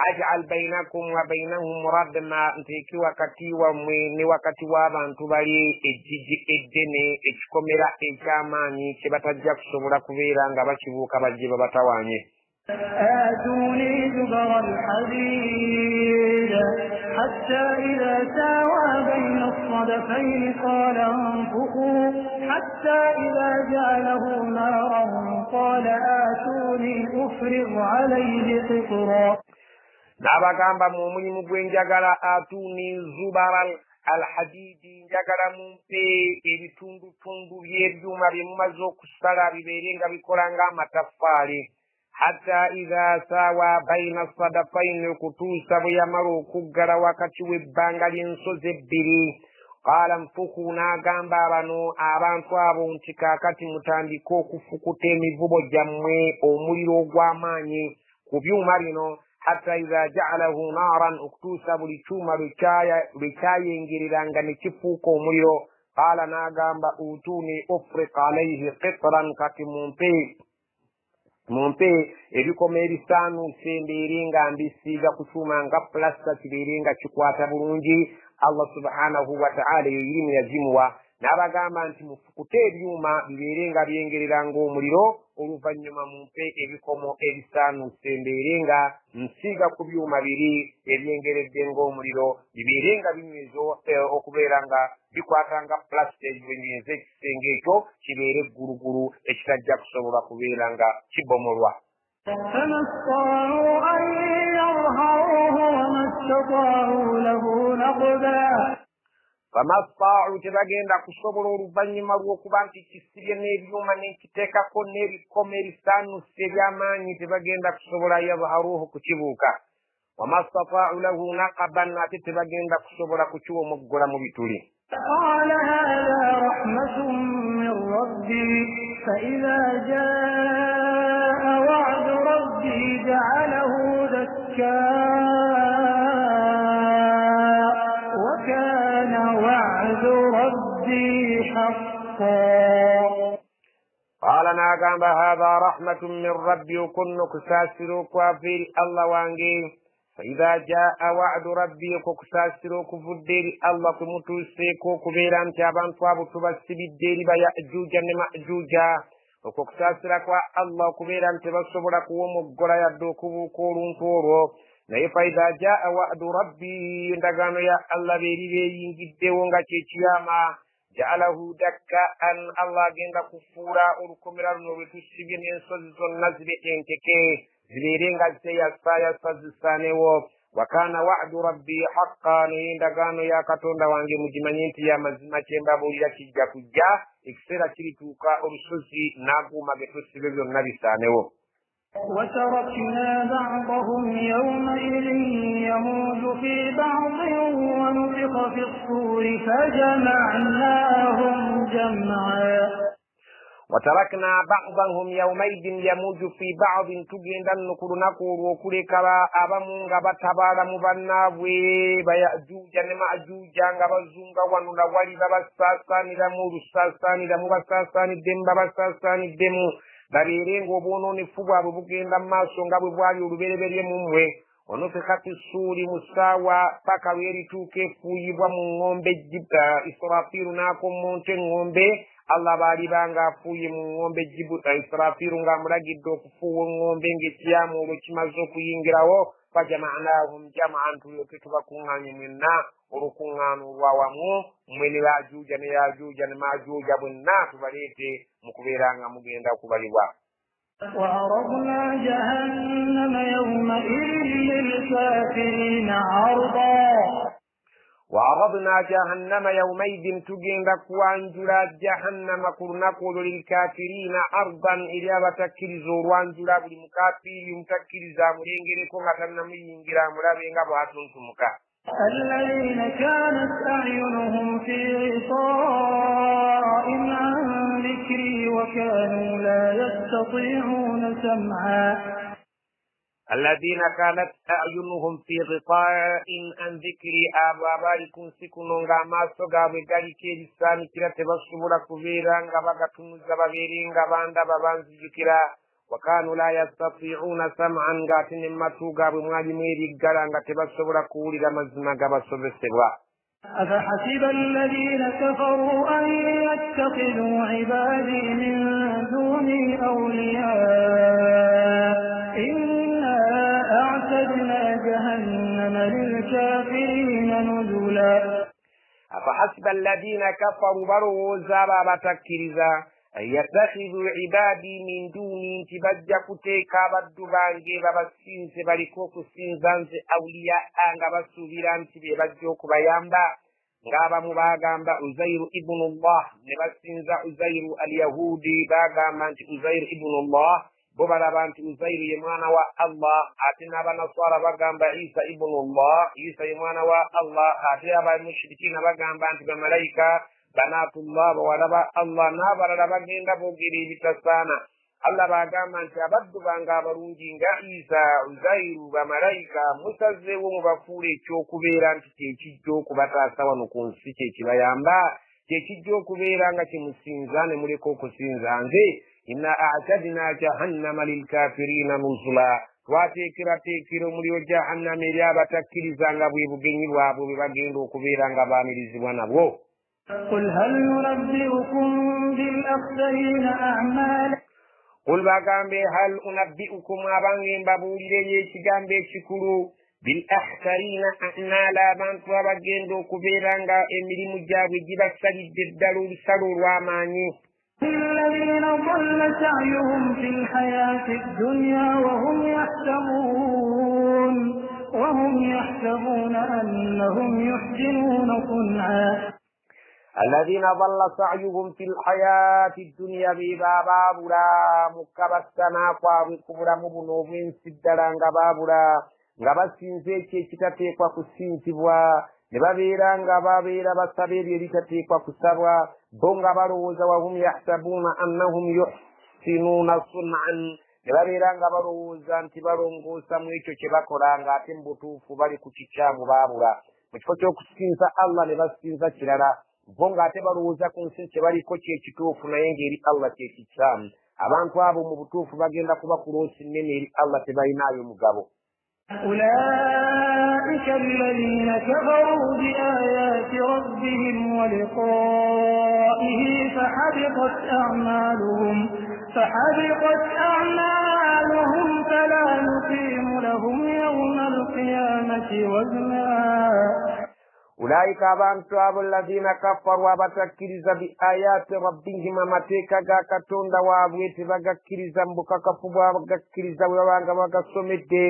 Aj'al bainakum wa bainahum radma nteeke wakati wammwe ne wakati w'abantu bali ejjiji eddene ekikomera eky'amaanyi kye batajja kusobola kubeera nga bakibuuka bajje babatawaanye. آتوني زبر الحديد حتى إذا ساوى بين الصدفين قال انفخوا حتى إذا جعله نارا قال آتوني أفرغ عليه قطرا. N'abagamba mu mulimu gwe njagala atuni zubara alhadidi njagala mumpe ebitundutundu by'ebyuma bye mumaze okusala bibeere nga bikola ng'amataffaali. Hatta idha sawa baina sadafaini okutuusa bwe yamala okuggala wakati w'ebbanga ly'ensozi ebbiri. Qaala nfuku n'agamba bano abantu abo nti kaakati mutandike okufukuta emivubo gyammwe omuliro ogw'amaanyi ku byuma bino. Hatta idha ja'alahu naaran okutuusa buli kyuma lwe kyayengereranga ne kifuuka omuliro. Qaala n'agamba utuni ufriq alayhi qitran kati mumpe ebikoma ebisaanuuse mbeere nga mbisiiga ku kyuma nga pulasta kibeere nga kikwata bulungi. Allah subhanahu wa ta'ala ye irimu yazimuwa n'abagamba nti mufukute ebyuma bibeere nga byengerera ng'omuliro oluvannyuma mumpe ebikomo ebisaanuuse mbeere nga nsiiga ku byuma biri ebyengeredde ng'omuliro bibeere nga binyweza okubeera nga bikwata nga plastic bwenyweza ekisenge ekyo kibeere eggulugulu ekitajja kusobola kubeera nga kibomolwa. فما استطاعوا أن يظهروه وما استطاعوا له نقبا Famastaa'u tebagenda kusobola oluvannyuma lw'okuba nti kisibye n'ebyuma n'ekiteekako n'ebikoma ebisaanuuse eby'amaanyi tebagenda kusobola yadharuuhu kukibuuka. Wamastaa'u lahu naqaban ate tebagenda kusobola kukiwomoggola mu bituli. قال هذا رحمة من ربي فإذا جاء وعد ربي جعله دكا وكان وعد ربي حقا. قال ناغamba هذا رحمة من ربي وكن كساسرو كافير الله وانجي فإذا جاء وعد ربي كساسرو كفدير الله كمتوسيكو كبيران تابان توابو تبسبيدير بيأجوجا نمأجوجا وكساسرا كوا الله كبيران تبسبرا كومغولا يدو كبوكورون تورو naye faida jaa wa'du rabbi ndagano ya Allah beribe yingidde wonga kyekiyama ja'alahu dakkan Allah genda kufura olukomera luno lwetusibye n'ensozi zonna zibe enkeke zibeere nga ziteyasayasa zisanewo wakana wa'du rabbi haqqan ndagano ya katonda wange mugimanye nti ya mazima kyembabuulira kijja kujja ekiseera kirituuka olusozi n'aguuma getusibe byonna bisanewo. وتركنا بعضهم يومئذ يموج في بعض ونفخ في الصور فجمعناهم جمعا. وتركنا بعضهم يومئذ يموج في بعض تجندا نكرناكو وكلكبا أبمونغا بتبالا مبنابوي بيأجوجا نمأجوجا غبزونغا ونولوالي ببساساني دمو بساساني دمو بساساني دم ببساساني دمو babeere ng'obwononefu bwabwe bugenda mu maaso nga bwe bwali olubereberye mu mmwe onufika fi ssuuri mu ssaawa paka lwerituuka efuuyibwa mu ŋŋombe Israfiru n'akommonta eŋŋombe Allah baaliba ng'afuuye mu ŋŋombe Israfiru ng'amulagidde okufuuwa eŋŋombe ng'ekyamu olwo kimaze okuyingirawo fajama'naahum jam'an tulyoke tubakuŋŋaanye mwenna olukuŋŋaano olwawamu mmwe ne Yaajuuja ne Yaajuuja ne Maajuuja bwenna tubaleete mu kubeera nga mugenda okubalibwa. وعرضنا جهنم يومئذ للكافرين عرضا. وعرضنا جهنم يومئذ تجند كوانجلا جهنم كرنكو للكافرين عرضا إلى بتكرزو وانجلا بالمكافر يمتكرزا مرينجركو غتنا مينجرا مرابينغا بواتنتمكا. الذين كانت أعينهم في غطاء عن ذكري وكانوا لا يستطيعون سمعا. الذين كانت أعينهم في غطاء عن ذكري أباباركم سكنونغا ما سوغا بغالي كيرساني كلا تبصبولا كبيرانغا بغتنوزا بغيرينغا باندا ببانزي ذكرا وكانوا لا يستطيعون سمعا غاتن ماتوغا بمالي ميري غالانغا تبصبولا كولي لمزنا غبصبسوا. أفحسب الذين كفروا أن يتخذوا عبادي من دوني أولياء إنا أعتدنا جهنم للكافرين نزلا. أفحسب الذين كفروا بروا زابا بتكرزا أن يتخذوا عبادي من دوني تبجا كتيكا بدبانجي ببسينس بريكوكو سينزانس أولياء أنغا بسوبيران تبجوكو بيامبا ngaba mubagamba Uzairu ibn Allah ne basinza Uzairu al-Yahudi bagamba nti Uzairu ibn Allah bo balaba nti Uzairu ye mwana wa Allah ate n'abanaswara bagamba Isa ibn Allah Isa ye mwana wa Allah ate abamushrikina bagamba nti bamalayika banatullah bawalaba Allah n'abalala bagenda boogera ebitasaana Allah bagamba nti abaddu bange abalungi nga Isa Uzairu bamalayika musazeewo mubafuula ekyokubeera nti kyekijja okubataasa wano ku nsi kyekibayamba kyekijja okubeera nga kimusinza ne muleka okusinza nze inna a'tadna jahannama lilkafirina nuzula twateekerateekera omuliro jahannama eri abatakkiriza nga bwe bugenyi bwabwe bwe bagenda okubeera nga baamirizibwa nabwo. قل هل ننبئكم بالأخسرين أعمالا قل bagambe hal unabbi'ukum abange mbabulire ekigambo ekikulu bil akhsarina a'mala abantu abagenda okubeeranga emirimu gyabwe gibasalidde ddala olusalo olw'amaanyi الذين ضل سعيهم في الحياة الدنيا وهم يحسبون أنهم يحسنون صنعا الذين ضل سعيهم في الحياة الدنيا بابابرا مكبسنا kwabikubura mu buno obwensiddala nga babura nga basinze ekyo ekitateekwa kusinzibwa ne babeera nga babeera basaba ebyo ebitateekwa kusabwa bo nga balowooza wahum yahsabuuna annahum yuhsinuuna sun'an ne babeera nga balowooza nti balongoosa mu ekyo kye bakola ng'ate mu butuufu bali ku kikyamu baabula mu kifo ky'okusinza Allah ne basinza kirala bo ng'ate balowooza ku nsi kye baliko kyekituufu naye ng'eri Allah kyekikyamu abantu abo mu butuufu bagenda kuba ku loosi nnene eri Allah tebalinaayo mugabo أولئك الذين كفروا بآيات ربهم ولقائه فحبطت أعمالهم فلا نقيم لهم يوم القيامة وزنا أولئك abantu abo الذين كفروا abatakkiriza biayati rabbihim amateeka ga katonda waabwe tebagakkiriza mbukakafu bwabagakkiriza bwe babanga bagasomedde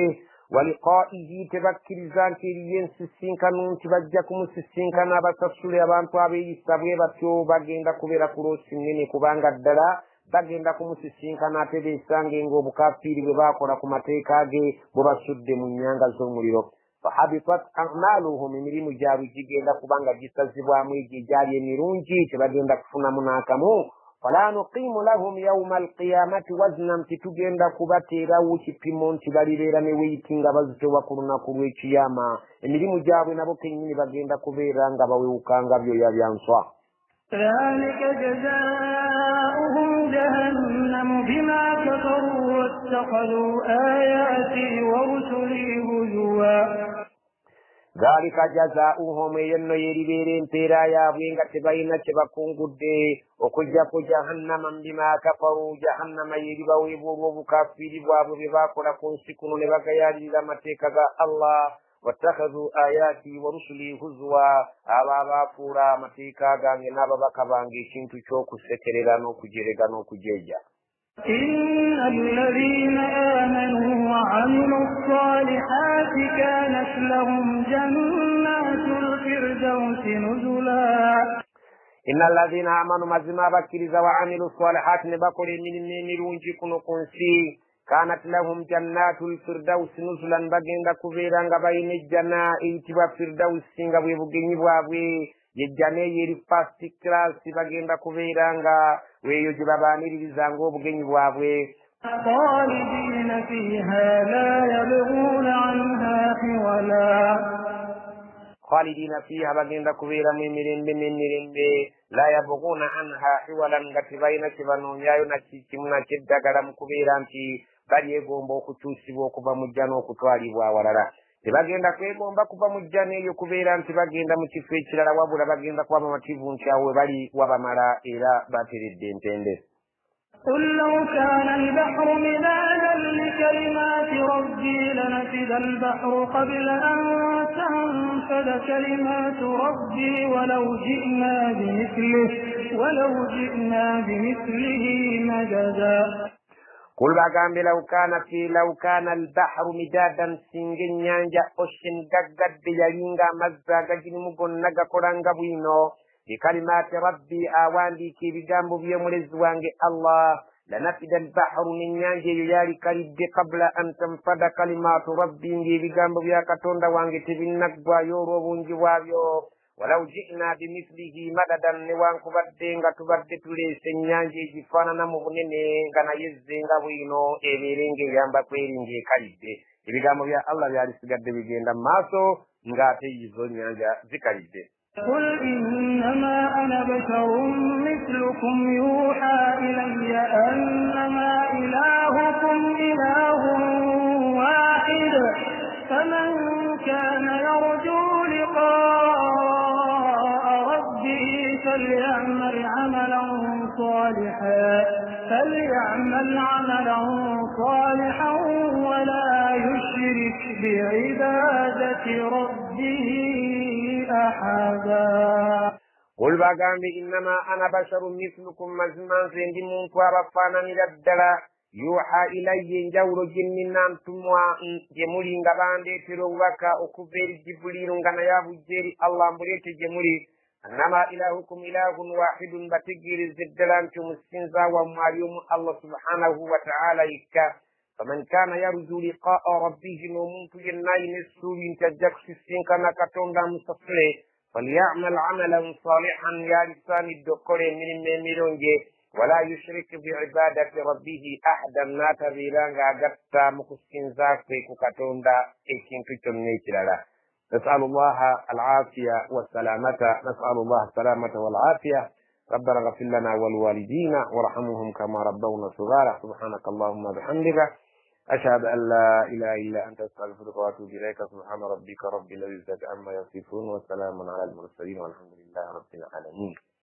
waliqaihi tebakkiriza nti eriyo ensisinkano nti bajja kumusisinkana abasasule abantu abeeyisa bwe batyo bagenda kubeera ku loosi nnene kubanga ddala bagenda kumusisinkana ate beesange ng'obukafiiri bwe baakola ku mateeka ge bwe basudde mu nnyanga z'omuliro fahabitat a'maluhum emirimu gyabwe gigenda kubanga gisazibwamu egyo egyali emirungi tebagenda kufunamu n'akamu fala nuqimu lahum yawma alqiyamati wazna nti tugenda kubateerawo kipimo nti balibeera ne weiti nga bazitowa ku lunaku lw'ekiyama emirimu gyabwe nabo kennyini bagenda kubeera nga bawewukanga byoya bya nswa ذلك جزاؤهم جهنم بما كفروا واتخذوا آياتي ورسلي هزوا ذلك جزاؤهم yenno yeribeera empeera yaabwe nga tebalina kye bakungudde okujja ku jahannama bima kafaru jahannama yeribaweebwa olw'obukafiiri bwabwe bye baakola ku nsi kuno ne bagayaalirira amateeka ga Allah wattakhadhu ayati wa rusuli huzwa abo abaafuula amateeka gange n'ababaka bange ekintu ky'okusekerera n'okujerega n'okujeja إن الذين آمنوا وعملوا الصالحات كانت لهم جنات الفردوس نزلا إن الذين آمنوا مزما بكرز وعملوا الصالحات نبقل من رونجي كنو كنسي كانت لهم جنات الفردوس نزلا بغين كبيرا بين الجنة إيتبا فردوس سنغا ويبغيني بوابوي yejjane yeri first class bagenda kubeeranga weeyo gye babaaniririzanga obugenyi bwabwe خالدين فيها لا يبغون عنها حولا خالدين فيها bagenda kubeeramu emirembe n'emirembe la yabghuna anha hiwalan nga tebalina kye banoonyaayo nakikimu nakyeddagala mu kubeera nti balyegomba okukyusibwa okuva mu jjana okutwalibwa awalala tebagenda kwegomba kuva mu jjana eyo kubeera nti bagenda mu kifo ekirala wabula bagenda kuba bamativu nti awo we bali wabamala era bateredde entende قل لو كان البحر مدادا لكلمات ربي لنفد البحر قبل أن تنفد كلمات ربي ولو جئنا بمثله مددا قل باgambe لو كان البحر مدادا سنجن nyanja ocean gaggadde yalinga amazzi agagirimu gonna gakolanga bwino bikalimati rabbi awandiika ebigambo by'omulezi wange Allah lanafida albahru n'ennyanja eyo yali kalidde qabla an tanfada kalimatu rabbi ng'ebigambo bya katonda wange tebinnaggwayo olw'obungi bwabyo walaw ji'na bimithlihi madadan newankubadde nga tubadde tuleese ennyanja egifaanana mu bunene nga naye zzenga bwino ebeere ng'eyamba kweri ng'ekalidde ebigambo bya Allah byalisigadde bigenda mu maaso ng'ate izo nnyanja zikalidde قل إنما أنا بشر مثلكم يوحى إلي أنما إلهكم إله واحد فمن كان يرجو لقاء ربه فليعمل عملا صالحا ولا يشرك بعبادة ربه أحدا قل باقامي إنما أنا بشر مثلكم مزمان سيندي منكو أبفانا نددلا يوحى إلي جور جننا أنتم جمولي نغباندي تروكا أكبر جبلين غنا يابو جيري الله مريت جمولي أنما إلهكم إله واحد بتجير الزدلان تمسنزا ومعيوم الله سبحانه وتعالى إكا فمن كان يرجو لقاء ربه نموت جناين السور تجكس السنك نكتون دا مستفلي فليعمل عملا صالحا يا لسان الدكور من الميرونجي ولا يشرك بعبادة ربه أحدا لا تبيران غاقتا مكسنزا فيكو كتون دا إيكين كتون نيتلالا نسأل الله العافية والسلامة نسأل الله السلامة والعافية ربنا اغفر لنا والوالدين ورحمهم كما ربونا صغارا سبحانك اللهم بحمدك أشهد أن لا إله إلا أنت أستغفرك وأتوب إليك سبحان ربك رب العزة عما يصفون وسلام على المرسلين والحمد لله رب العالمين.